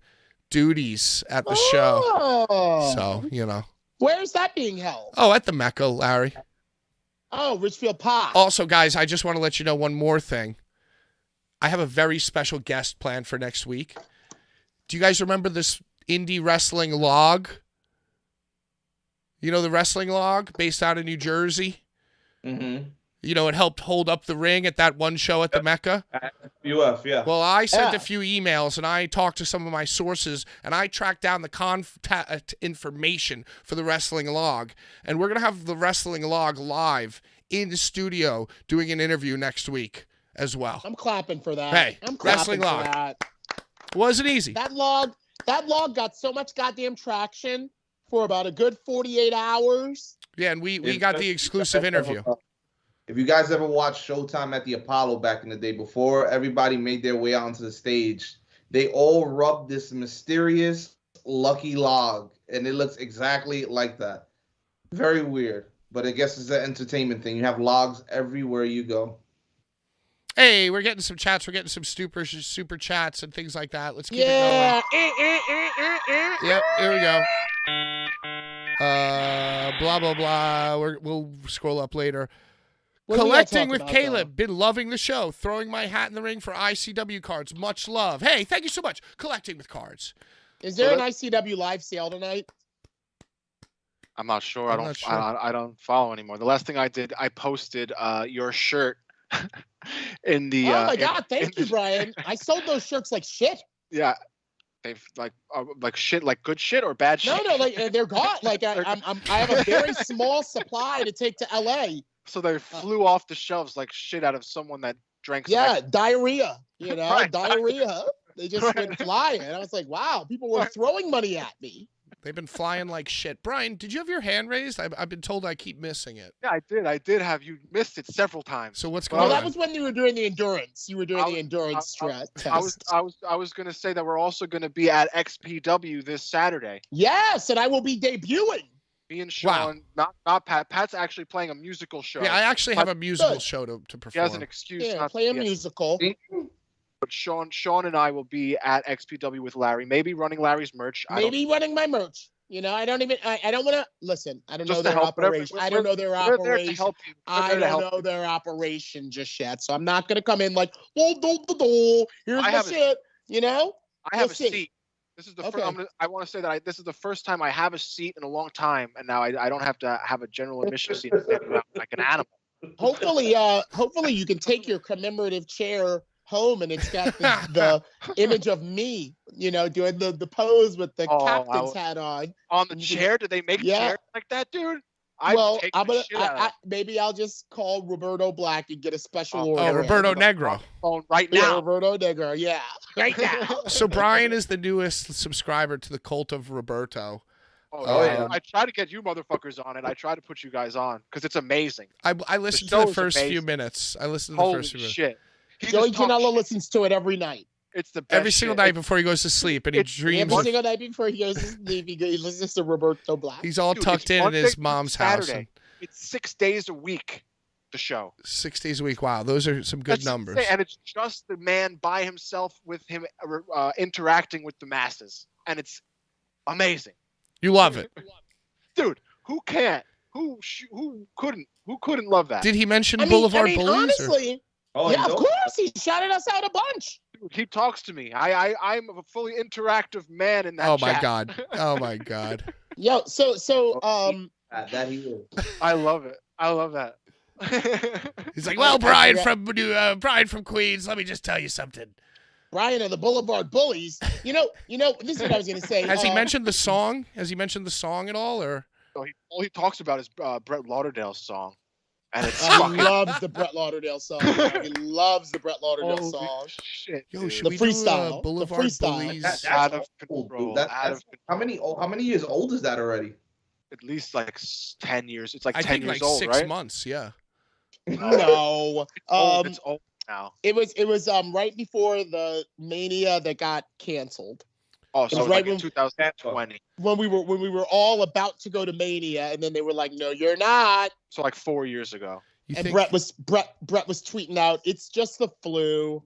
duties at the show. So, Where's that being held? Oh, at the Mecca, Larry. Oh, Richfield Park. Also, guys, I just want to let you know one more thing. I have a very special guest planned for next week. Do you guys remember this indie wrestling log? You know the wrestling log based out of New Jersey? Mm-hmm. It helped hold up the ring at that one show at the Mecca. UF, yeah. Well, I sent a few emails, and I talked to some of my sources, and I tracked down the contact information for the wrestling log. And we're going to have the wrestling log live in the studio doing an interview next week as well. I'm clapping for that. Hey, I'm clapping wrestling for log. that. Wasn't easy. That log got so much goddamn traction for about a good 48 hours. Yeah, and we got the exclusive interview. If you guys ever watched Showtime at the Apollo back in the day, before everybody made their way onto the stage, they all rubbed this mysterious lucky log, and it looks exactly like that. Very weird, but I guess it's an entertainment thing. You have logs everywhere you go. Hey, we're getting some chats. We're getting some super chats and things like that. Let's keep it going. Yep, here we go. Blah, blah, blah. We'll scroll up later. Collecting with Caleb. Been loving the show. Throwing my hat in the ring for ICW cards. Much love. Hey, thank you so much. Collecting with cards. Is there an ICW live sale tonight? I'm not sure. I don't follow anymore. The last thing I did, I posted your shirt in the. Oh my God! Thank you, Brian. I sold those shirts like shit. Yeah, they've like shit, like good shit or bad shit. No, like they're gone. Like I have a very small supply to take to LA. So they flew off the shelves like shit out of someone that drank. Diarrhea. Right. Diarrhea. They just went flying. And I was like, wow, people were throwing money at me. They've been flying like shit. Brian, did you have your hand raised? I've been told I keep missing it. Yeah, I did. I did have. You missed it several times. So what's going on? Well, that was when you were doing the endurance. You were doing the endurance test. I was going to say that we're also going to be at XPW this Saturday. Yes, and I will be debuting. Me and Sean, not Pat. Pat's actually playing a musical show. Yeah, I actually have a musical show to perform. He has an excuse not play to a musical. But Sean and I will be at XPW with Larry, maybe running Larry's merch. Running my merch. You know, I don't want to listen. I don't know Just to their help, whatever. operation. I don't know their We're there to operation. help you. We're I there to don't help know you. their operation just yet. So I'm not going to come in like, here's my shit. You know? I have We'll a see. seat. This is the Okay. first. I want to say that this is the first time I have a seat in a long time, and now I don't have to have a general admission seat and stand around like an animal. Hopefully you can take your commemorative chair home and it's got the image of me, you know, doing the pose with the captain's hat on. On the chair? Do they make chairs like that, dude? Maybe I'll just call Roberto Black and get a special order. Oh, Roberto Negro. Right now. Yeah, Roberto Negro. Yeah, right now. So Brian is the newest subscriber to the cult of Roberto. Oh, yeah. I try to get you motherfuckers on it. I try to put you guys on because it's amazing. I listened to the first few minutes. Holy shit. Joey Janela listens to it every night. It's the best every single night before he goes to sleep, and he dreams. Every single night before he goes to sleep, he listens to Roberto Black. He's all tucked in his mom's house. It's 6 days a week, the show. 6 days a week. Wow, those are some good numbers. Insane. And it's just the man by himself with him interacting with the masses, and it's amazing. You love it, dude. Who can't? Who couldn't? Who couldn't love that? Did he mention Blvd Bullies? Honestly, yeah, of course. He shouted us out a bunch. Dude, he talks to me. I'm a fully interactive man in that chat. my god! Oh my god! Yo, so that he is. I love it. I love that. He's like, well, Brian from Queens. Let me just tell you something. Brian of the Blvd Bullies. You know. This is what I was gonna say. Has he mentioned the song? Has he mentioned the song at all, or? No, all he talks about is Brett Lauderdale's song, and it's he loves the Brett Lauderdale song. He loves the Brett Lauderdale song. Shit, yo, should the we freestyle, do Blvd the freestyle. Bullies? That's out of control. How many years old is that already? At least like 10 years. It's like I 10 think years like old, 6 right? months. Yeah. No. It's old now. It was right before the Mania that got canceled. Oh, so right like in 2020. When we were all about to go to Mania, and then they were like, "No, you're not." So like 4 years ago. Brett was tweeting out, "It's just the flu."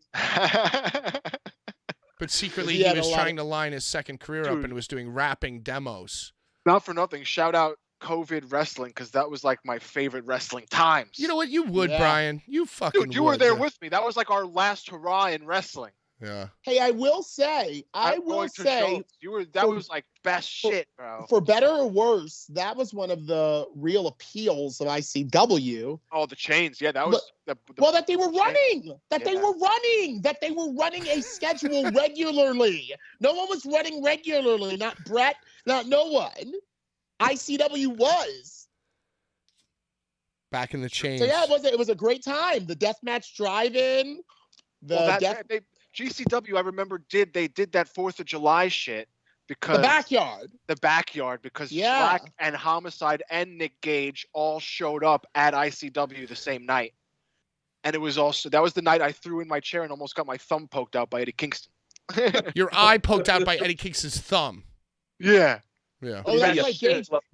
But secretly, he was trying to line his second career up and was doing rapping demos. Not for nothing. Shout out COVID wrestling, because that was like my favorite wrestling times. You know what? You would, Brian. You fucking would. Dude, you were there with me. That was like our last hurrah in wrestling. Yeah. Hey, I will say, that was like best shit, bro. For better or worse, that was one of the real appeals of ICW. Oh, the chains, yeah, that was. That they were running, that they were running a schedule regularly. No one was running regularly. Not Brett, not no one. ICW was. Back in the chains. So yeah, it was a great time. The deathmatch drive-in. GCW, I remember they did that 4th of July shit because the backyard because Black and Homicide and Nick Gage all showed up at ICW the same night, and it was also that was the night I threw in my chair and almost got my thumb poked out by Eddie Kingston. Your eye poked out by Eddie Kingston's thumb. Yeah. Yeah. Oh, that's right.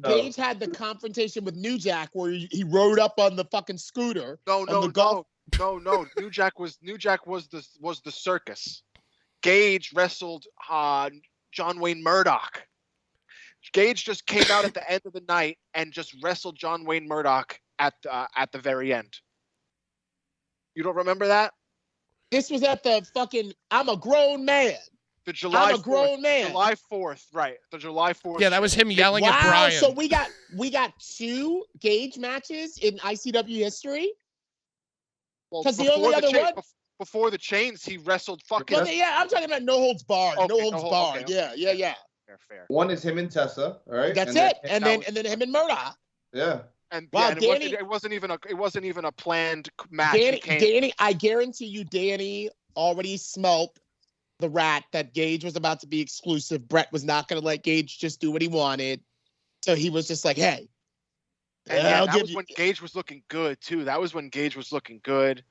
Gage had the confrontation with New Jack where he rode up on the fucking scooter. No. New Jack was the circus. Gage wrestled John Wayne Murdoch. Gage just came out at the end of the night and just wrestled John Wayne Murdoch at the very end. You don't remember that? This was at the fucking I'm a grown man. The July I'm a grown man. July 4th, right? The July 4th. Yeah, that was him yelling at Brian. So we got 2 Gage matches in ICW history. Because the only other one before the chains, he wrestled fucking. I'm talking about No Holds Barred. Okay, no holds barred. Okay. Yeah. Fair. One is him and Tessa, all right? That's it. And then him and Murdoch. Yeah. And Danny, it wasn't even a planned match. Danny, I guarantee you, Danny already smelt the rat that Gage was about to be exclusive. Brett was not going to let Gage just do what he wanted. So he was just like, hey. And that was when Gage was looking good, too. That was when Gage was looking good.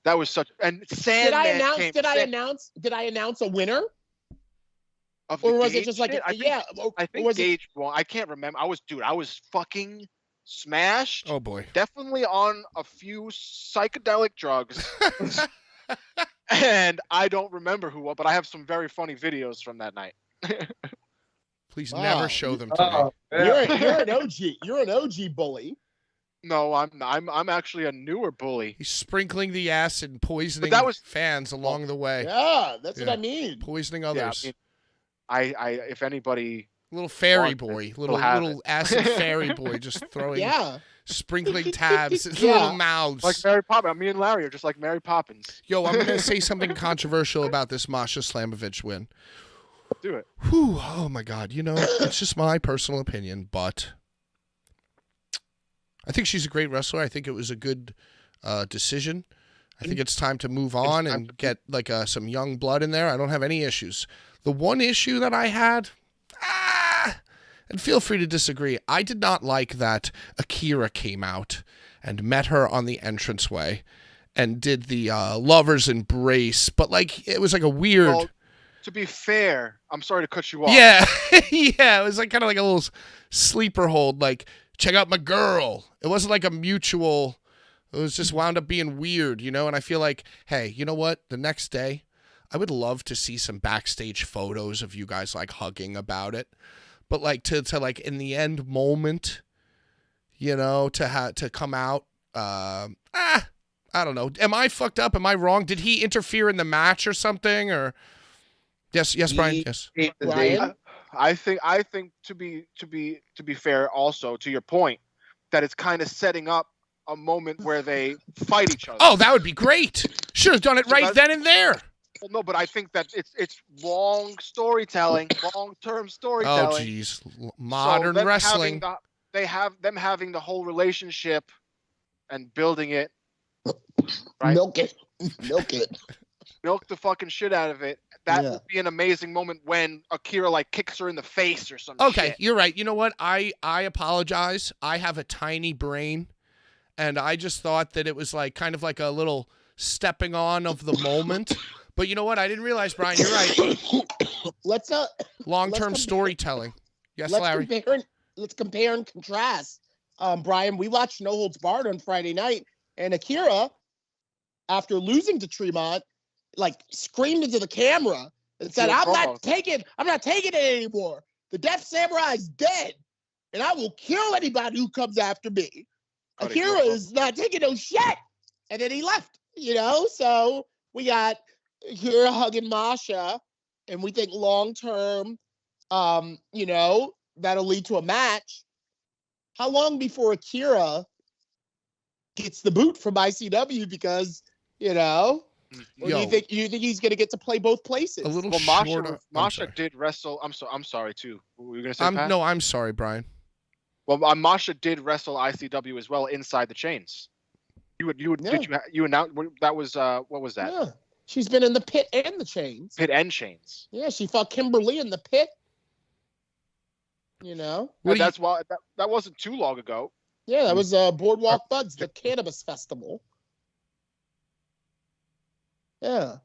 That was such. And Sandman Did I announce a winner? Or was it just like, I think Gage won. I can't remember. I was fucking smashed. Oh, boy. Definitely on a few psychedelic drugs. And I don't remember who won, but I have some very funny videos from that night. Please never show them to me. Yeah. You're an OG. You're an OG bully. No, I'm actually a newer bully. He's sprinkling the acid and poisoning fans along the way. Yeah, that's what I mean. Poisoning others. Yeah, I if anybody. Little fairy boy, little acid fairy boy, just throwing, sprinkling tabs, little mouths. Like Mary Poppins. Me and Larry are just like Mary Poppins. Yo, I'm gonna say something controversial about this Masha Slamovich win. Do it. Whew, oh my God, it's just my personal opinion, but I think she's a great wrestler. I think it was a good decision. I think it's time to move on and get like some young blood in there. I don't have any issues. The one issue that I had. And feel free to disagree. I did not like that Akira came out and met her on the entranceway and did the lover's embrace, but like it was like a weird. Well, to be fair, I'm sorry to cut you off. Yeah, yeah, it was like kind of like a little sleeper hold. Like, check out my girl. It wasn't like a mutual. It was just wound up being weird, And I feel like, hey, you know what? The next day, I would love to see some backstage photos of you guys like hugging about it. But like to like in the end moment, to come out, I don't know. Am I fucked up? Am I wrong? Did he interfere in the match or something? Or yes, Brian. Yes, Brian. I think to be fair, also to your point, that it's kind of setting up a moment where they fight each other. Oh, that would be great. Should have done it right then and there. Well, no, but I think that it's long storytelling, long-term storytelling. Oh, geez, modern wrestling. Them having the whole relationship and building it. Right? Milk it. Milk the fucking shit out of it. That would be an amazing moment when Akira like kicks her in the face or something. Okay, you're right. You know what? I apologize. I have a tiny brain, and I just thought that it was like kind of like a little stepping on of the moment. But you know what? I didn't realize, Brian, you're right. Long-term storytelling. Yes, Larry. Let's compare and contrast. Brian, we watched No Holds Barred on Friday night, and Akira, after losing to Tremont, like screamed into the camera and said, I'm not taking it anymore. The Death Samurai is dead, and I will kill anybody who comes after me. Akira is not taking no shit. And then he left, So we got Akira hugging Masha, and we think long term, that'll lead to a match. How long before Akira gets the boot from ICW? Because or do you think he's gonna get to play both places? A little shorter. Masha did wrestle. I'm sorry too. Were you gonna say? No, I'm sorry, Brian. Well, Masha did wrestle ICW as well inside the chains. You announced that was what was that? Yeah. She's been in the pit and the chains. Pit and chains. Yeah, she fought Kimberly in the pit. That's why that wasn't too long ago. Yeah, that was Boardwalk Buds, the cannabis festival. Yeah.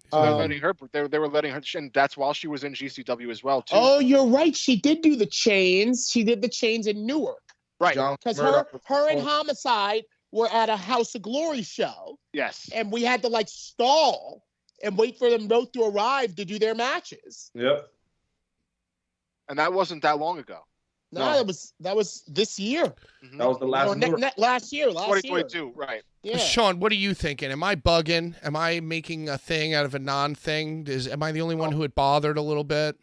So they're letting her. They were letting her, and that's while she was in GCW as well too. Oh, you're right. She did do the chains. She did the chains in Newark. Right. Because her and Homicide were at a House of Glory show. Yes. And we had to stall and wait for them both to arrive to do their matches. Yep. And that wasn't that long ago. No. That was this year. Mm-hmm. That was the last last year. 2022, right. Yeah. Sean, what are you thinking? Am I bugging? Am I making a thing out of a non-thing? Am I the only one who it bothered a little bit?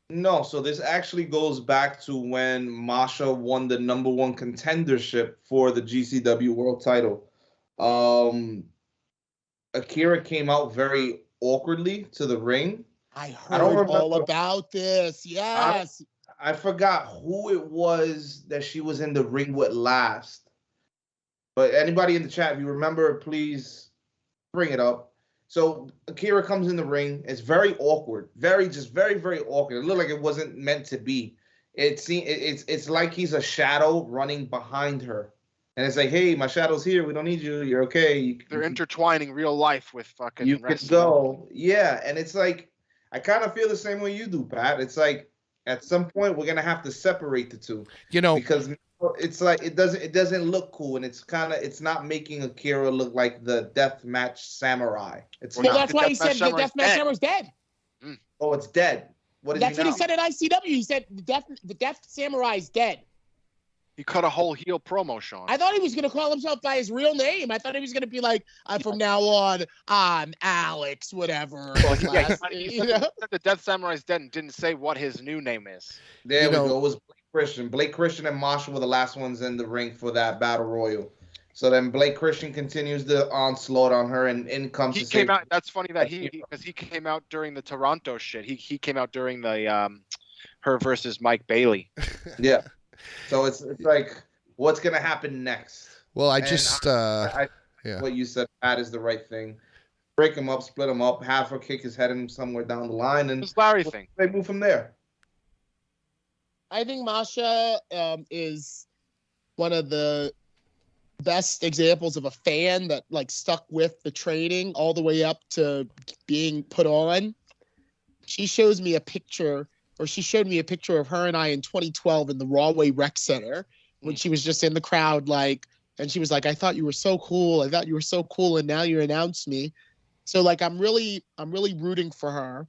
No, so this actually goes back to when Masha won the #1 contendership for the GCW World Title. Akira came out very awkwardly to the ring. I heard all about this. Yes. I forgot who it was that she was in the ring with last. But anybody in the chat, if you remember, please bring it up. So Akira comes in the ring. It's very awkward. Very, very awkward. It looked like it wasn't meant to be. It's like he's a shadow running behind her. And it's like, hey, my shadow's here. We don't need you. You're okay. They're intertwining real life with fucking you could go. Yeah. And it's like, I kind of feel the same way you do, Pat. It's like, at some point, we're going to have to separate the two. Because it's like, it doesn't look cool. And it's not making Akira look like the deathmatch samurai. That's why he said the deathmatch samurai's dead. Oh, it's dead. That's what he said at ICW. He said the Death Samurai is dead. He cut a whole heel promo, Sean. I thought he was going to call himself by his real name. I thought he was going to be like, from now on, I'm Alex, whatever. Well, he said the Death Samurai is dead and didn't say what his new name is. There we go. It was Blake Christian. Blake Christian and Masha were the last ones in the ring for that battle royal. So then Blake Christian continues the onslaught on her, and in comes. He came out. That's funny that because he came out during the Toronto shit. He came out during the her versus Mike Bailey. Yeah. So it's like, what's gonna happen next? Well, what you said, Pat, is the right thing. Break him up, split him up, have her kick his head in somewhere down the line, and this Larry thing. They move from there. I think Masha is one of the best examples of a fan that like stuck with the training all the way up to being put on. She showed me a picture of her and I in 2012 in the Rawway Rec Center when she was just in the crowd, and she was like, I thought you were so cool. And now you announced me. So like, I'm really rooting for her.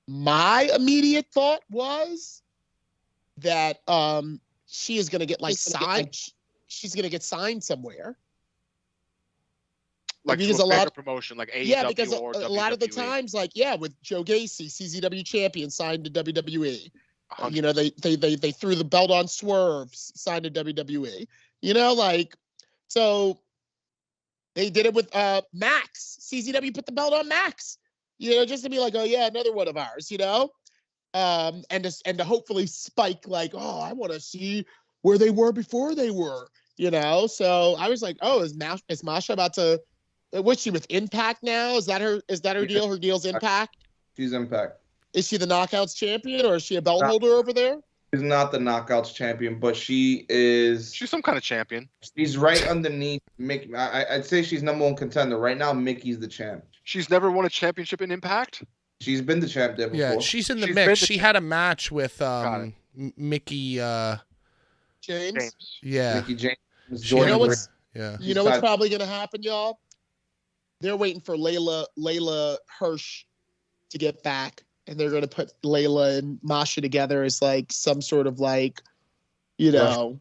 My immediate thought was that she is going to get signed. She's going to get signed somewhere. Like because a lot of promotion, like AEW because or a lot of the times, with Joe Gacy, CZW champion, signed to WWE. They threw the belt on Swerve, signed to WWE. So they did it with Max. CZW put the belt on Max. Just to be like, oh yeah, another one of ours. And to hopefully spike I want to see where they were before they were. So I was like, oh, is Masha about to? What's she with Impact now? Is that her deal? Her deal's Impact? She's Impact. Is she the Knockouts champion or is she a belt holder over there? She's not the Knockouts champion, but she is. She's some kind of champion. She's right underneath Mickey. I'd say she's number one contender. Right now, Mickey's the champ. She's never won a championship in Impact? She's been the champ there before. Yeah, she's in the mix. She had a match with Mickey James. Yeah. Mickey James. You know what's probably going to happen, y'all? They're waiting for Layla Hirsch to get back, and they're going to put Layla and Masha together as some sort of real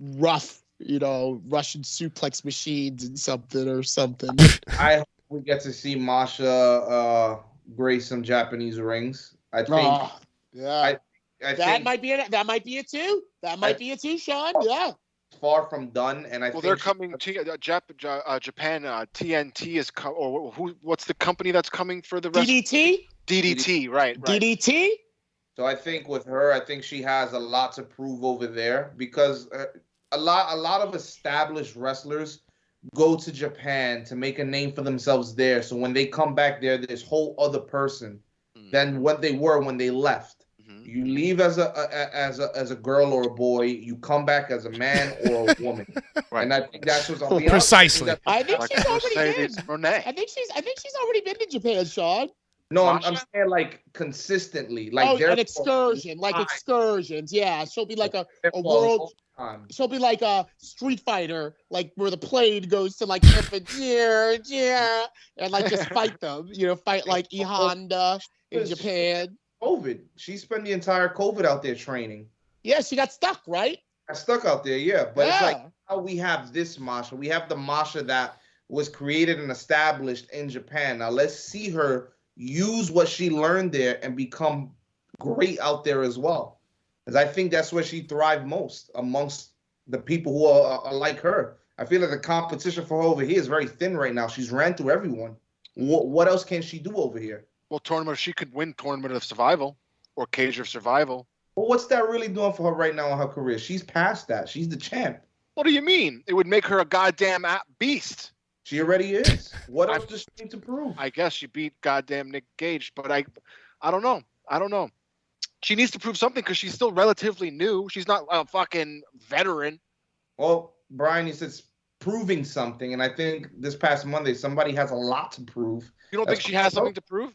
rough, Russian suplex machines and something. I hope we get to see Masha grace some Japanese rings. I think. Yeah. That might be it too. That might be it too, Sean. Yeah. Far from done, and I think they're coming to Japan. TNT is what's the company that's coming for the rest? DDT, right. DDT. So I think with her, I think she has a lot to prove over there because a lot of established wrestlers go to Japan to make a name for themselves there. So when they come back there, this whole other person than what they were when they left. You leave as a girl or a boy. You come back as a man or a woman. Right. And I think that's what's precisely. I think she's already been. I think she's already been to Japan, Sean. No, I'm saying consistently. An excursion, excursions. Yeah, she'll be like a world. She'll be like a Street Fighter, where the plane goes to and just fight them. Fight like E Honda in Japan. COVID. She spent the entire COVID out there training. Yeah, she got stuck, right? Got stuck out there, yeah. But it's how we have this Masha. We have the Masha that was created and established in Japan. Now let's see her use what she learned there and become great out there as well. Because I think that's where she thrived most amongst the people who are like her. I feel like the competition for her over here is very thin right now. She's ran through everyone. What else can she do over here? Well, she could win Tournament of Survival or Cage of Survival. Well, what's that really doing for her right now in her career? She's past that. She's the champ. What do you mean? It would make her a goddamn beast. She already is. What else does she need to prove? I guess she beat goddamn Nick Gage, but I don't know. She needs to prove something because she's still relatively new. She's not a fucking veteran. Well, Brian, he says proving something, and I think this past Monday somebody has a lot to prove. You don't think she has something to prove?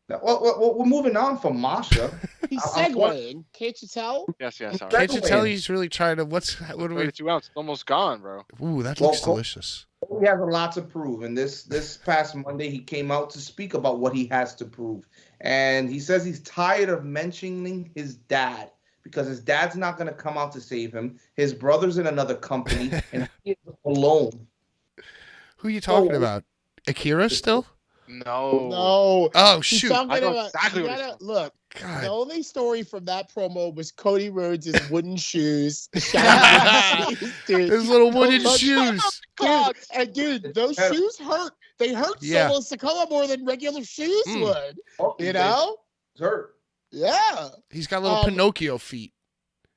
Well, we're moving on from Masha. He's segueing. Can't you tell? Yes. All right. Can't you tell he's really trying to? What do we? 32 ounces, almost gone, bro. Ooh, that looks delicious. He has a lot to prove, and this past Monday he came out to speak about what he has to prove, and he says he's tired of mentioning his dad because his dad's not going to come out to save him. His brother's in another company, and he is alone. Who are you talking about? Akira still? No. Oh shoot! I know exactly what he's look. God. The only story from that promo was Cody Rhodes' wooden shoes. His little wooden shoes. Dude, those shoes hurt. They hurt Solo Sikoa more than regular shoes would. You know? It's hurt. Yeah. He's got little Pinocchio feet.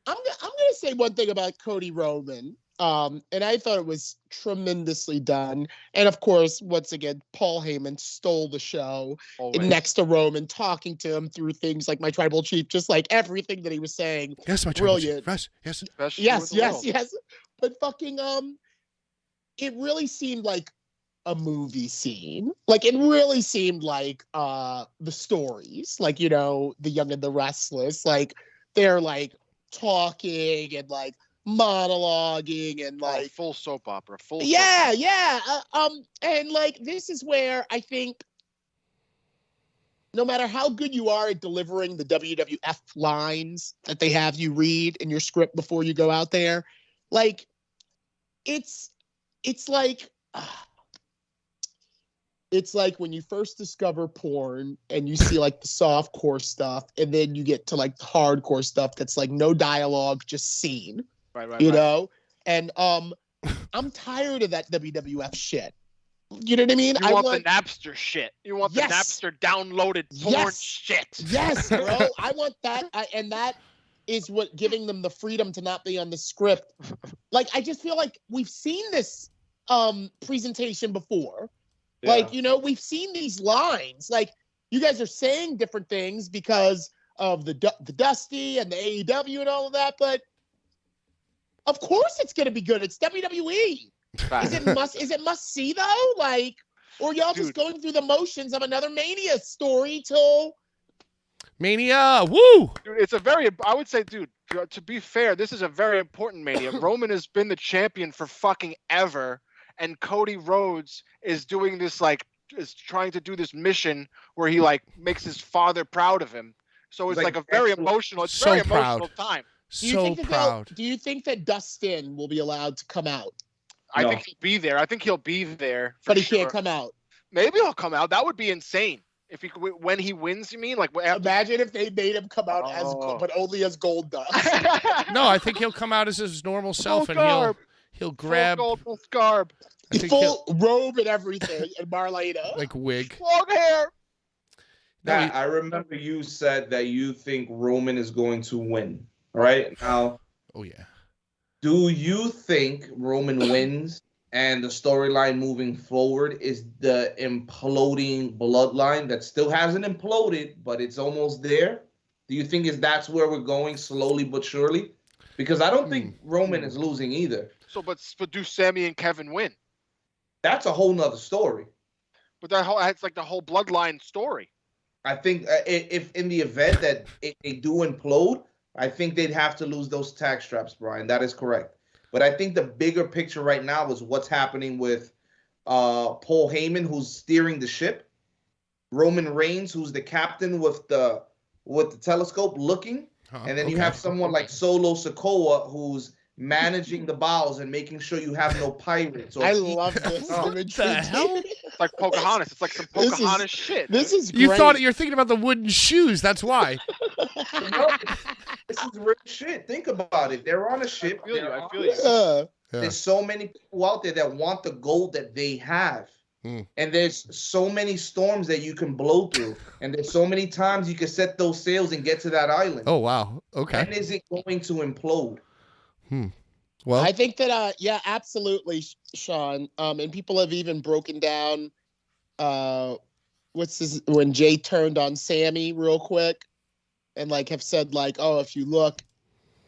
I'm gonna say one thing about Cody Roman. And I thought it was tremendously done. And of course, once again, Paul Heyman stole the show next to Roman, talking to him through things like my tribal chief, just like everything that he was saying. Yes, my tribal chief. Yes. But fucking, it really seemed like a movie scene. Like it really seemed like the stories, like, you know, The Young and the Restless, like they're like talking and like monologuing and like full soap opera. And like this is where I think no matter how good you are at delivering the WWF lines that they have you read in your script before you go out there, like it's like it's like when you first discover porn and you see like the softcore stuff and then you get to like the hardcore stuff that's like no dialogue, just scene. Right. You know? And I'm tired of that WWF shit. You know what I mean? I want the Napster shit. You want the Napster downloaded porn shit. Yes, bro. I want that. And that is what giving them the freedom to not be on the script. Like, I just feel like we've seen this presentation before. Yeah. Like, you know, we've seen these lines. Like, you guys are saying different things because of the Dusty and the AEW and all of that, but of course it's going to be good. It's WWE. Is it must see though? Like, or y'all just going through the motions of another Mania story till Mania? Woo! Dude, I would say, dude, to be fair, this is a very important Mania. Roman has been the champion for fucking ever, and Cody Rhodes is doing this, like, is trying to do this mission where he, like, makes his father proud of him. So it's like a very emotional, emotional time. Do you think that Dustin will be allowed to come out? I think he'll be there. I think he'll be there. But he can't come out. Maybe he'll come out. That would be insane. If when he wins, you mean? Like, imagine if they made him come out but only as Gold Dust. No, I think he'll come out as his normal self, and he'll grab full garb, full robe and everything, and Marlena like wig, long hair. Now, I remember you said that you think Roman is going to win. Right now, do you think Roman wins and the storyline moving forward is the imploding bloodline that still hasn't imploded, but it's almost there? Do you think that's where we're going slowly but surely? Because I don't think Roman is losing either. So, but do Sammy and Kevin win? That's a whole nother story. But it's like the whole bloodline story. I think if in the event that they do implode, I think they'd have to lose those tag straps, Brian. That is correct. But I think the bigger picture right now is what's happening with Paul Heyman, who's steering the ship, Roman Reigns, who's the captain with the telescope looking, and then you have someone like Solo Sikoa, who's managing the bowels and making sure you have no pirates. I love this imagery. The hell? It's like Pocahontas. It's like some Pocahontas shit. This is great. You're thinking about the wooden shoes. That's why. This is real shit. Think about it. They're on a ship. I feel you. There's so many people out there that want the gold that they have. And there's so many storms that you can blow through. And there's so many times you can set those sails and get to that island. Oh, wow. Okay. When is it going to implode? Well, I think that, absolutely, Sean. And people have even broken down when Jay turned on Sammy real quick. And like have said like, oh, if you look,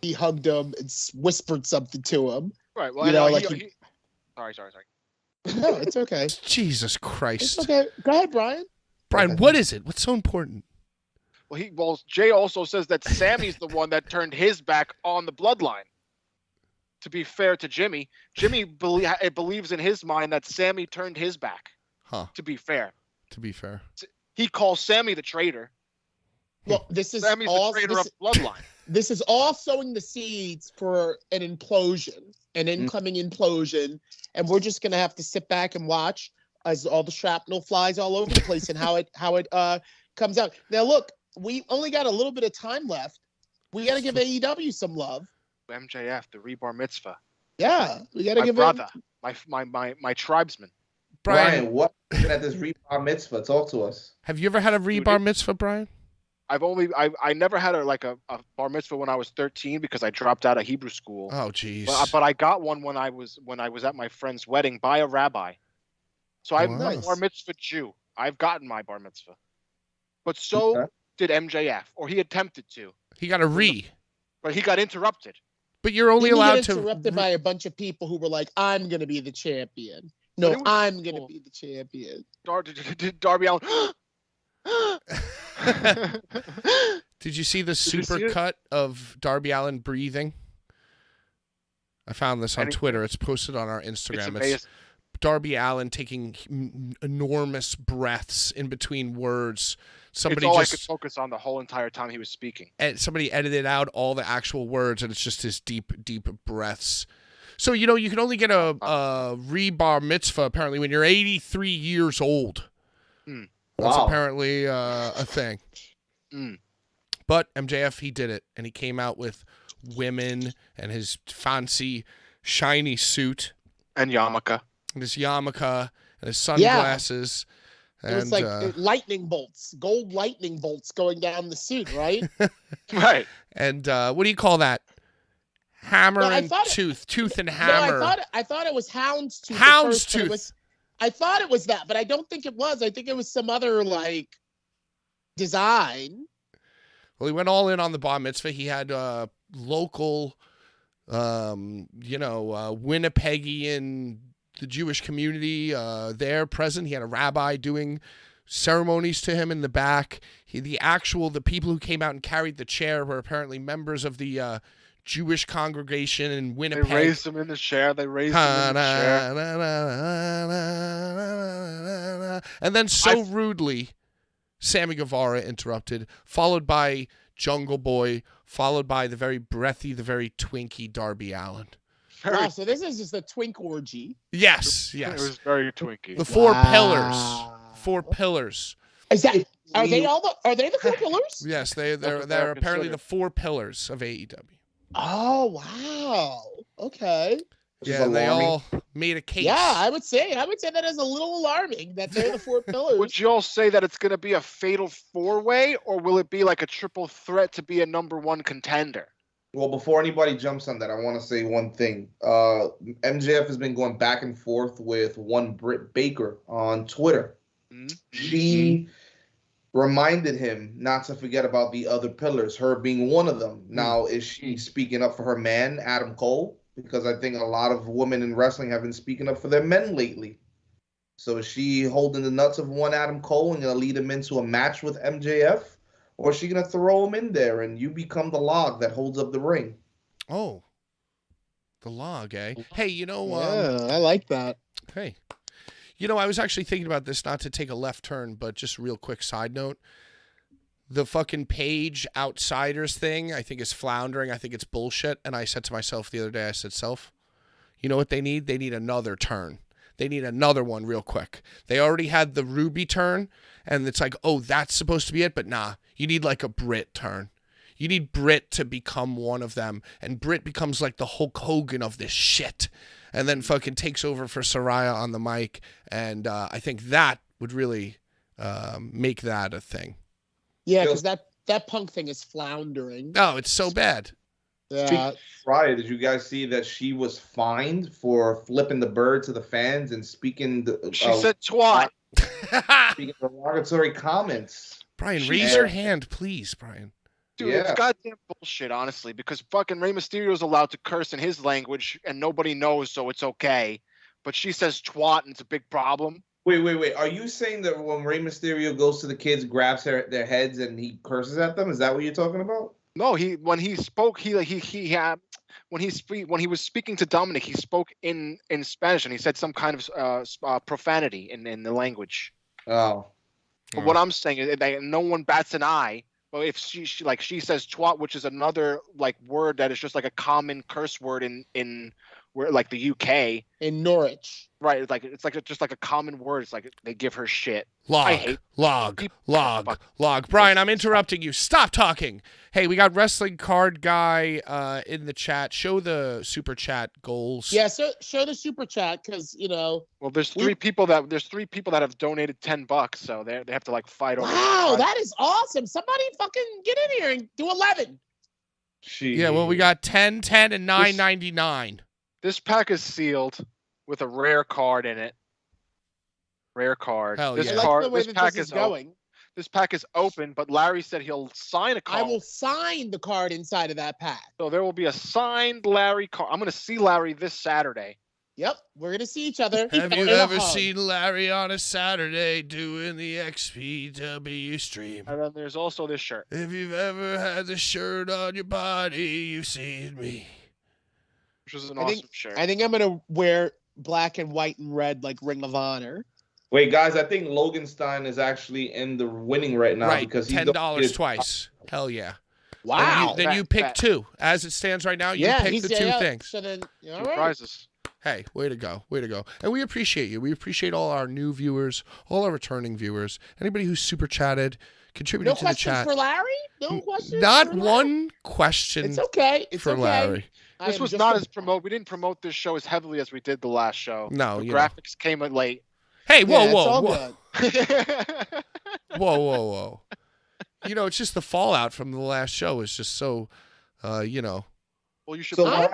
he hugged him and whispered something to him. Right. Well, I know. Sorry. No, it's okay. Jesus Christ. It's okay. Go ahead, Brian. Brian, what is it? What's so important? Well, Jay also says that Sammy's the one that turned his back on the bloodline. To be fair to Jimmy, believes in his mind that Sammy turned his back. Huh. To be fair. He calls Sammy the traitor. Well, this is Sammy's all the traitor of bloodline. This is all sowing the seeds for an implosion, an incoming implosion, and we're just gonna have to sit back and watch as all the shrapnel flies all over the place and how it comes out. Now, look, we only got a little bit of time left. We got to give AEW some love. MJF, the Rebar Mitzvah. Yeah, we got to give brother, my tribesman. Brian, what at this Rebar Mitzvah? Talk to us. Have you ever had a Rebar Mitzvah, Brian? I never had a bar mitzvah when I was 13 because I dropped out of Hebrew school. Oh, jeez. But I got one when I was at my friend's wedding by a rabbi. So I'm a bar mitzvah Jew. I've gotten my bar mitzvah. But so did MJF, or he attempted to. He got but he got interrupted. But you're only allowed to interrupted by a bunch of people who were like, "I'm going to be the champion." No, I'm going to be the champion. Did Darby Allin? Did you see the super cut of Darby Allin breathing? I found this on Twitter. It's posted on our Instagram. It's Darby Allin taking enormous breaths in between words. It's all I could focus on the whole entire time he was speaking. And somebody edited out all the actual words, and it's just his deep, deep breaths. So, you can only get a rebar mitzvah, apparently, when you're 83 years old. That's apparently a thing. But MJF, he did it, and he came out with women and his fancy, shiny suit. And yarmulke. And his yarmulke and his sunglasses. Yeah. It was like lightning bolts, gold lightning bolts going down the suit, right? Right. And what do you call that? Hammer and tooth. Tooth and hammer. No, I thought it was houndstooth. Houndstooth. I thought it was that, but I don't think it was. I think it was some other design. Well, he went all in on the bar mitzvah. He had local, Winnipegian, the Jewish community there present. He had a rabbi doing ceremonies to him in the back. The people who came out and carried the chair were apparently members of the Jewish congregation in Winnipeg. They raised him in the chair. And then rudely, Sammy Guevara interrupted, followed by Jungle Boy, followed by the very breathy, the very twinky Darby Allin. Wow, so this is just a twink orgy. Yes. It was very twinky. The four pillars. Four pillars. Is that? Are they the four pillars? Yes, they're apparently the four pillars of AEW. Oh wow! Okay. Yeah, and they all made a case. Yeah, I would say that is a little alarming that they're the four pillars. Would you all say that it's going to be a fatal four-way, or will it be like a triple threat to be a #1 contender? Well, before anybody jumps on that, I want to say one thing. MJF has been going back and forth with one Britt Baker on Twitter. Mm-hmm. She reminded him not to forget about the other pillars, her being one of them. Now, is she speaking up for her man, Adam Cole? Because I think a lot of women in wrestling have been speaking up for their men lately. So is she holding the nuts of one Adam Cole and going to lead him into a match with MJF? Or is she going to throw him in there and you become the log that holds up the ring? Oh, the log, eh? Hey, yeah, I like that. Hey. I was actually thinking about this, not to take a left turn, but just a real quick side note. The fucking Page Outsiders thing, I think, is floundering. I think it's bullshit. And I said to myself the other day, I said, Self, you know what they need? They need another turn. They need another one real quick. They already had the Ruby turn, and it's like, oh, that's supposed to be it? But nah, you need like a Brit turn. You need Brit to become one of them. And Brit becomes like the Hulk Hogan of this shit. And then fucking takes over for Saraya on the mic. And I think that would really make that a thing. Yeah, because that Punk thing is floundering. Oh, it's so bad. Yeah. Friday, did you guys see that she was fined for flipping the bird to the fans and speaking? She said twat. Speaking derogatory comments. Brian, raise your hand, please, Brian. Dude, it's goddamn bullshit, honestly, because fucking Rey Mysterio's allowed to curse in his language and nobody knows, so it's okay. But she says twat and it's a big problem. Wait. Are you saying that when Rey Mysterio goes to the kids, grabs their heads, and he curses at them? Is that what you're talking about? No, when he spoke, when he was speaking to Dominic, he spoke in Spanish, and he said some kind of profanity in the language. Oh. But what I'm saying is that no one bats an eye. But if she says twat, which is another like word that is just like a common curse word in where like the UK in Norwich, right? It's just like a common word. It's like they give her shit. Log. Brian, I'm interrupting you. Stop talking. Hey, we got Wrestling Card Guy in the chat. Show the super chat goals. Yeah, show the super chat because Well, there's three people that have donated $10, so they have to like fight over. Wow, that is awesome! Somebody fucking get in here and do 11. Yeah, well, we got 10, 10, and 9.99. This pack is sealed with a rare card in it. Rare card. Hell yeah. This pack is open, but Larry said he'll sign a card. I will sign the card inside of that pack. So there will be a signed Larry card. I'm going to see Larry this Saturday. Yep, we're going to see each other. Have you ever seen Larry on a Saturday doing the XPW stream? And then there's also this shirt. If you've ever had the shirt on your body, you've seen me. Which is an awesome shirt. I think I'm going to wear black and white and red like Ring of Honor. Wait, guys, I think Logan Stein is actually in the winning right now because he's $10 twice. Hell yeah! Wow. Then you pick two. As it stands right now, you pick the two things. So then, two prizes. Hey, way to go. And we appreciate you. We appreciate all our new viewers, all our returning viewers, anybody who's super chatted, contributed to the chat. No questions for Larry? No questions. Not one question. It's okay. For Larry. This was not as promote. We didn't promote this show as heavily as we did the last show. No, the graphics came in late. Hey, whoa. Whoa. It's just the fallout from the last show is just so, Well, you should. So I'm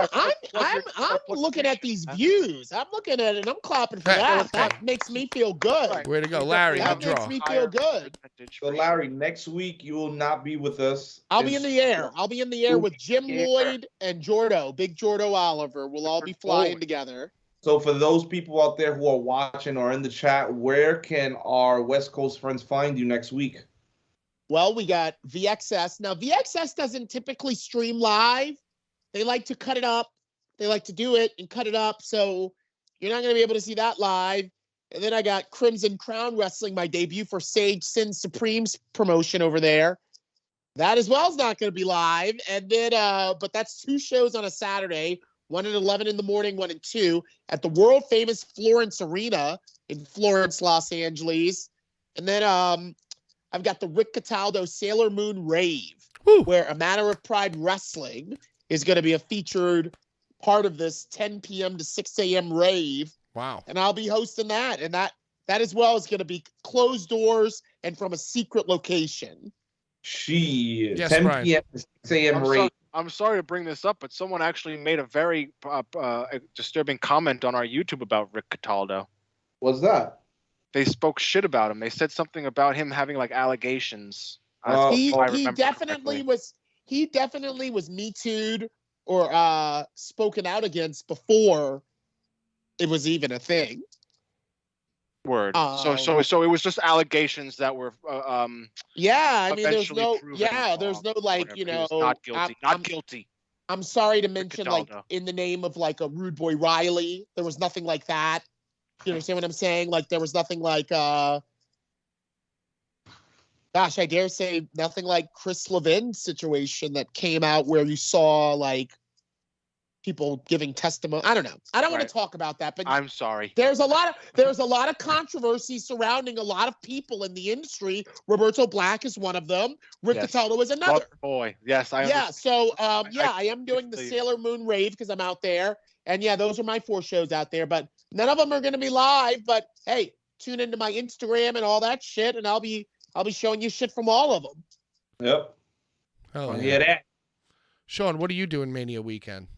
looking at these views. I'm looking at it and I'm clapping for that. Okay. That makes me feel good. Right. Way to go, Larry. That makes me feel good. So, Larry, next week you will not be with us. I'll be in the air. I'll be in the air with Jim Lloyd and Jordo, Big Jordo Oliver. We'll all be flying together. So for those people out there who are watching or in the chat, where can our West Coast friends find you next week? Well, we got VXS. Now, VXS doesn't typically stream live. They like to cut it up. They like to do it and cut it up. So you're not going to be able to see that live. And then I got Crimson Crown Wrestling, my debut for Sage Sin Supreme's promotion over there. That as well is not going to be live. And then, but that's 2 shows on a Saturday. One at 11 in the morning, one at 2 at the world famous Florence Arena in Florence, Los Angeles. And then I've got the Rick Cataldo Sailor Moon Rave, where A Matter of Pride Wrestling is going to be a featured part of this 10 p.m. to 6 a.m. rave. Wow. And I'll be hosting that. And that as well is going to be closed doors and from a secret location. Yes, 10 Brian. p.m. to 6 a.m. rave. I'm sorry to bring this up, but someone actually made a very disturbing comment on our YouTube about Rick Cataldo. What's that? They spoke shit about him. They said something about him having like allegations. He definitely was Me Too'd or spoken out against before it was even a thing. Word. So it was just allegations that were yeah, I mean there's no like, not guilty. I'm sorry to mention like in the name of like a Rude Boy Riley, there was nothing like that. You understand what I'm saying? Like there was nothing like I dare say nothing like Chris Levin's situation that came out where you saw like people giving testimony. I don't know. I don't want to talk about that, but I'm sorry. There's a lot of controversy surrounding a lot of people in the industry. Roberto Black is one of them. Rick Cataldo is another. Boy, yes, I understand. So I am doing the Sailor Moon Rave because I'm out there. And yeah, those are my 4 shows out there, but none of them are going to be live, but hey, tune into my Instagram and all that shit and I'll be showing you shit from all of them. Yep. Oh, yeah. That. Sean, what are you doing Mania weekend?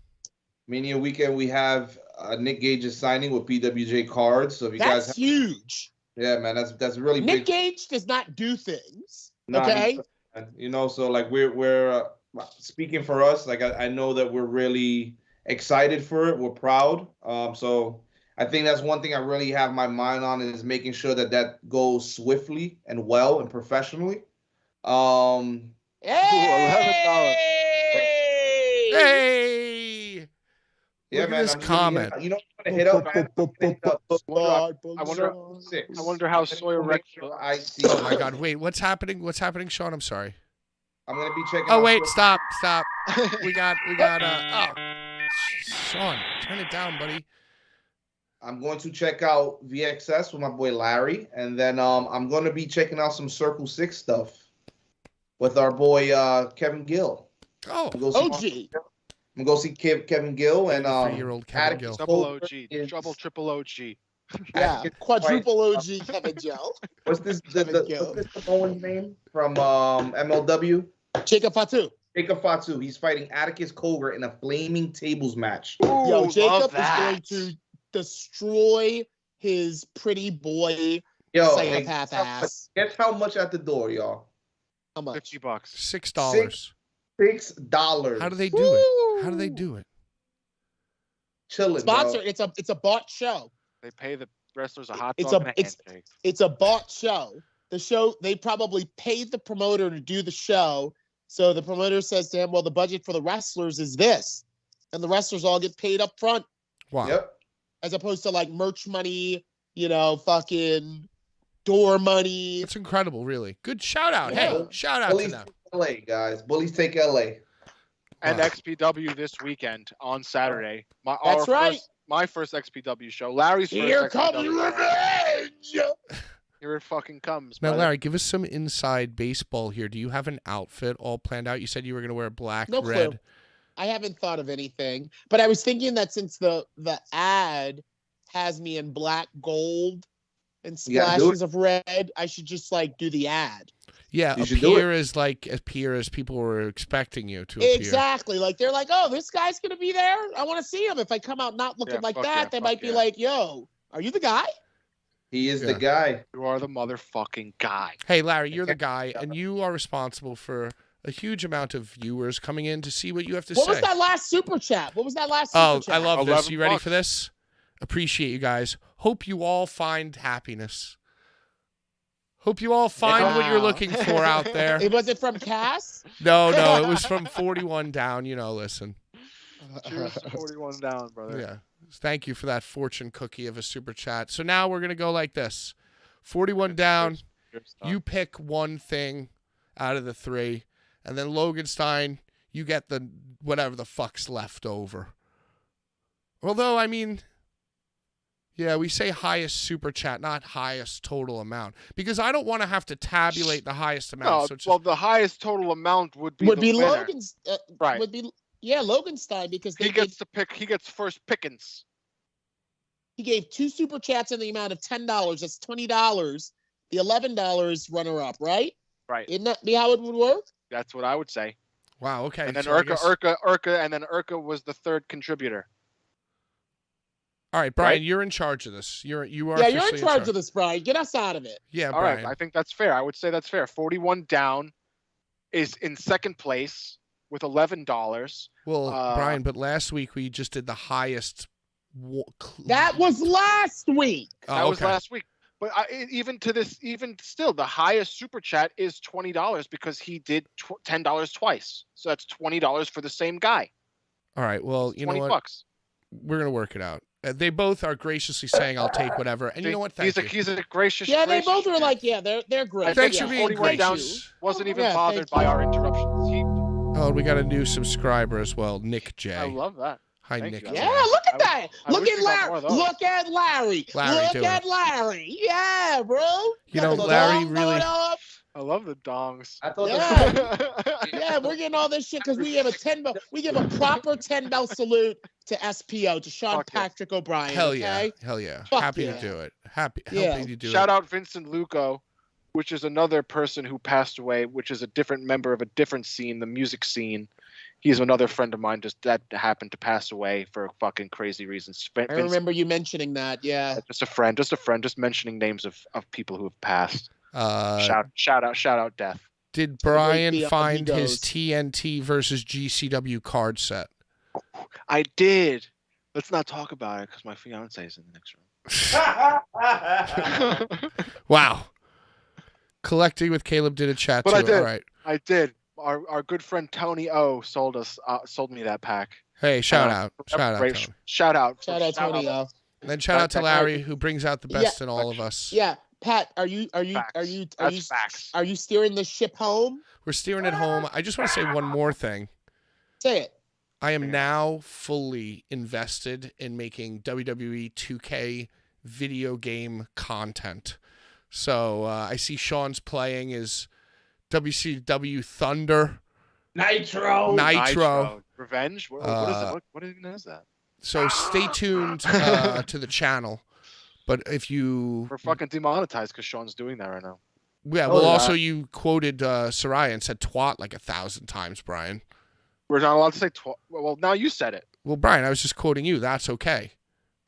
Mania weekend, we have Nick Gage's signing with PWJ cards. So if you guys, that's huge. Yeah, man, that's really Nick big. Gage does not do things. No, okay, so like we're speaking for us. Like I know that we're really excited for it. We're proud. So I think that's one thing I really have my mind on is making sure that that goes swiftly and well and professionally. Hey! Hey! Yeah, Look man. at this comment. You know, I'm gonna hit up, man. I wonder how Sawyer Rex. Oh my God! Wait, what's happening? What's happening, Sean? I'm sorry. I'm gonna be checking. Oh wait, stop. We got. Oh, Sean, turn it down, buddy. I'm going to check out VXS with my boy Larry, and then I'm going to be checking out some Circle 6 stuff with our boy Kevin Gill. Oh, OG. I'm going to go see Kevin Gill and 3-year-old Kevin Gill. Double OG, triple OG. Yeah, quadruple OG Kevin Gill. What's this Samoan's name from MLW? Jacob Fatu. Jacob Fatu. He's fighting Atticus Cogar in a flaming tables match. Yo, Jacob is going to destroy his pretty boy psychopath ass. Guess how much at the door, y'all? How much? $50. $6. $6. How do they do it? How do they do it? Chilling, Sponsor. bro. It's a bought show. They pay the wrestlers a hot It's dog a- and a handshake. It's a bought show. The show, they probably paid the promoter to do the show. So the promoter says to him, well, the budget for the wrestlers is this. And the wrestlers all get paid up front, Wow. Yep. as opposed to like merch money, fucking door money. That's incredible, really. Good shout out. Yeah. Hey, shout out to Bullies them. take LA, guys. Bullies take LA. And Wow. XPW this weekend on Saturday. That's right. My first XPW show. Larry's first Here XPW comes show. revenge. Here it fucking comes. Now, brother. Larry, give us some inside baseball here. Do you have an outfit all planned out? You said you were going to wear black, No red. clue. I haven't thought of anything, but I was thinking that since the ad has me in black, gold, and Yeah, do splashes of red, I should just like do the ad. Yeah, You should do appear as people were expecting you to appear. Exactly. Like they're like, oh, this guy's gonna be there. I want to see him. If I come out not looking Yeah, like fuck that, yeah, they fuck might be yeah. like, yo, are you the guy? He is Yeah. the guy. You are the motherfucking guy. Hey, Larry, you're the guy, and you are responsible for a huge amount of viewers coming in to see what you have to What say. was that last super chat? What was that last super Oh, chat? I love this. 11 You ready bucks. for this? Appreciate you guys. Hope you all find happiness. Hope you all find what you're Wow. looking for out there. Was it from Cass? No, it was from 41 down. Listen. Cheers to 41 down, brother. Yeah. Thank you for that fortune cookie of a super chat. So now we're going to go like this. 41 down. Cheers, Tom. You pick one thing out of the three. And then Logan Stein, you get the whatever the fuck's left over. Although, I mean, yeah, we say highest super chat, not highest total amount. Because I don't want to have to tabulate the highest amount. No, So it's well, the highest total amount would be the winner. Logan's Right. would be Loganstein because He gets to pick. He gets first pickings. he gave 2 super chats in the amount of $10. That's $20. The $11 runner up, right? Right. Isn't that be how it would work? That's what I would say. wow, okay. And then so I Urka, guess- Urka was the third contributor. All right, Brian, right? You're in charge of this. You are Yeah, you're officially in charge of this, Brian. Get us out of it. Yeah, All right, Brian. I think that's fair. I would say that's fair. 41 down is in second place with $11. Well, Uh, Brian, but last week we just did the highest. That was last week. Oh, That was okay. last week. But even still, the highest super chat is $20 because he did $10 twice. So that's $20 for the same guy. All right. Well, you know 20 what? bucks. We're gonna work it out. They both are graciously saying, "I'll take whatever." And you know what? Thank you. He's a gracious. Yeah, they gracious both were man. like, yeah, they're great. Thanks yeah. for being 41 down gracious. wasn't even Yeah, bothered thank by you. our interruptions. Oh, we got a new subscriber as well, Nick J. I love that. Hi, thank Nick. you. J. Yeah, look at that. I Look wish at we got Larry. more of those. Look at Larry. Larry, Look do at it. Larry. Yeah, bro. You know, Got the Larry dong really- going up. I love the dongs. I thought Yeah. Yeah, we're getting all this shit because we give a 10 bell. We give a proper 10 bell salute to SPO, to Sean Fuck yeah. Patrick O'Brien. Hell okay? yeah. Hell yeah. Fuck Happy yeah. to do it. Happy Yeah. to do Shout it. out Vincent Luco, which is another person who passed away, which is a different member of a different scene, the music scene. He's another friend of mine just that happened to pass away for fucking crazy reasons. I remember you mentioning that. Yeah. Just a friend, just mentioning names of people who have passed. Uh, Shout out death. did Brian beyond find his egos. TNT versus GCW card set? I did. Let's not talk about it because my fiance is in the next room. Wow. Collecting with Caleb did a chat but too. I did. All right. I did. Our good friend Tony O sold me that pack. Hey, shout out. Shout out, Tony. Shout out. Shout out Tony O. And then shout out to Larry, who brings out the best in all of us. Yeah, Pat, are you steering the ship home? We're steering it home. I just want to say one more thing. Say it. I am now fully invested in making WWE 2K video game content. So I see Sean's playing his WCW Thunder. Nitro. Revenge? What is it? What even is that? So stay tuned to the channel. But if you... We're fucking demonetized because Sean's doing that right now. Yeah, well, also you quoted Soraya and said twat like 1,000 times, Brian. We're not allowed to say twat. Well, now you said it. Well, Brian, I was just quoting you. That's okay.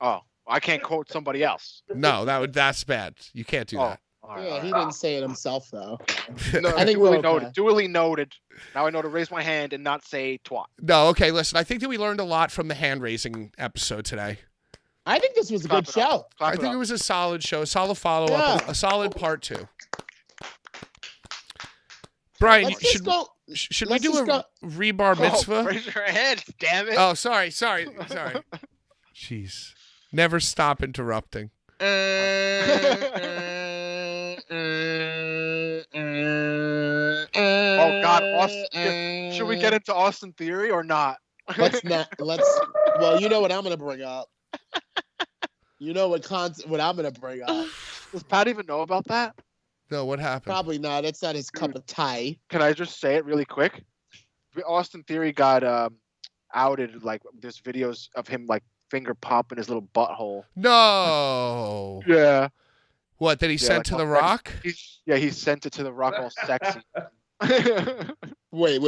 Oh, I can't quote somebody else. No, that's bad. You can't do that. Yeah, he didn't say it himself, though. No, I think duly noted. Now I know to raise my hand and not say twat. No, okay, listen. I think that we learned a lot from the hand-raising episode today. I think this was a good show. I think it was a solid show, a solid follow-up, a solid part 2. Brian, should we do a rebar mitzvah? Raise your hand, damn it. Oh, sorry. Jeez. Never stop interrupting. Oh, God. Austin, should we get into Austin Theory or not? Let's not. Well, you know what I'm going to bring up. You know what I'm going to bring up. Does Pat even know about that? No, what happened? Probably not. It's not his cup of tea. Can I just say it really quick? Austin Theory got outed. Like, there's videos of him, like, finger popping his little butthole. No. Yeah. What, did he send to The Rock? He sent it to The Rock all sexy. Wait.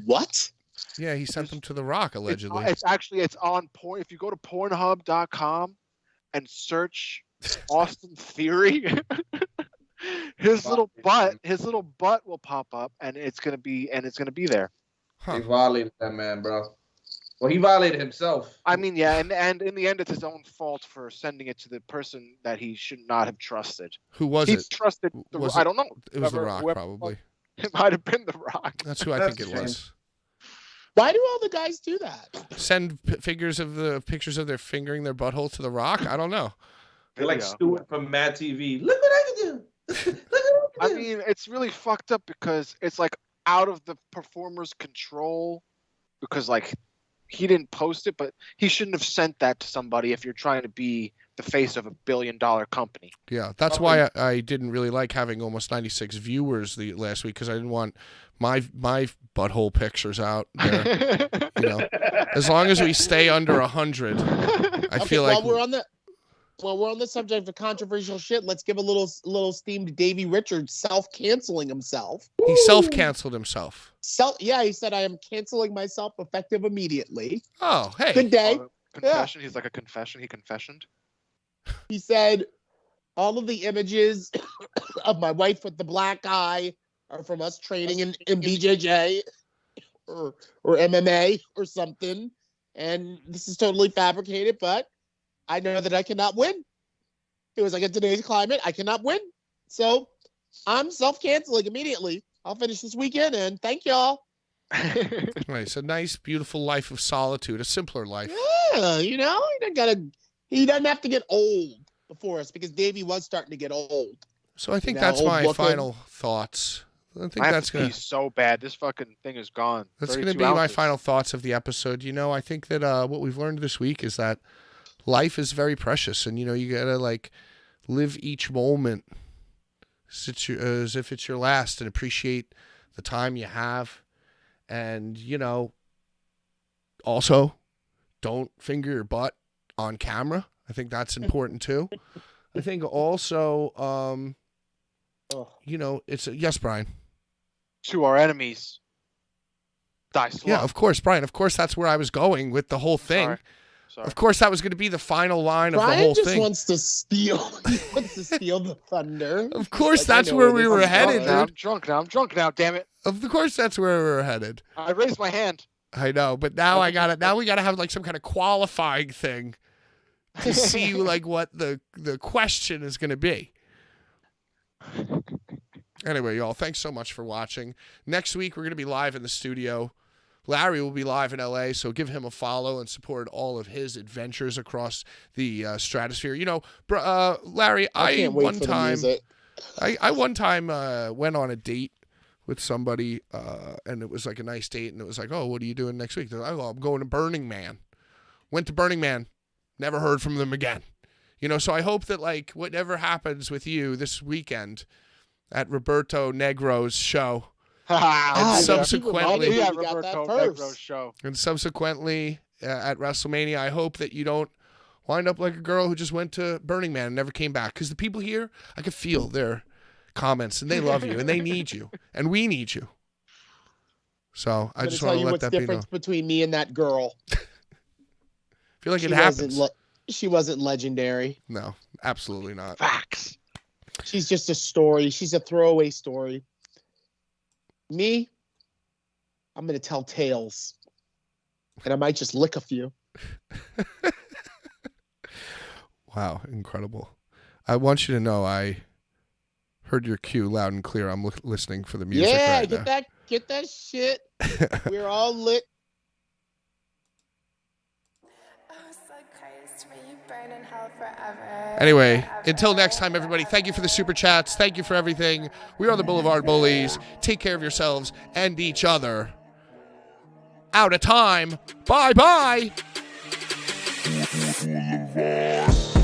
What? Yeah, he sent them to The Rock, allegedly. It's on porn. If you go to Pornhub.com and search Austin Theory, his little butt will pop up, and it's gonna be there. Huh. He violated that man, bro. Well, he violated himself. I mean, yeah, and in the end, it's his own fault for sending it to the person that he should not have trusted. Who was it? He trusted. I don't know. It was The Rock, probably. It might have been The Rock. That's who I think it was. Why do all the guys do that? Send pictures of their fingering their butthole to The Rock? I don't know. They're like Stuart from Mad TV. Look what I can do. I mean, it's really fucked up because it's like out of the performer's control because like he didn't post it, but he shouldn't have sent that to somebody if you're trying to be the face of $1 billion company. Yeah, that's why I didn't really like having almost 96 viewers last week because I didn't want my butthole pictures out there. As long as we stay under 100, I feel like while we're on the subject of controversial shit, let's give a little steam to Davey Richards self-canceling himself. He self-canceled himself. Yeah, he said, I am canceling myself effective immediately. Oh, hey. Good day. Confession. Yeah. He's like a confession. He confessioned. He said, all of the images of my wife with the black eye are from us training in BJJ or MMA or something. And this is totally fabricated, but I know that I cannot win. It was like, in today's climate, I cannot win. So I'm self-canceling immediately. I'll finish this weekend, and thank y'all. Nice. A nice, beautiful life of solitude, a simpler life. Yeah, he doesn't have to get old before us because Davey was starting to get old. So I think that's my final thoughts. I think that's going to be so bad. This fucking thing is gone. That's going to be my final thoughts of the episode. I think that what we've learned this week is that life is very precious, and you got to like live each moment as if it's your last and appreciate the time you have. And, also don't finger your butt on camera. I think that's important too. I think also, yes, Brian. To our enemies, die slow. Yeah, of course, Brian. Of course, that's where I was going with the whole thing. Sorry. Of course, that was going to be the final line of the whole thing. Brian just wants to steal the thunder. Of course, that's where we were headed, dude. I'm drunk now. Damn it. Of course, that's where we were headed. I raised my hand. I know, but now now we gotta have like some kind of qualifying thing to see like what the question is gonna be. Anyway, y'all, thanks so much for watching. Next week we're gonna be live in the studio. Larry will be live in LA, so give him a follow and support all of his adventures across the stratosphere. You know, Larry, I one time went on a date with somebody, and it was like a nice date, and it was like, oh, what are you doing next week? They're like, oh, I'm going to Burning Man. Went to Burning Man, never heard from them again. You know, so I hope that like whatever happens with you this weekend at Roberto Negro's show, and subsequently, and subsequently at WrestleMania, I hope that you don't wind up like a girl who just went to Burning Man and never came back. Because the people here, I can feel their comments, and they love you, and they need you, and we need you. So I just want to let that be known. What's the difference between me and that girl? I feel like it happens. She wasn't legendary. No, absolutely not. Facts. She's just a story. She's a throwaway story. Me, I'm going to tell tales. And I might just lick a few. Wow, incredible. I want you to know I heard your cue loud and clear. I'm listening for the music right now. Get that shit. We're all lit. Anyway, until next time, everybody, thank you for the super chats. Thank you for everything. We are the Blvd Bullies. Take care of yourselves and each other. Out of time. Bye-bye. Bullies.